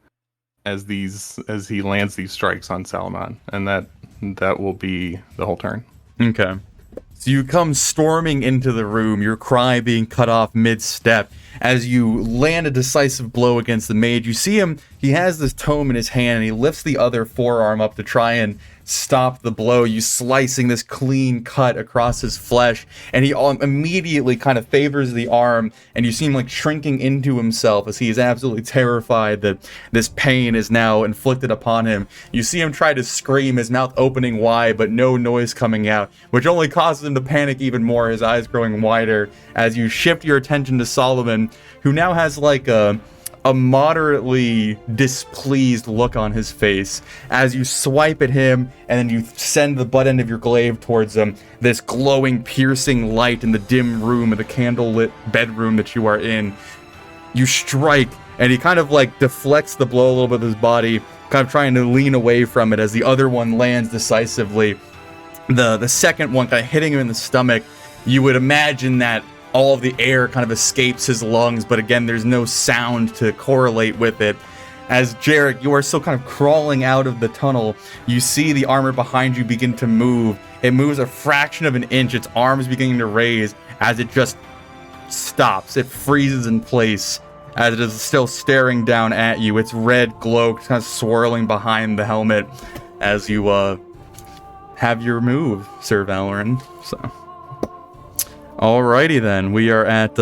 as he lands these strikes on Salamon, and that will be the whole turn. Okay. So you come storming into the room, your cry being cut off mid-step. As you land a decisive blow against the mage, you see him, he has this tome in his hand, and he lifts the other forearm up to try and stop the blow. You slicing this clean cut across his flesh, and he immediately kind of favors the arm, and you see him shrinking into himself as he is absolutely terrified that this pain is now inflicted upon him. You see him try to scream, his mouth opening wide, but no noise coming out, which only causes him to panic even more, his eyes growing wider, as you shift your attention to Solomon, who now has a moderately displeased look on his face as you swipe at him, and then you send the butt end of your glaive towards him. This glowing, piercing light in the dim room of the candlelit bedroom that you are in. You strike, and he kind of deflects the blow a little bit with his body, kind of trying to lean away from it as the other one lands decisively. The second one kind of hitting him in the stomach. You would imagine that all of the air kind of escapes his lungs, but again, there's no sound to correlate with it. As Jarek, you are still kind of crawling out of the tunnel, you see the armor behind you begin to move. It moves a fraction of an inch, its arms beginning to raise as it just stops. It freezes in place as it is still staring down at you, its red glow kind of swirling behind the helmet as you have your move, Sir Valoran. So, alrighty then, we are at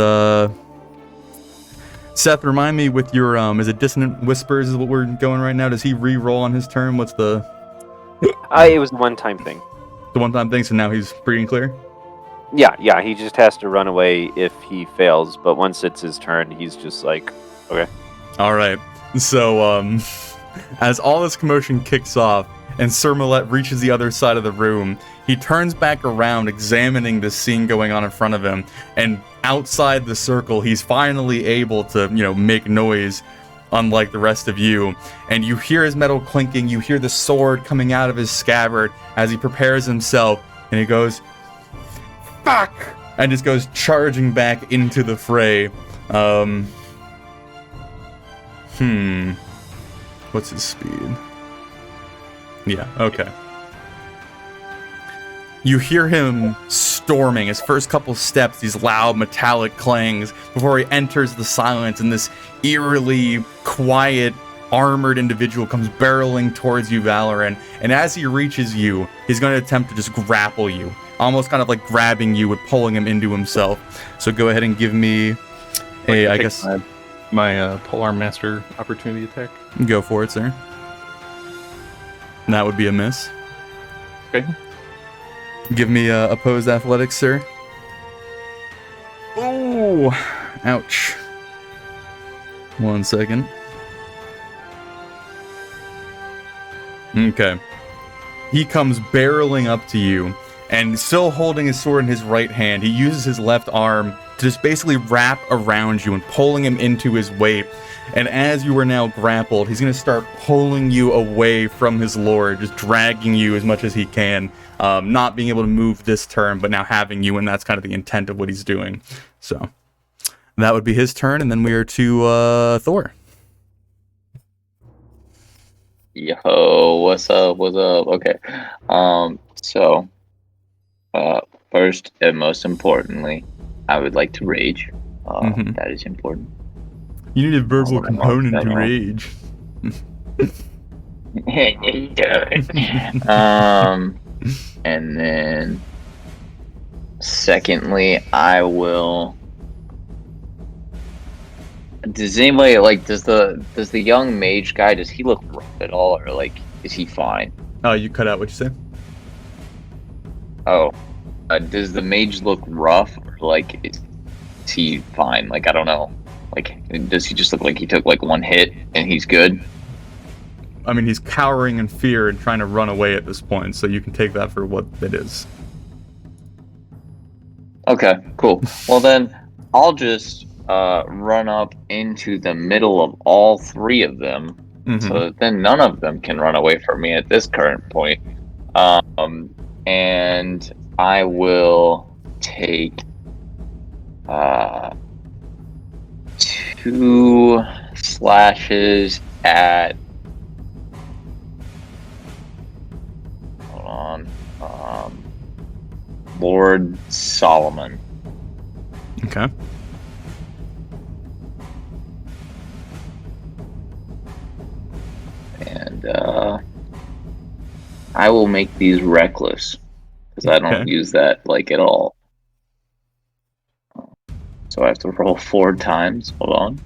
Seth, remind me with your is it Dissonant Whispers is what we're going right now? Does he re-roll on his turn? What's the it was the one-time thing. The one-time thing, so now he's free and clear? Yeah, he just has to run away if he fails, but once it's his turn, he's just okay. Alright. So as all this commotion kicks off and Sir Millet reaches the other side of the room, he turns back around, examining the scene going on in front of him, and outside the circle, he's finally able to, make noise, unlike the rest of you. And you hear his metal clinking, you hear the sword coming out of his scabbard as he prepares himself, and he goes, "Fuck!" and just goes charging back into the fray. What's his speed? Yeah, okay. You hear him storming his first couple steps, these loud metallic clangs, before he enters the silence in this eerily quiet armored individual comes barreling towards you, Valorant, and as he reaches you, he's going to attempt to just grapple you, almost kind of like grabbing you and pulling him into himself. So go ahead and give me I guess my Polearm Master opportunity attack. Go for it, sir. And that would be a miss. Okay. Give me opposed athletics, sir. Oh, ouch. 1 second. Okay. He comes barreling up to you, and still holding his sword in his right hand, he uses his left arm to just basically wrap around you and pulling him into his weight. And as you are now grappled, he's going to start pulling you away from his lord, just dragging you as much as he can, not being able to move this turn, but now having you, and that's kind of the intent of what he's doing. So that would be his turn, and then we are to Thor. Yo, what's up? What's up? Okay. So, first and most importantly, I would like to rage. That is important. You need a verbal component to rage. And then, secondly, I will. Does anybody does the young mage guy, does he look rough at all, or like is he fine? Oh, you cut out what you said? Oh, does the mage look rough, or like is he fine? Like, I don't know. Like, does he just look like he took like one hit and he's good? I mean, he's cowering in fear and trying to run away at this point, so you can take that for what it is. Okay, cool. Well then, I'll just run up into the middle of all three of them, so that then none of them can run away from me at this current point. And I will take 2 slashes at. Hold on. Lord Solomon. Okay. And I will make these reckless, because I don't use that like at all. So I have to roll 4 times. Hold on.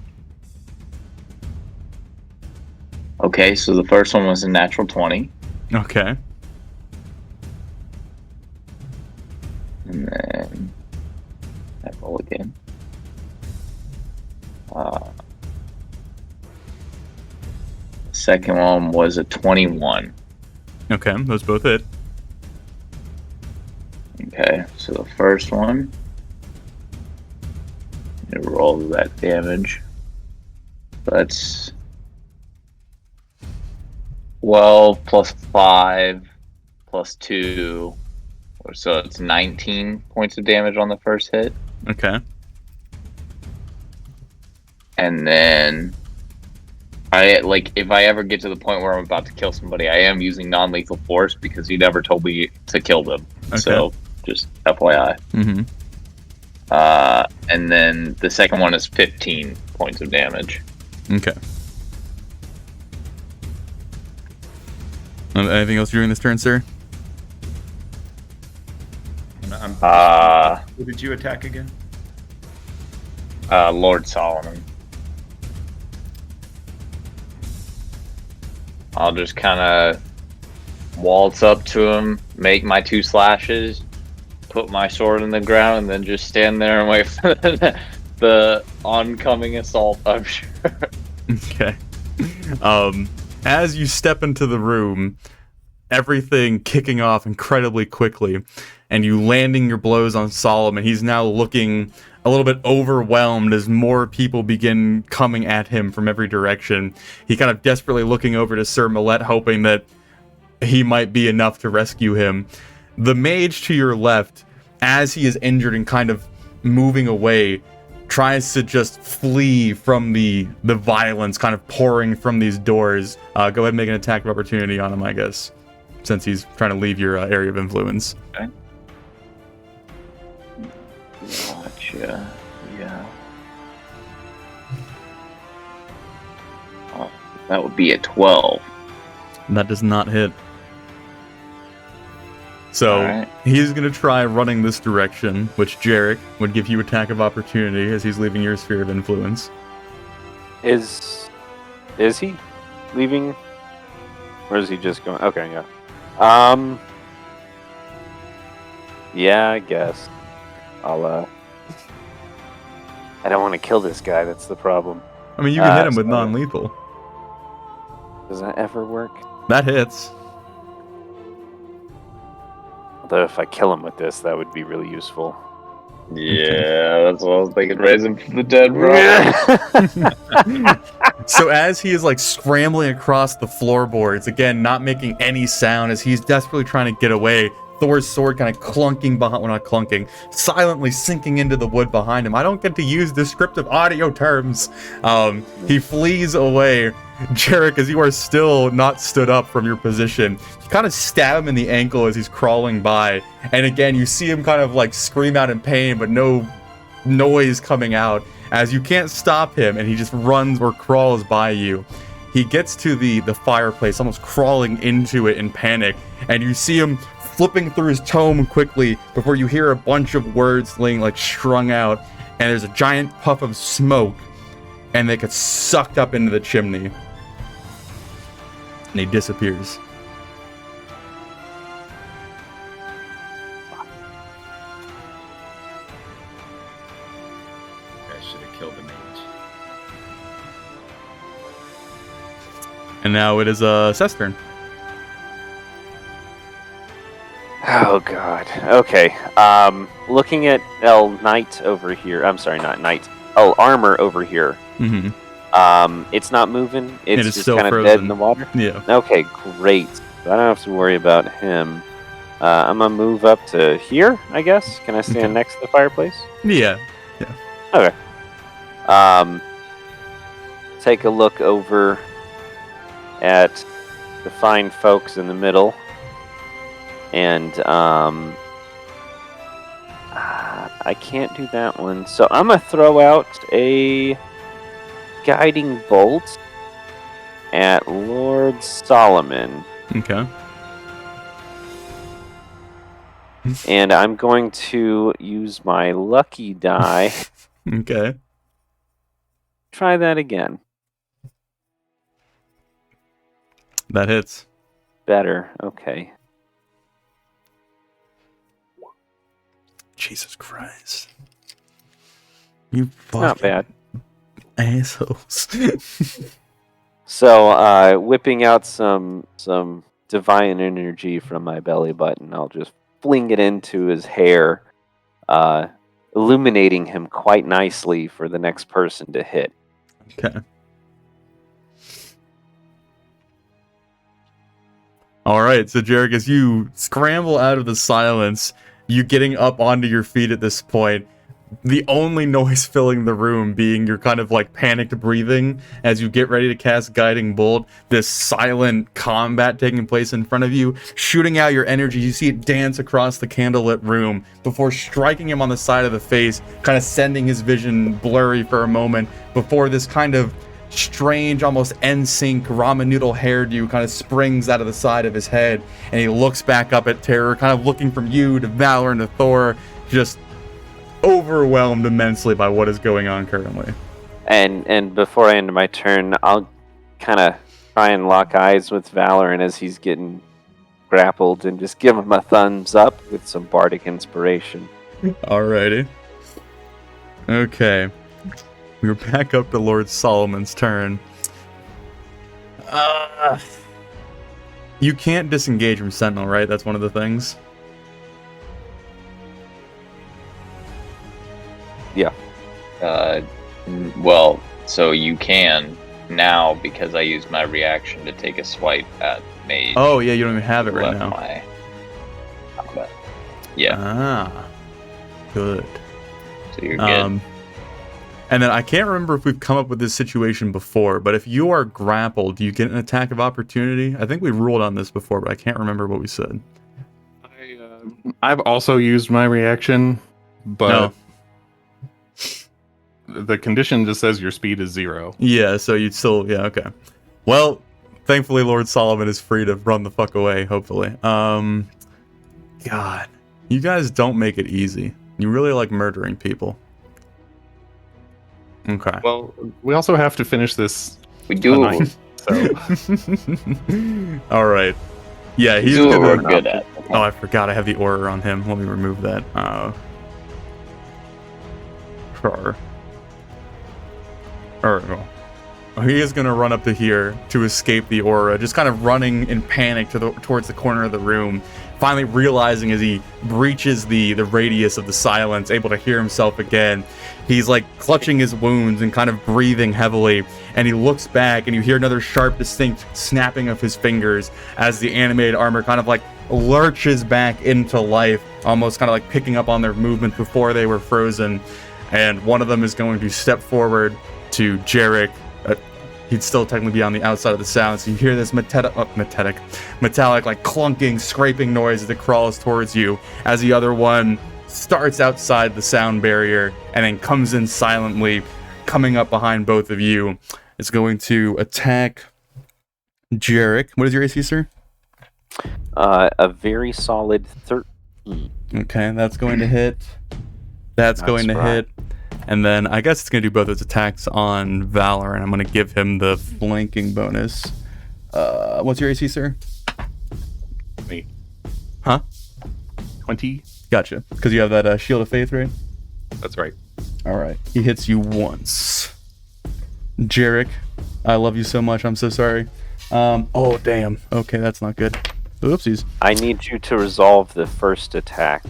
Okay, so the first one was a natural 20. Okay. And then I roll again. Second one was a 21. Okay, those both hit. Okay, so the first one, I roll that damage. That's 12 plus 5 plus 2, so it's 19 points of damage on the first hit. Okay. And then if I ever get to the point where I'm about to kill somebody, I am using non-lethal force because he never told me to kill them. Okay. So just FYI. And then the second one is 15 points of damage. Okay. Anything else during this turn, sir? Who did you attack again? Lord Solomon. I'll just kind of waltz up to him, make my 2 slashes, put my sword in the ground, and then just stand there and wait for the oncoming assault, I'm sure. Okay. As you step into the room, everything kicking off incredibly quickly, and you landing your blows on Solomon, he's now looking a little bit overwhelmed as more people begin coming at him from every direction. He kind of desperately looking over to Sir Millet, hoping that he might be enough to rescue him. The mage to your left, as he is injured and kind of moving away, tries to just flee from the violence kind of pouring from these doors. Go ahead and make an attack of opportunity on him, I guess, since he's trying to leave your area of influence. Okay. Gotcha. Yeah. That would be a 12. That does not hit. So Alright. he's going to try running this direction, which Jarek would give you attack of opportunity as he's leaving your sphere of influence. Is he leaving? Or is he just going? Okay, yeah. Yeah, I guess. I don't want to kill this guy, that's the problem. I mean, you can hit him with non-lethal. Does that ever work? That hits. Although if I kill him with this, that would be really useful. Yeah, that's what I was thinking. Raise him from the dead, bro. So as he is like scrambling across the floorboards, again, not making any sound as he's desperately trying to get away, Thor's sword kind of clunking behind, well, not clunking, silently sinking into the wood behind him. I don't get to use descriptive audio terms. He flees away. Jarek, as you are still not stood up from your position, you kind of stab him in the ankle as he's crawling by. And again, you see him kind of like scream out in pain, but no noise coming out as you can't stop him, and he just runs or crawls by you. He gets to the fireplace, almost crawling into it in panic, and you see him flipping through his tome quickly before you hear a bunch of words laying like strung out, and there's a giant puff of smoke, and they get sucked up into the chimney. And he disappears. I should have killed the mage. And now it is Seth's turn. Oh god. Okay. Looking at Knight over here. I'm sorry, not Knight. Armor over here. Mm-hmm. It's not moving. It's It is just still kind of frozen. dead in the water. Yeah. Okay, great. So I don't have to worry about him. I'm gonna move up to here, I guess. Can I stand Okay. next to the fireplace? Yeah. Okay. Take a look over at the fine folks in the middle. And I can't do that one. So I'm gonna throw out a guiding bolt at Lord Solomon. Okay. And I'm going to use my lucky die. Okay. Try that again. That hits. Better. Okay. Jesus Christ. You Not fucking bad. assholes. So, whipping out some divine energy from my belly button, I'll just fling it into his hair, illuminating him quite nicely for the next person to hit. Okay. All right, so Jarek, as you scramble out of the silence, you getting up onto your feet at this point, the only noise filling the room being your kind of like panicked breathing as you get ready to cast Guiding Bolt, this silent combat taking place in front of you, shooting out your energy. You see it dance across the candlelit room before striking him on the side of the face, kind of sending his vision blurry for a moment before this kind of strange, almost NSYNC ramen noodle hairdo kind of springs out of the side of his head, and he looks back up at Terror, kind of looking from you to Valor and to Thor, just overwhelmed immensely by what is going on currently. And before I end my turn, I'll kind of try and lock eyes with Valor, and as he's getting grappled, and just give him a thumbs up with some bardic inspiration. Alrighty. Okay. We're back up to Lord Solomon's turn. You can't disengage from Sentinel, right? That's one of the things. Yeah. Well, so you can now because I used my reaction to take a swipe at Mage. Oh, yeah, you don't even have it right left now. my combat. Yeah, Ah. Good. so you're good. And then I can't remember if we've come up with this situation before, but if you are grappled, do you get an attack of opportunity? I think we ruled on this before, but I can't remember what we said. I've also used my reaction, but the condition just says your speed is 0. Yeah, so you'd still, yeah, okay. Well, thankfully Lord Solomon is free to run the fuck away, hopefully. God, you guys don't make it easy. You really like murdering people. Okay. Well, we also have to finish this. We do. Tonight, so. All right. Yeah, he's what gonna. We're good at. Okay. Oh, I forgot. I have the aura on him. Let me remove that. He is gonna run up to here to escape the aura, just kind of running in panic towards the corner of the room. Finally realizing as he breaches the radius of the silence, able to hear himself again. He's like clutching his wounds and kind of breathing heavily, and he looks back and you hear another sharp, distinct snapping of his fingers as the animated armor kind of like lurches back into life, almost kind of like picking up on their movement before they were frozen. And one of them is going to step forward to Jarek. He'd still technically be on the outside of the sound, so you hear this metallic, like clunking, scraping noise as it crawls towards you, as the other one starts outside the sound barrier and then comes in silently, coming up behind both of you. It's going to attack Jarek. What is your AC, sir? A very solid 13. Okay, that's going to hit. That's going to hit. And then I guess it's going to do both its attacks on Valor, and I'm going to give him the flanking bonus. What's your AC, sir? 20. Huh? 20. Gotcha. Because you have that Shield of Faith, right? That's right. All right. He hits you once. Jarek, I love you so much. I'm so sorry. Oh, damn. Okay, that's not good. Oopsies. I need you to resolve the first attack.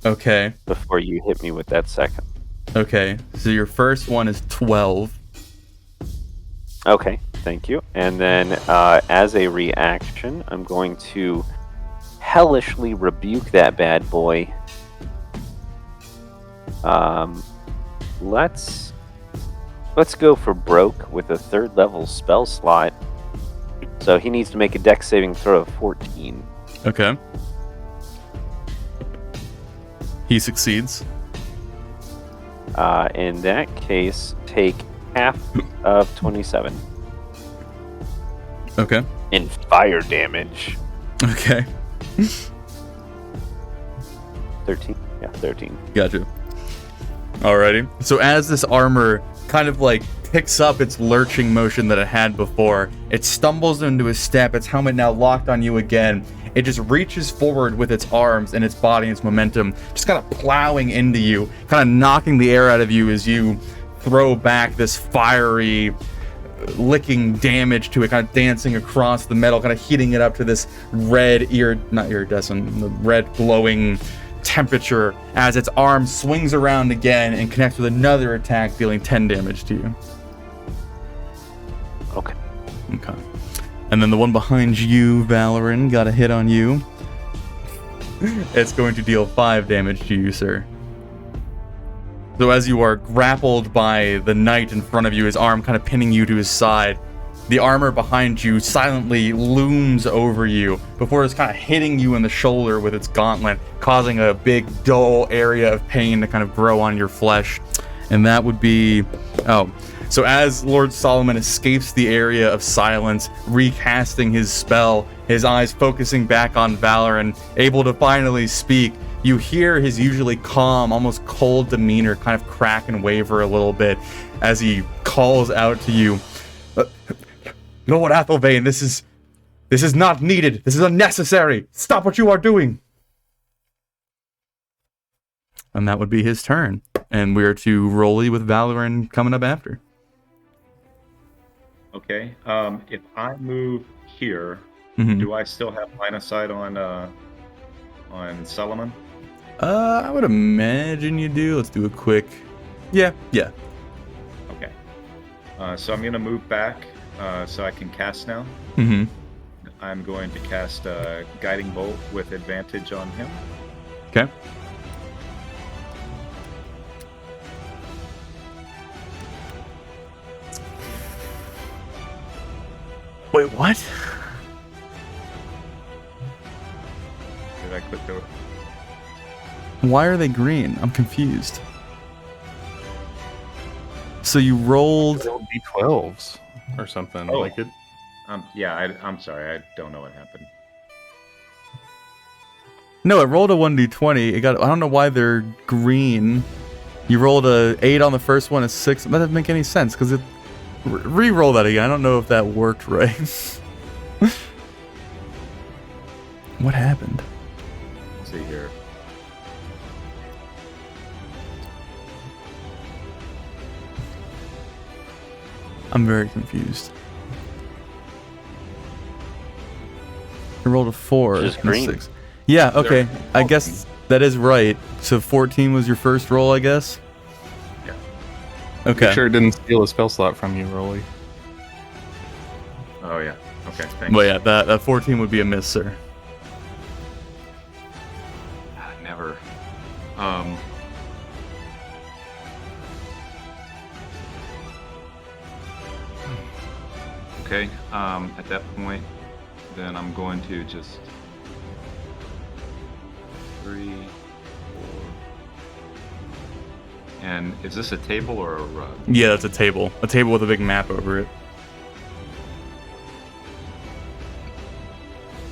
Okay. Before you hit me with that second. Okay, so your first one is 12. Okay, thank you. And then as a reaction, I'm going to hellishly rebuke that bad boy. Let's go for broke with a 3rd level spell slot. So he needs to make a dex saving throw of 14. Okay. He succeeds. In that case, take half of 27. Okay. In fire damage. Okay. 13? Yeah, 13. Gotcha. Alrighty. So as this armor kind of like picks up its lurching motion that it had before, it stumbles into a step, its helmet now locked on you again. It just reaches forward with its arms and its body and its momentum, just kind of plowing into you, kind of knocking the air out of you as you throw back this fiery, licking damage to it, kind of dancing across the metal, kind of heating it up to this red the red glowing temperature as its arm swings around again and connects with another attack, dealing 10 damage to you. Okay. And then the one behind you, Valoran, got a hit on you. It's going to deal 5 damage to you, sir. So as you are grappled by the knight in front of you, his arm kind of pinning you to his side, the armor behind you silently looms over you before it's kind of hitting you in the shoulder with its gauntlet, causing a big, dull area of pain to kind of grow on your flesh. And that would be... So as Lord Solomon escapes the area of silence, recasting his spell, his eyes focusing back on Valoran, able to finally speak, you hear his usually calm, almost cold demeanor kind of crack and waver a little bit as he calls out to you, Lord Athelvain, this is not needed. This is unnecessary. Stop what you are doing. And that would be his turn. And we're to Rolly with Valoran coming up after. Okay. If I move here, do I still have line of sight on Solomon? I would imagine you do. Let's do a quick... Yeah. Okay. So I'm going to move back so I can cast now. Mm-hmm. I'm going to cast Guiding Bolt with advantage on him. Okay. Wait, what? Did I click over? Why are they green? I'm confused. So you rolled... D12s. or something. Oh. Like it. I'm sorry. I don't know what happened. No, it rolled a 1d20. It got. I don't know why they're green. You rolled a 8 on the first one, a 6. That doesn't make any sense because it. Re-roll that again. I don't know if that worked right. What happened? Let's see here. I'm very confused. I rolled a 4 Just and a green. 6. Yeah, okay. I guess that is right. So 14 was your first roll, I guess? Yeah. Okay. Make sure it didn't steal a spell slot from you, Rolly. Oh yeah. Okay. Thanks. Well, yeah, that 14 would be a miss, sir. Never. Okay. At that point, then I'm going to just 3, 4. And is this a table or a rug? Yeah, that's a table. A table with a big map over it.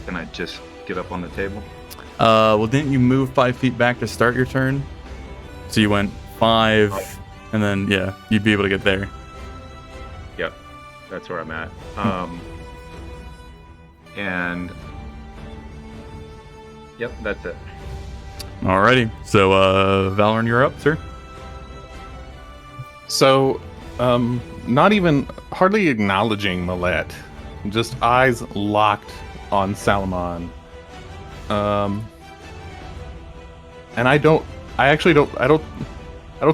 Can I just get up on the table? Well, didn't you move 5 feet back to start your turn? So you went 5, and then, yeah, you'd be able to get there. Yep. That's where I'm at. And yep, that's it. Alrighty. So, Valorn, you're up, sir. So, not even hardly acknowledging Millet, just eyes locked on Salamon. And I don't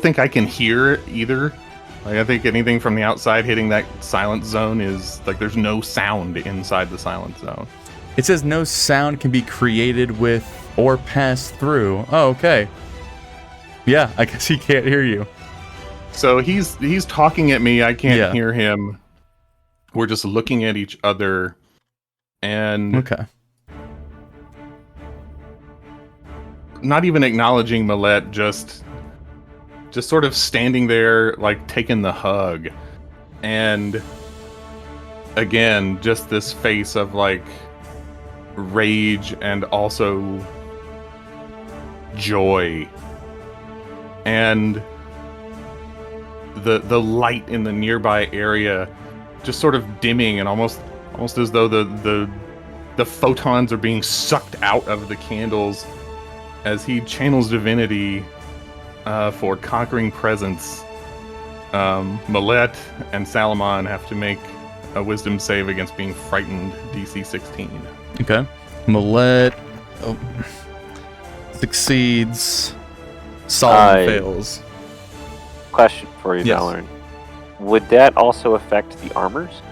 think I can hear either. Like, I think anything from the outside hitting that silent zone is like there's no sound inside the silent zone. It says no sound can be created with or passed through. Oh, okay. Yeah, I guess he can't hear you. So he's talking at me. I can't Yeah. hear him. We're just looking at each other, and Okay. not even acknowledging Millet, just sort of standing there, like taking the hug, and again, just this face of like rage and also joy, and the light in the nearby area just sort of dimming, and almost as though the photons are being sucked out of the candles as he channels divinity for conquering presence. Millet and Salamon have to make a wisdom save against being frightened, DC 16. Okay. Millet succeeds. Solomon fails. Question for you, Yes. Valorn. Would that also affect the armors?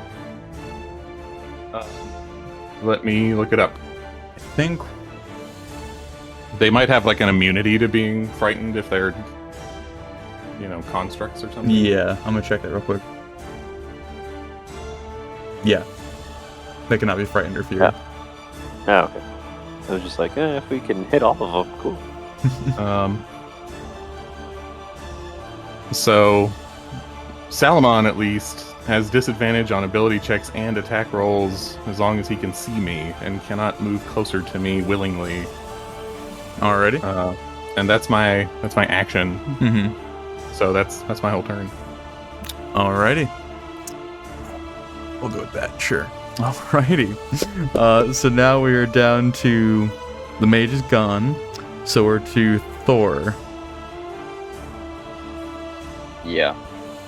Let me look it up. I think. They might have like an immunity to being frightened if they're, constructs or something. Yeah, I'm gonna check that real quick. Yeah. They cannot be frightened or feared. Yeah. Oh, okay. I was just like, if we can hit all of them, cool. So, Salamon at least has disadvantage on ability checks and attack rolls as long as he can see me and cannot move closer to me willingly. Alrighty. And that's my action. Mm-hmm. So that's my whole turn. Alrighty. We'll go with that, sure. Alrighty. So now we are down to the mage is gone. So we're to Thor. Yeah.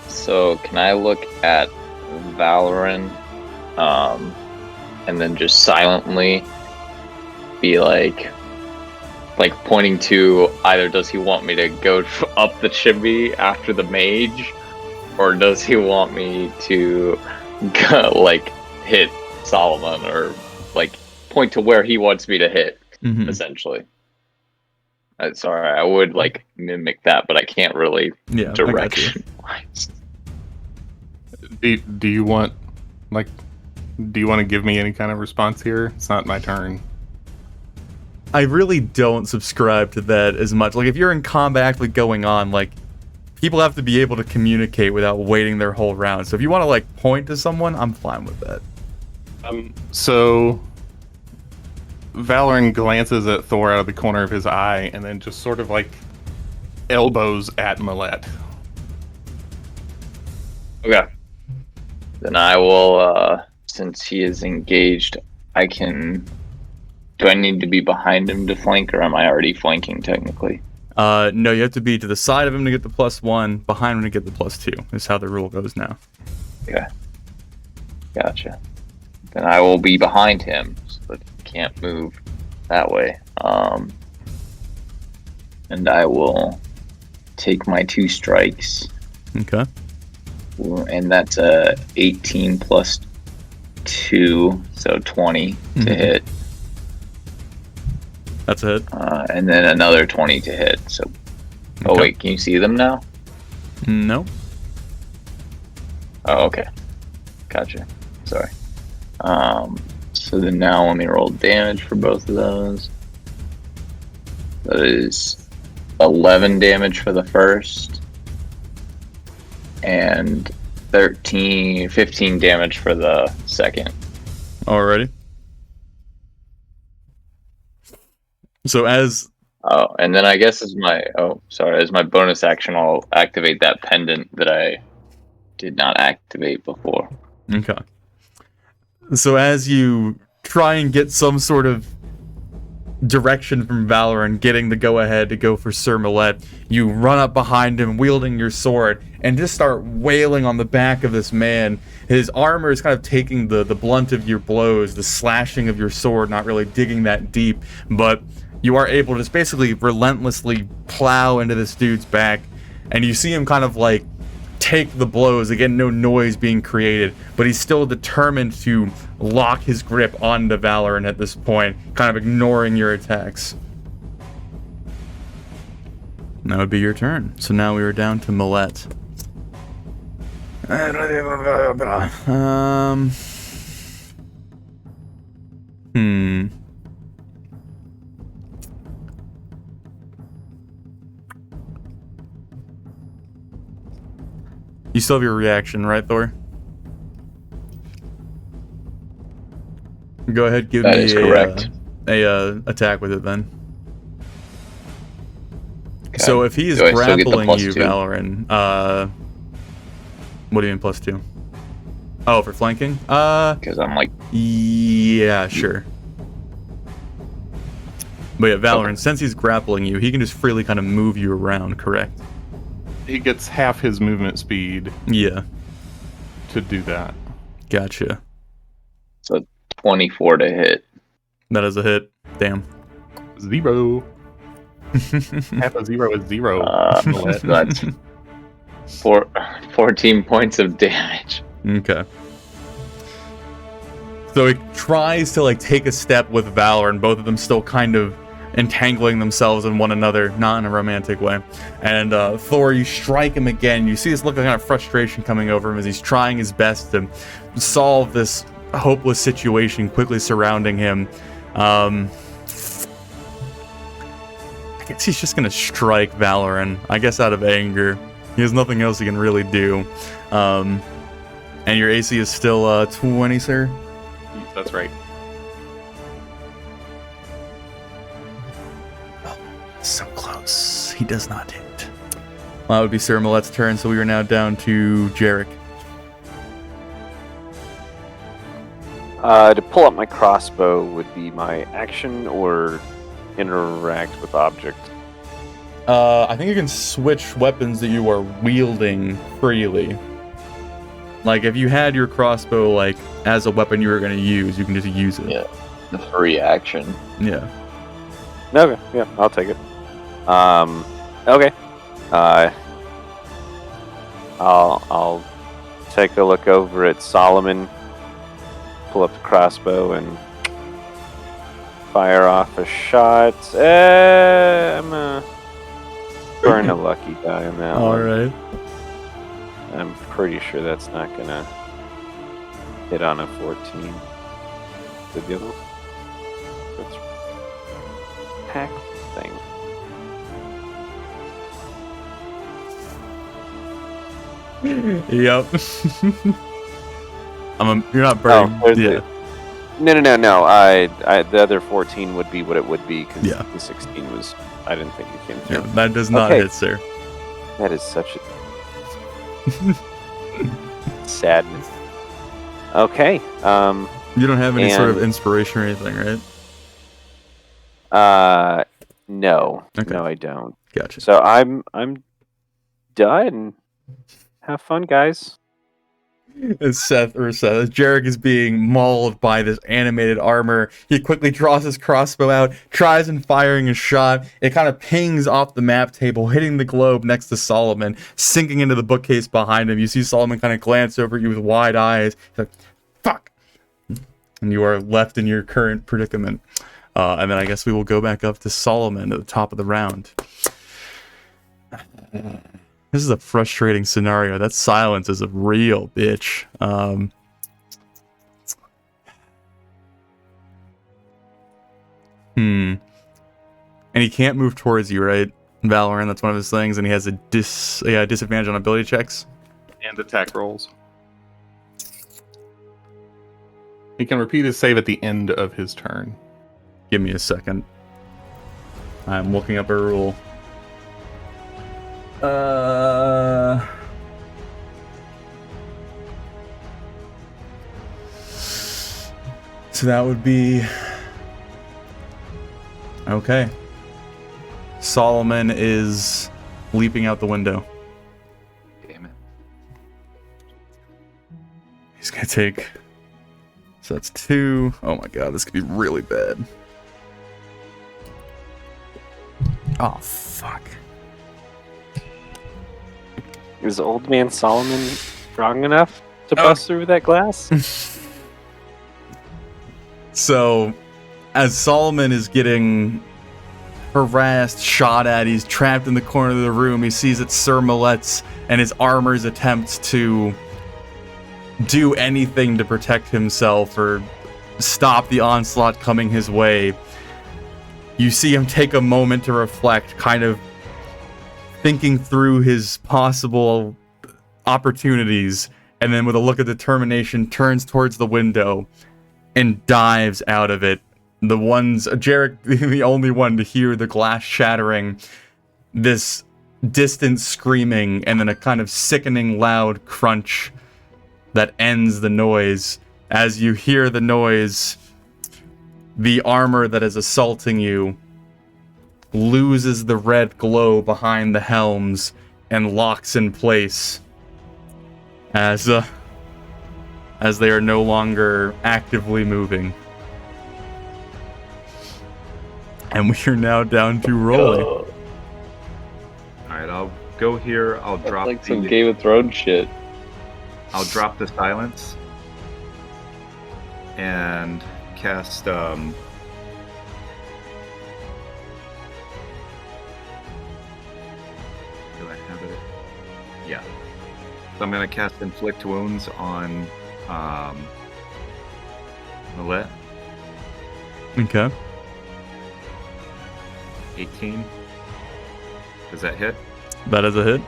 So can I look at Valorant, and then just silently be like pointing to either does he want me to go up the chimney after the mage, or does he want me to go, hit Solomon, or point to where he wants me to hit, essentially. Sorry, I would mimic that, but I can't really direction. Do you want to give me any kind of response here? It's not my turn. I really don't subscribe to that as much. Like, if you're in combat going on, people have to be able to communicate without waiting their whole round. So if you want to like point to someone, I'm fine with that. So Valorant glances at Thor out of the corner of his eye and then just sort of like elbows at Millet. Okay. Then I will, since he is engaged, I can... Do I need to be behind him to flank, or am I already flanking technically? No, you have to be to the side of him to get the +1, behind him to get the +2. Is how the rule goes now. Okay. Gotcha. Then I will be behind him, so that he can't move that way. And I will take my 2 strikes. Okay. And that's a 18 plus 2, so 20 to hit. That's a hit. And then another 20 to hit. So, oh wait, can you see them now? No. Oh, okay. Gotcha. Sorry. So then now let me roll damage for both of those. That is 11 damage for the first, and 15 damage for the second. Alrighty. So as... Oh, and then I guess as my bonus action, I'll activate that pendant that I did not activate before. Okay. So as you try and get some sort of direction from Valorant, getting the go-ahead to go for Sir Millet, you run up behind him, wielding your sword, and just start wailing on the back of this man. His armor is kind of taking the blunt of your blows, the slashing of your sword, not really digging that deep, but you are able to just basically relentlessly plow into this dude's back, and you see him kind of like take the blows. Again, no noise being created, but he's still determined to lock his grip onto Valorant at this point, kind of ignoring your attacks. And that would be your turn. So now we are down to Millet. You still have your reaction, right, Thor? Go ahead, give That me is correct. a attack with it then. Okay. So if he is Do I still get the grappling you, +2? Valorant, what do you mean +2? Oh, for flanking? Because I'm like... Yeah, sure. But yeah, Valorant, since he's grappling you, he can just freely kind of move you around, correct? He gets half his movement speed. Yeah. To do that. Gotcha. So 24 to hit. That is a hit. Damn. 0. Half a 0 is 0. That's 14 points of damage. Okay. So he tries to like take a step with Valor, and both of them still kind of entangling themselves in one another, not in a romantic way. And Thor, you strike him again. You see this look of kind of frustration coming over him as he's trying his best to solve this hopeless situation quickly surrounding him. I guess he's just gonna strike Valorant, I guess out of anger. He has nothing else he can really do. And your AC is still 20, sir? That's right. Oh, so close. He does not hit. Well, that would be Sir Millet's turn, so we are now down to Jarek. To pull up my crossbow would be my action or interact with object. I think you can switch weapons that you are wielding freely. Like, if you had your crossbow, like, as a weapon you were going to use, you can just use it. Yeah, the free action. Yeah. Okay, yeah, I'll take it. Okay. I'll take a look over at Solomon, pull up the crossbow, and fire off a shot. I'm gonna burn a lucky die on that one. Alright. I'm pretty sure that's not gonna hit on a 14. The other one? Let's hack thing. Yep. You're not burning. Oh, yeah. No. The other 14 would be what it would be because the 16 was. I didn't think it came through. Yeah, that does not hit, sir. That is such a sadness. Okay. You don't have any sort of inspiration or anything, right? No. Okay. No, I don't. Gotcha. So I'm done. Have fun, guys. As Jarek is being mauled by this animated armor, he quickly draws his crossbow out, tries and firing a shot. It kind of pings off the map table, hitting the globe next to Solomon, sinking into the bookcase behind him. You see Solomon kind of glance over at you with wide eyes. He's like, fuck! And you are left in your current predicament. And then I guess we will go back up to Solomon at the top of the round. This is a frustrating scenario. That silence is a real bitch. And he can't move towards you, right? Valorant, that's one of his things, and he has a disadvantage on ability checks. And attack rolls. He can repeat his save at the end of his turn. Give me a second. I'm looking up a rule. So that would be... Okay. Solomon is leaping out the window. Damn it. He's gonna take... So that's 2. Oh my god, this could be really bad. Oh, fuck. Is old man Solomon strong enough to bust through that glass? So, as Solomon is getting harassed, shot at, he's trapped in the corner of the room. He sees that Sir Millet's and his armor's attempts to do anything to protect himself or stop the onslaught coming his way. You see him take a moment to reflect, kind of thinking through his possible opportunities, and then with a look of determination turns towards the window and dives out of it. Jarek, the only one to hear the glass shattering, this distant screaming, and then a kind of sickening loud crunch that ends the noise. As you hear the noise, the armor that is assaulting you loses the red glow behind the helms and locks in place as they are no longer actively moving. And we are now down to Rolly. Alright, I'll go here. I'll drop like some Game of Thrones shit. I'll drop the silence and cast do I have it? Yeah. So I'm gonna cast Inflict Wounds on Millet. Okay. 18. Does that hit? That is a hit.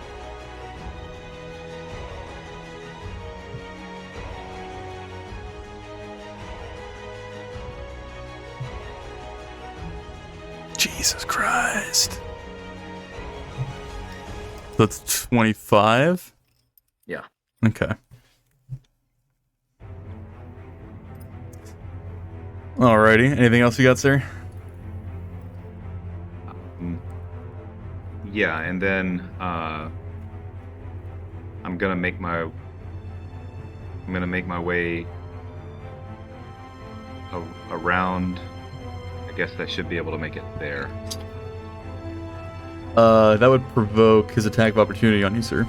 Jesus Christ. That's 25? Yeah. Okay. Alrighty. Anything else you got, sir? Yeah, and then I'm gonna make my way around. I guess I should be able to make it there. That would provoke his attack of opportunity on you, sir.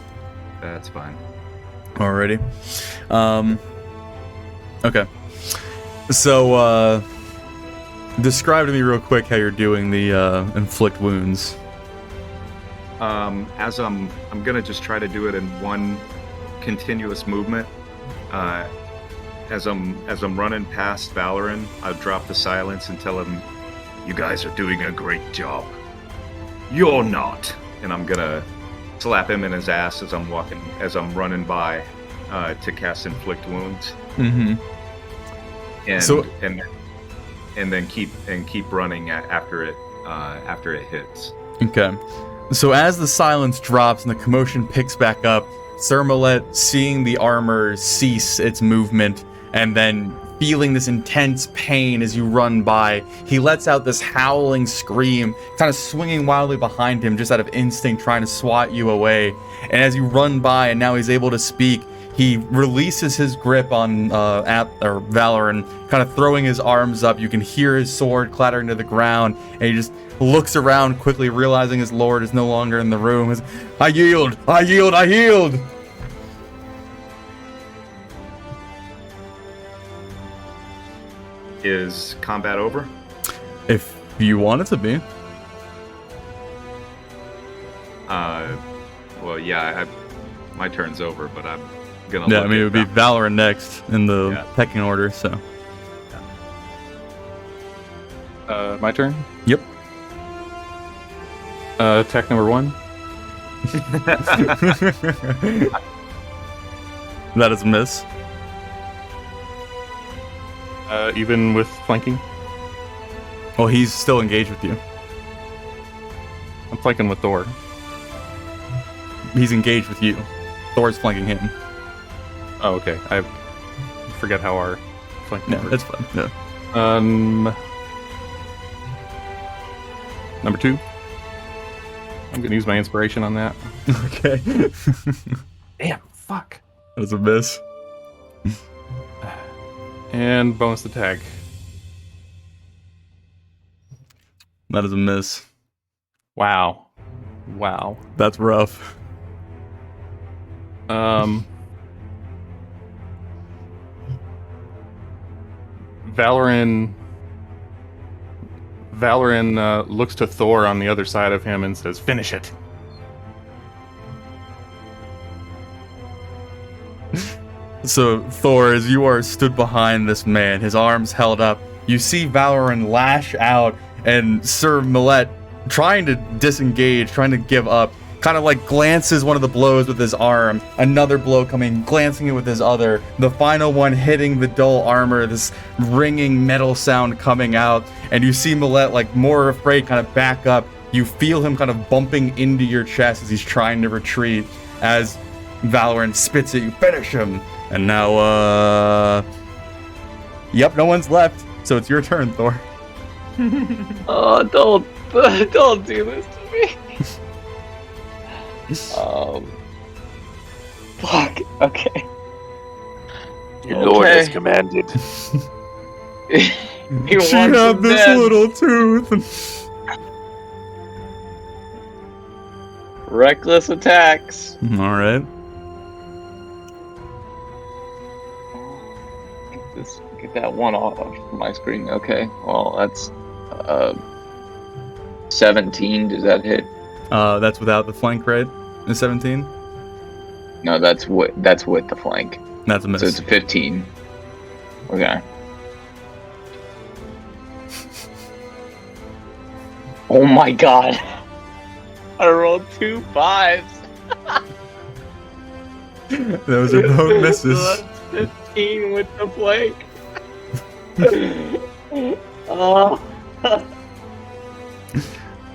That's fine. Alrighty. Okay. So, describe to me real quick how you're doing the inflict wounds. As I'm gonna just try to do it in one continuous movement. As I'm running past Valoran, I'll drop the silence and tell him, "You guys are doing a great job. You're not." And I'm gonna slap him in his ass as I'm running by, to cast Inflict Wounds. Mm-hmm. And then keep running after it hits. Okay. So as the silence drops and the commotion picks back up, Sir Millet, seeing the armor cease its movement and then feeling this intense pain as you run by, he lets out this howling scream, kind of swinging wildly behind him just out of instinct, trying to swat you away. And as you run by and now he's able to speak, he releases his grip on Valoran, kind of throwing his arms up. You can hear his sword clattering to the ground, and he just looks around quickly, realizing his lord is no longer in the room. I yield! I yield! I yield! Is combat over? If you want it to be. Well, yeah, my turn's over, but I'm gonna. Yeah, I mean, it would be Valoran next in the pecking order, so. My turn? Yep. Attack number 1. That is a miss. Even with flanking? Well, he's still engaged with you. I'm flanking with Thor. He's engaged with you. Thor's flanking him. Oh, okay. I forget how our flanking works. That's fine. Yeah. Number 2. I'm gonna use my inspiration on that. Okay. Damn, fuck. That was a miss. And bonus attack. That is a miss. Wow. That's rough. Valoran looks to Thor on the other side of him and says, "Finish it." So, Thor, as you are stood behind this man, his arms held up, you see Valoran lash out, and Sir Millet, trying to disengage, trying to give up, kind of like glances one of the blows with his arm, another blow coming, glancing it with his other, the final one hitting the dull armor, this ringing metal sound coming out, and you see Millet, like more afraid, kind of back up. You feel him kind of bumping into your chest as he's trying to retreat, as Valoran spits at you, finish him! And now, yep, no one's left, so it's your turn, Thor. Oh, don't do this to me. Fuck. Okay. Your lord has commanded. He She wants had him this dead. little tooth. Reckless attacks. All right. Get that one off my screen. Okay. Well, that's 17. Does that hit? That's without the flank, right? The 17. No, that's with the flank. That's a miss. So it's a 15. Okay. Oh my god. I rolled 2 5s. Those are both misses. So that's 15 with the flank. Oh.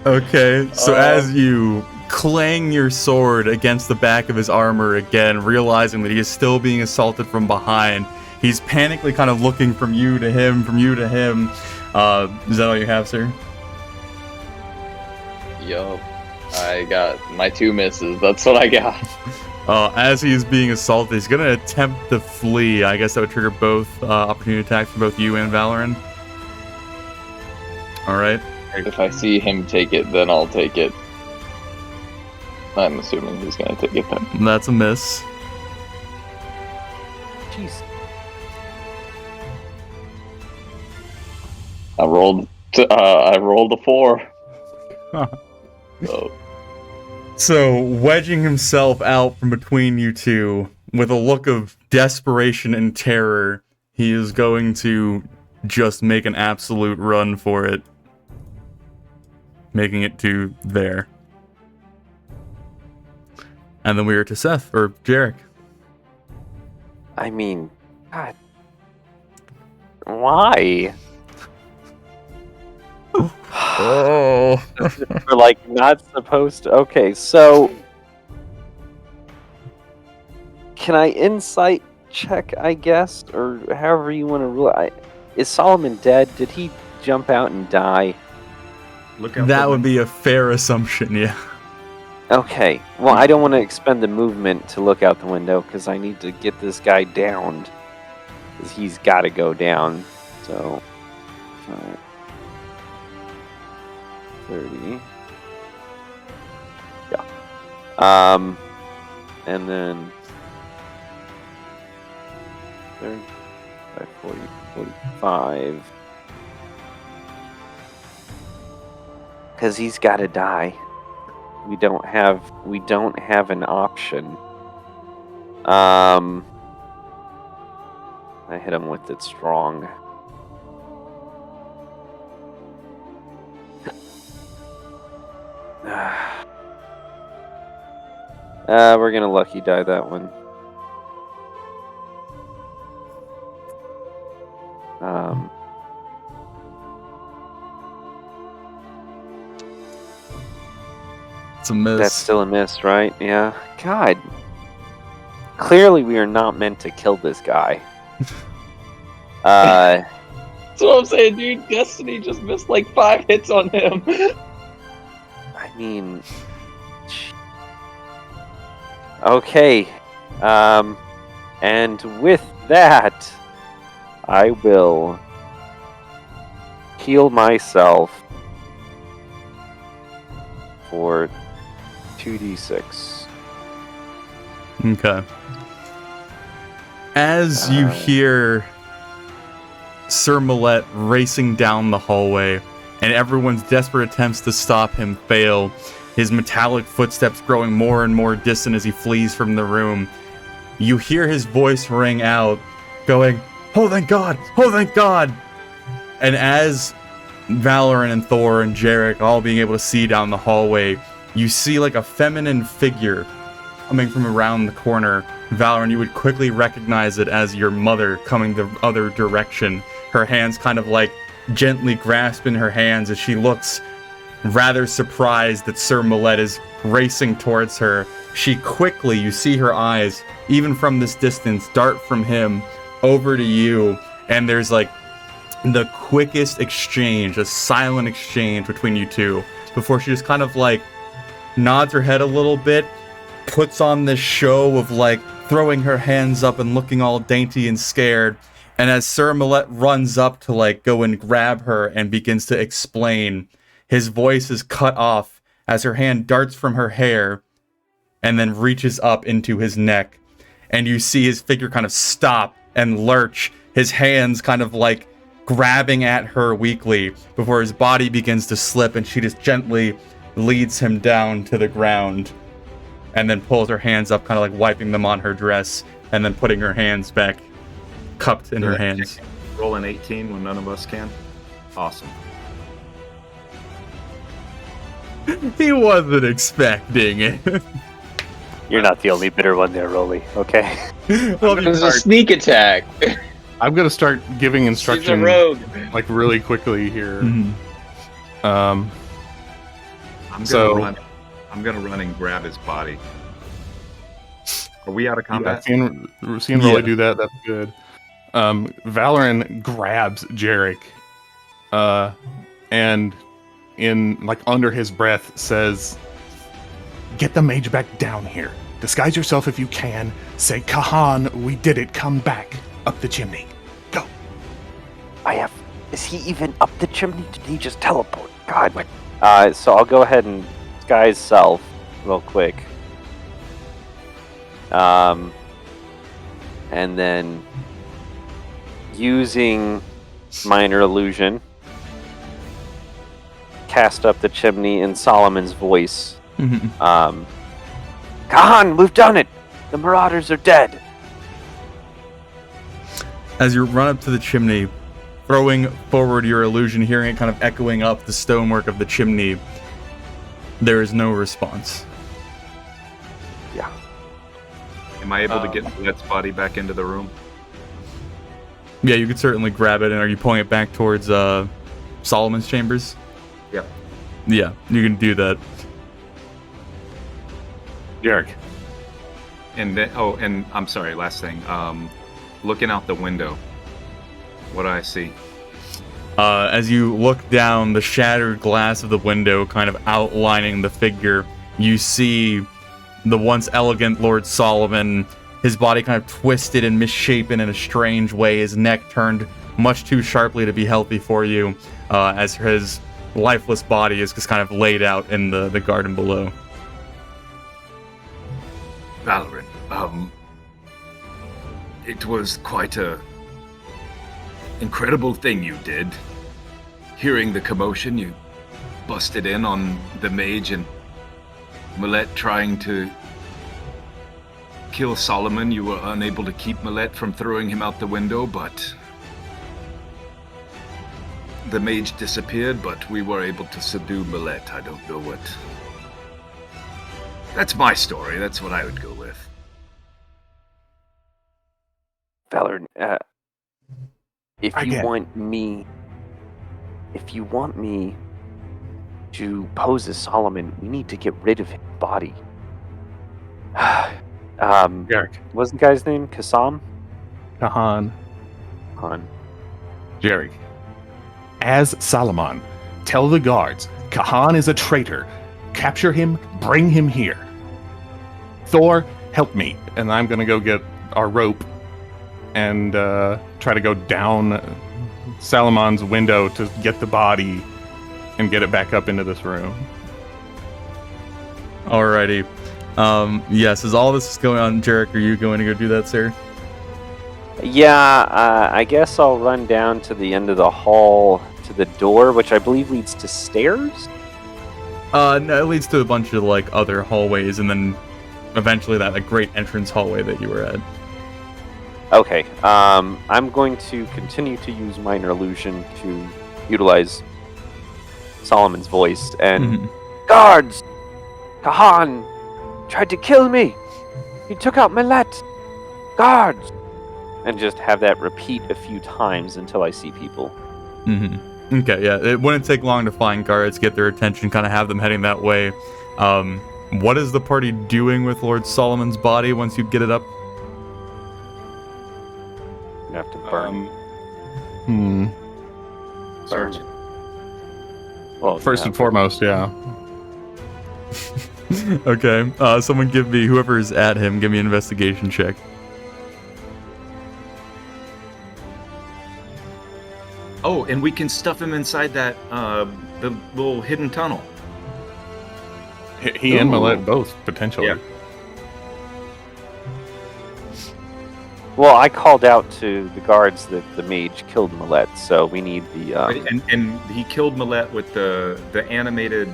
Okay, so as you clang your sword against the back of his armor again, realizing that he is still being assaulted from behind, he's panically kind of looking from you to him, from you to him. Is that all you have, sir? Yup. I got my 2 misses. That's what I got. As he is being assaulted, he's going to attempt to flee. I guess that would trigger both opportunity attacks for both you and Valoran. Alright. If I see him take it, then I'll take it. I'm assuming he's gonna take it then. That's a miss. Jeez. I rolled a 4. So, wedging himself out from between you two, with a look of desperation and terror, he is going to just make an absolute run for it. Making it to there. And then we are to Seth, or Jarek. I mean, God. Why? Oh. We're like not supposed to. Okay, so can I insight check, I guess, or however you want to rule it? Is Solomon dead? Did he jump out and die? That would be a fair assumption, yeah. Okay, well, I don't want to expend the movement to look out the window because I need to get this guy downed. Because he's got to go down. So, 30. Yeah. And then 30, 40, 45. Because he's got to die. We don't have an option. I hit him with it strong. We're gonna lucky die that one. It's a miss. That's still a miss, right? Yeah. God. Clearly we are not meant to kill this guy. That's what I'm saying, dude. Destiny just missed like 5 hits on him. I mean... Okay. And with that, I will heal myself for 2d6. Okay. As you hear Sir Millet racing down the hallway, and everyone's desperate attempts to stop him fail, his metallic footsteps growing more and more distant as he flees from the room, you hear his voice ring out, going, "Oh, thank God! Oh, thank God!" And as Valorant and Thor and Jarek all being able to see down the hallway, you see like a feminine figure coming from around the corner. Valorant, you would quickly recognize it as your mother coming the other direction. Her hands kind of like gently grasped in her hands as she looks rather surprised that Sir Millet is racing towards her. She quickly, you see her eyes, even from this distance, dart from him over to you, and there's like the quickest exchange, a silent exchange between you two, before she just kind of like nods her head a little bit, puts on this show of like throwing her hands up and looking all dainty and scared, and as Sir Millet runs up to like go and grab her and begins to explain, his voice is cut off as her hand darts from her hair and then reaches up into his neck, and you see his figure kind of stop and lurch, his hands kind of like grabbing at her weakly before his body begins to slip, and she just gently leads him down to the ground and then pulls her hands up, kind of like wiping them on her dress and then putting her hands back cupped in her hands. Roll an 18 when none of us can. Awesome. He wasn't expecting it. You're not the only bitter one there, Rolly. Okay. Well, It was a sneak attack. I'm gonna start giving instructions She's a rogue. like really quickly here. Mm-hmm. Um, I'm gonna run and grab his body. Are we out of combat? Yeah, seeing Rolly do that, that's good. Valorant grabs Jarek, and in like under his breath says, "Get the mage back down here. Disguise yourself if you can. Say, Kahan, we did it. Come back up the chimney. Go." Is he even up the chimney? Did he just teleport? God. So I'll go ahead and disguise self real quick. And then using minor illusion, cast up the chimney in Solomon's voice. Mm-hmm. Kahan, we've done it! The Marauders are dead! As you run up to the chimney, throwing forward your illusion, hearing it kind of echoing up the stonework of the chimney, there is no response. Yeah. Am I able to get Milet's body back into the room? Yeah, you could certainly grab it. And are you pulling it back towards Solomon's chambers? Yep. Yeah, you can do that. Jarek. And then, and I'm sorry, last thing. Looking out the window, what do I see? As you look down the shattered glass of the window, kind of outlining the figure, you see the once elegant Lord Solomon, his body kind of twisted and misshapen in a strange way, his neck turned much too sharply to be healthy for you, as his lifeless body is just kind of laid out in the garden below. Valorant, it was quite a incredible thing you did. Hearing the commotion, you busted in on the mage and Milet trying to kill Solomon. You were unable to keep Milet from throwing him out the window, but the mage disappeared, but we were able to subdue Milet. I don't know what... That's my story. That's what I would go with. Valor, if you want me to pose as Solomon, we need to get rid of his body. Jarek. What's the guy's name? Kahan? Kahan. Jarek. As Solomon, tell the guards, Kahan is a traitor. Capture him, bring him here. Thor, help me. And I'm going to go get our rope and try to go down Salomon's window to get the body and get it back up into this room. Alrighty. Yes, as all this is going on, Jarek, are you going to go do that, sir? Yeah, I guess I'll run down to the end of the hall to the door, which I believe leads to stairs? No, it leads to a bunch of, other hallways, and then eventually that great entrance hallway that you were at. Okay, I'm going to continue to use minor illusion to utilize Solomon's voice, and guards! Kahan tried to kill me! He took out Milet! Guards! And just have that repeat a few times until I see people. Okay, yeah, it wouldn't take long to find guards, get their attention, kind of have them heading that way. What is the party doing with Lord Solomon's body once you get it up? You have to burn. Search. Well, First and foremost, yeah. Okay, someone give me, whoever's at him, give me an investigation check. Oh, and we can stuff him inside that the little hidden tunnel. He and Milet both, potentially. Yeah. Well, I called out to the guards that the mage killed Milet, so we need the... And he killed Milet with the animated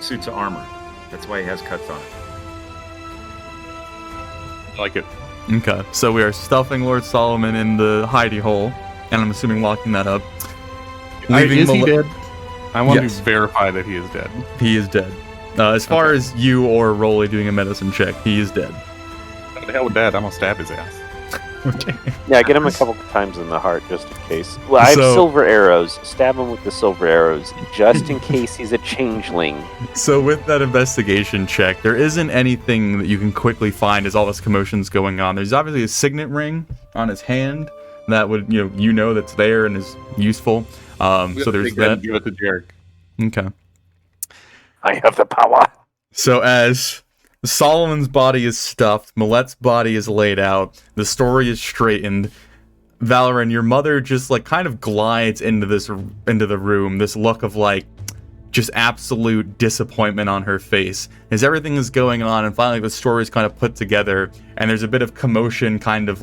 suits of armor. That's why he has cuts on it. I like it. Okay, so we are stuffing Lord Solomon in the hidey hole, and I'm assuming locking that up. Is he dead? I want Yes. to verify that he is dead. He is dead. As far as you or Rolly doing a medicine check, he is dead. What the hell with that? I'm going to stab his ass. Okay. Yeah, get him a couple times in the heart, just in case. Well, I have silver arrows. Stab him with the silver arrows, just in case he's a changeling. So with that investigation check, there isn't anything that you can quickly find as all this commotion's going on. There's obviously a signet ring on his hand that would, you know that's there and is useful. So there's that. Give it to Jarek. Okay. I have the power. So as Solomon's body is stuffed, Milet's body is laid out, the story is straightened, Valoran, your mother just kind of glides into the room, this look of just absolute disappointment on her face as everything is going on, and finally the story is kind of put together, and there's a bit of commotion kind of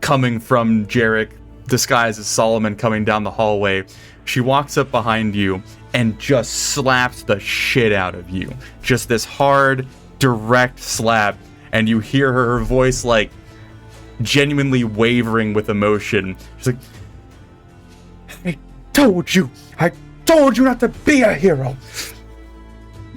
coming from Jarek disguised as Solomon coming down the hallway. She walks up behind you and just slaps the shit out of you. Just this hard, direct slap, and you hear her voice genuinely wavering with emotion. She's like, I told you not to be a hero.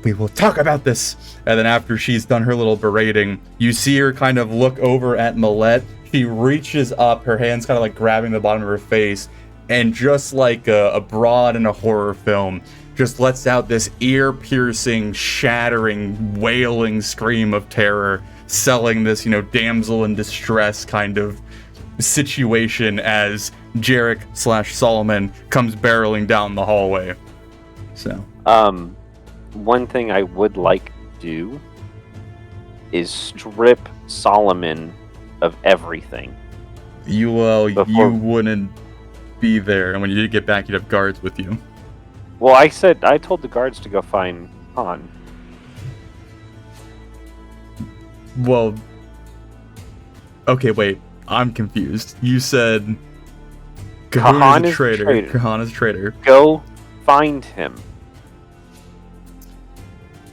we will talk about this. And then after she's done her little berating, you see her kind of look over at Millette. She reaches up, her hands kind of like grabbing the bottom of her face, and just like a broad in a horror film, just lets out this ear-piercing, shattering, wailing scream of terror, selling this, damsel in distress kind of situation as Jarek/Solomon comes barreling down the hallway. So, one thing I would like to do is strip Solomon of everything. You wouldn't be there, and when you did get back, you'd have guards with you. Well, I told the guards to go find Han. Well, okay, wait. I'm confused. You said Kahan is a traitor. Kahan is a traitor. Go find him.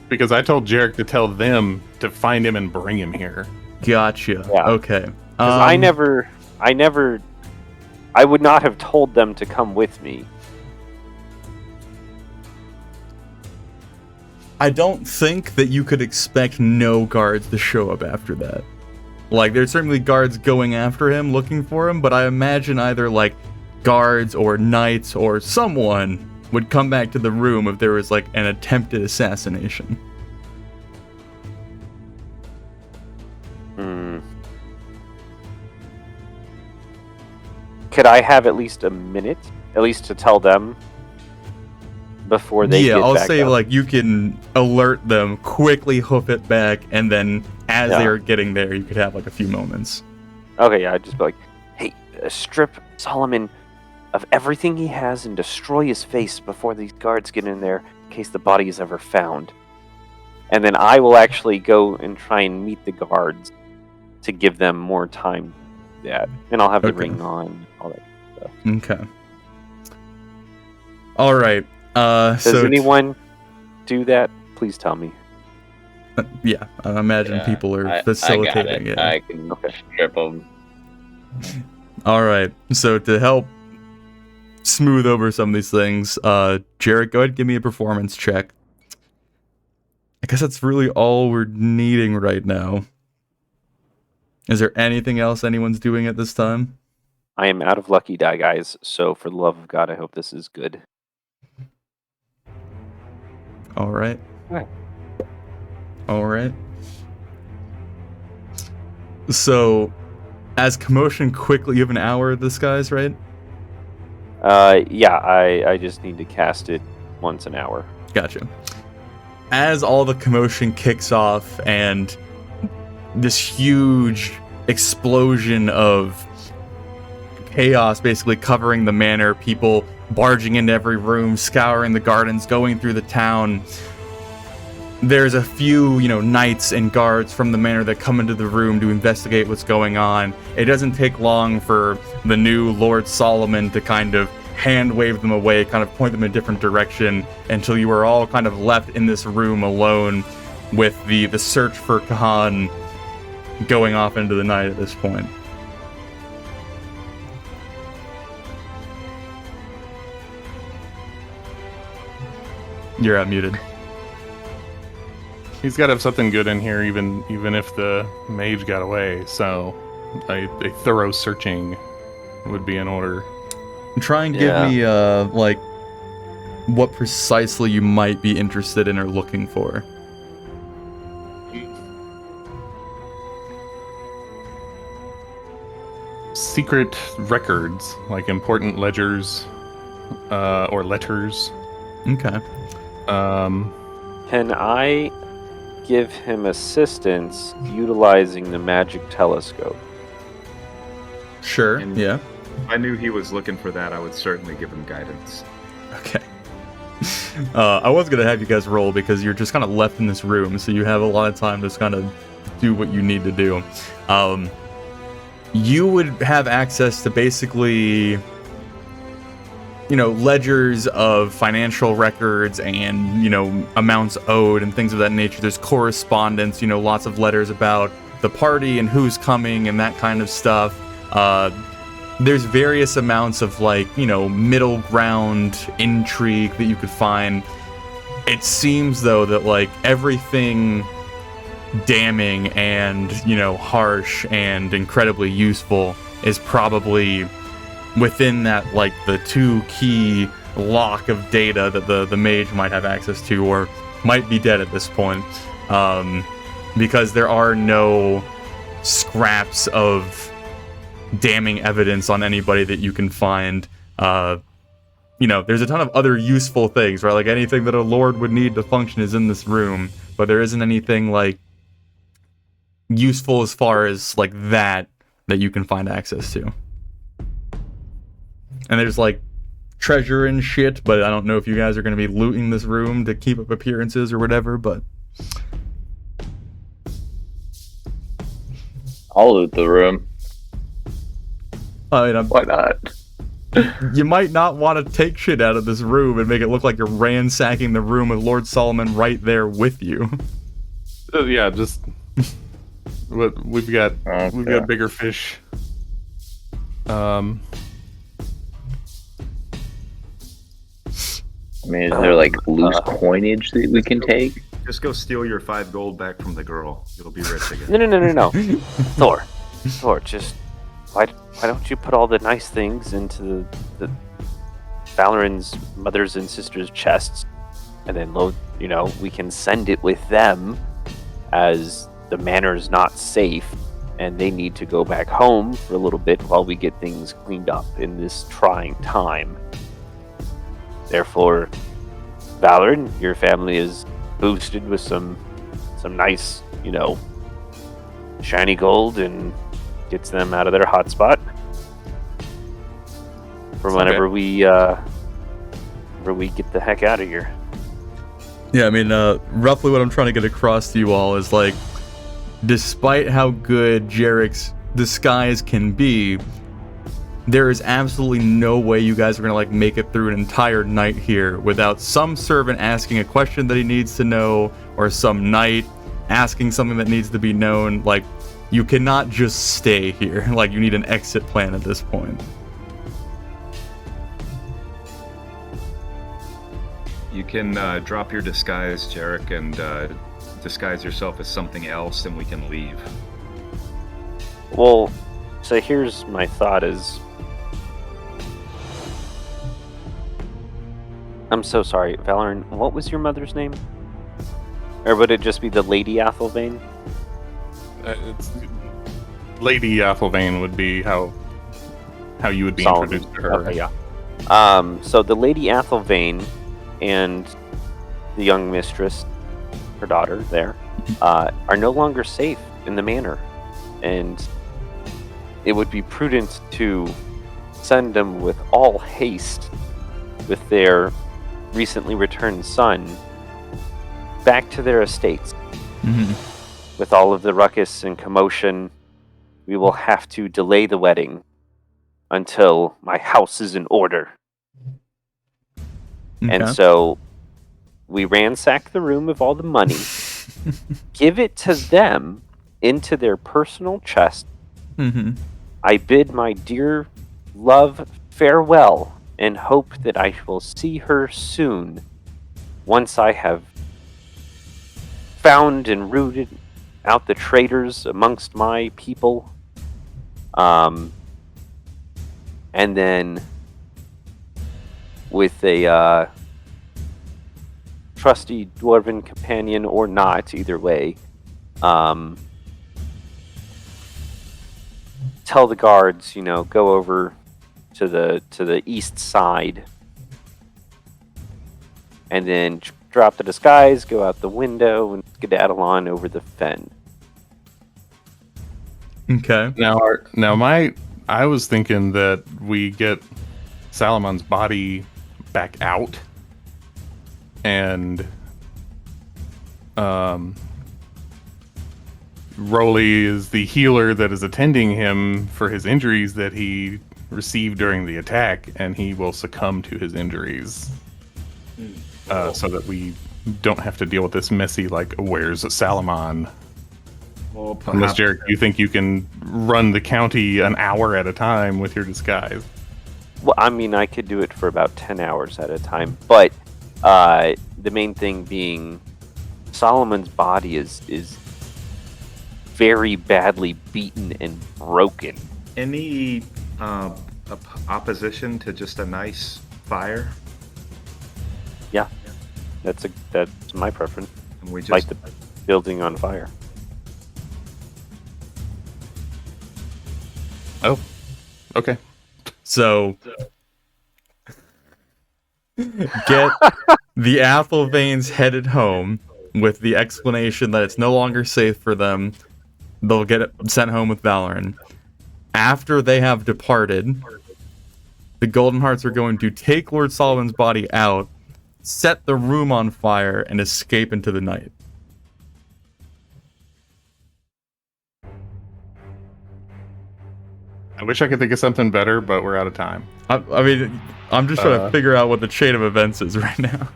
Because I told Jarek to tell them to find him and bring him here. Gotcha. Yeah. Okay. I would not have told them to come with me. I don't think that you could expect no guards to show up after that. Like, there's certainly guards going after him, looking for him, but I imagine either, like, guards or knights or someone would come back to the room if there was, like, an attempted assassination. Could I have at least a minute? At least to tell them before they get back I'll say, up? like, you can alert them, quickly hoof it back, and then as they're getting there, you could have, like, a few moments. Okay, yeah, I'd just be like, hey, strip Solomon of everything he has and destroy his face before these guards get in there in case the body is ever found. And then I will actually go and try and meet the guards to give them more time to do that. And I'll have the ring on, all that stuff. Okay. All right. Does anyone do that? Please tell me. Yeah, I imagine people are facilitating it. I can strip them. All right. So to help smooth over some of these things, Jarek, go ahead and give me a performance check. I guess that's really all we're needing right now. Is there anything else anyone's doing at this time? I am out of lucky die, guys. So for the love of God, I hope this is good. All right. All right. So, as commotion quickly, you have an hour of this, guys, right? Yeah, I just need to cast it once an hour. Gotcha. As all the commotion kicks off and this huge explosion of chaos basically covering the manor, people barging into every room, scouring the gardens, going through the town. There's a few, knights and guards from the manor that come into the room to investigate what's going on. It doesn't take long for the new Lord Solomon to kind of hand wave them away, kind of point them in a different direction, until you are all kind of left in this room alone with the search for Kahan going off into the night at this point. You're unmuted. He's got to have something good in here, even if the mage got away. So, a thorough searching would be in order. Try and give me, what precisely you might be interested in or looking for. Secret records, like important ledgers, or letters. Okay. Can I give him assistance utilizing the magic telescope? Sure, And yeah. If I knew he was looking for that, I would certainly give him guidance. Okay. I was going to have you guys roll because you're just kind of left in this room, so you have a lot of time to just kind of do what you need to do. You would have access to basically, ledgers of financial records and, amounts owed and things of that nature. There's correspondence, lots of letters about the party and who's coming and that kind of stuff. There's various amounts of middle ground intrigue that you could find. it seems though that like everything damning and, you know, harsh and incredibly useful is probably within that, like, the 2 key lock of data that the mage might have access to, or might be dead at this point, because there are no scraps of damning evidence on anybody that you can find. You know, there's a ton of other useful things, right? Like anything that a lord would need to function is in this room, but there isn't anything like useful as far as like that you can find access to. And there's like treasure and shit, but I don't know if you guys are going to be looting this room to keep up appearances or whatever, but I'll loot the room. I mean, why not? You might not want to take shit out of this room and make it look like you're ransacking the room with Lord Solomon right there with you. Yeah, just we've got bigger fish. I mean, is there like loose coinage that we can take? Just go steal your 5 gold back from the girl. You'll be rich again. No. Thor, just why don't you put all the nice things into the Valoran's mothers and sisters' chests, and then we can send it with them, as the manor's not safe, and they need to go back home for a little bit while we get things cleaned up in this trying time. Therefore, Valoran, your family is boosted with some nice, shiny gold, and gets them out of their hotspot for whenever we get the heck out of here. Yeah, I mean, roughly what I'm trying to get across to you all is, like, despite how good Jarek's disguise can be, there is absolutely no way you guys are going to, like, make it through an entire night here without some servant asking a question that he needs to know, or some knight asking something that needs to be known. Like, you cannot just stay here. Like, you need an exit plan at this point. You can drop your disguise, Jarek, and disguise yourself as something else, and we can leave. Well, so here's my thought is... I'm so sorry, Valoran, what was your mother's name? Or would it just be the Lady Athelvane? Lady Athelvane would be how you would be Solomon. Introduced to her. Okay, yeah. So the Lady Athelvane and the young mistress, her daughter there, are no longer safe in the manor, and it would be prudent to send them with all haste with their recently returned son back to their estates. Mm-hmm. With all of the ruckus and commotion, we will have to delay the wedding until my house is in order. Okay. And so we ransack the room of all the money, give it to them into their personal chest. Mm-hmm. I bid my dear love farewell and hope that I will see her soon once I have found and rooted out the traitors amongst my people. And then with a trusty dwarven companion or not, either way, tell the guards, go over to the east side, and then drop the disguise, go out the window, and skedaddle on over the fen. Okay. I was thinking that we get Salamon's body back out, and Rolly is the healer that is attending him for his injuries that he received during the attack, and he will succumb to his injuries, so that we don't have to deal with this messy, like, where's Salamon? Well, Unless, Jarek, you think you can run the county an hour at a time with your disguise. Well, I mean, I could do it for about 10 hours at a time, but the main thing being Solomon's body is very badly beaten and broken. Any opposition to just a nice fire? Yeah, that's my preference. And we just light the building on fire. Oh, okay. So get the Apple Veins headed home with the explanation that it's no longer safe for them. They'll get sent home with Valoran. After they have departed, the Golden Hearts are going to take Lord Solomon's body out, set the room on fire, and escape into the night. I wish I could think of something better, but we're out of time. I mean, I'm just trying to figure out what the chain of events is right now.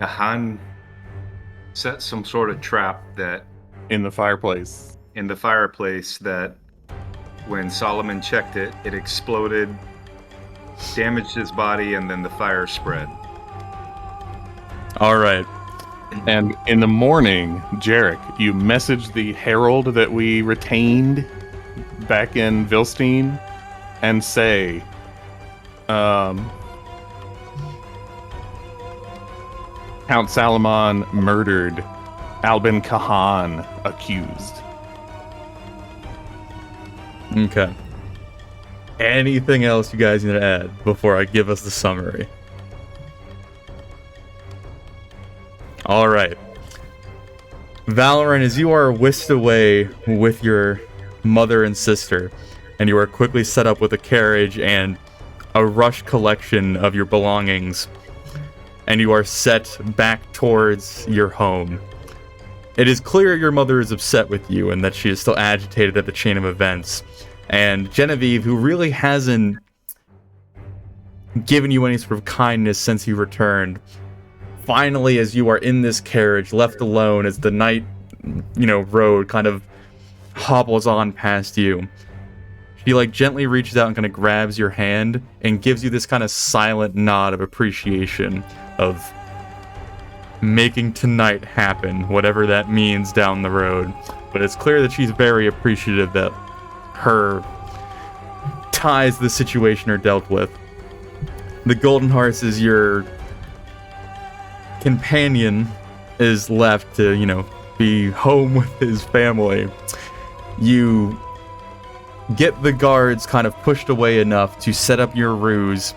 Han set some sort of trap that In the fireplace. that when Solomon checked it, it exploded, damaged his body, and then the fire spread. All right. And in the morning, Jarek, you message the herald that we retained back in Vilstein and say, Count Salomon murdered, Albin Kahan accused. Okay. Anything else you guys need to add before I give us the summary? All right. Valoran, as you are whisked away with your mother and sister, and you are quickly set up with a carriage and a rush collection of your belongings, and you are set back towards your home. It is clear your mother is upset with you and that she is still agitated at the chain of events. And Genevieve, who really hasn't given you any sort of kindness since you returned, finally, as you are in this carriage, left alone as the night, road kind of hobbles on past you, she gently reaches out and kind of grabs your hand and gives you this kind of silent nod of appreciation of making tonight happen, whatever that means down the road. But it's clear that she's very appreciative that her ties to the situation are dealt with. The Golden Hearts, as your companion is left to, be home with his family, you get the guards kind of pushed away enough to set up your ruse,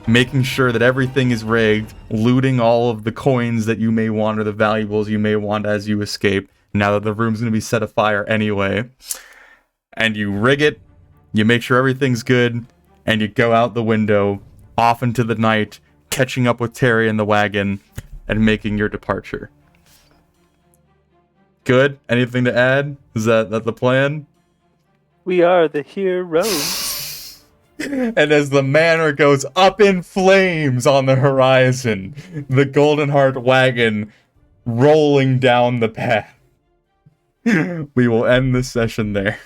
making sure that everything is rigged, looting all of the coins that you may want or the valuables you may want as you escape, now that the room's going to be set afire anyway. And you rig it, you make sure everything's good, and you go out the window, off into the night, catching up with Terry in the wagon, and making your departure. Good? Anything to add? Is that the plan? We are the heroes. And as the manor goes up in flames on the horizon, the Golden Heart wagon rolling down the path. We will end this session there.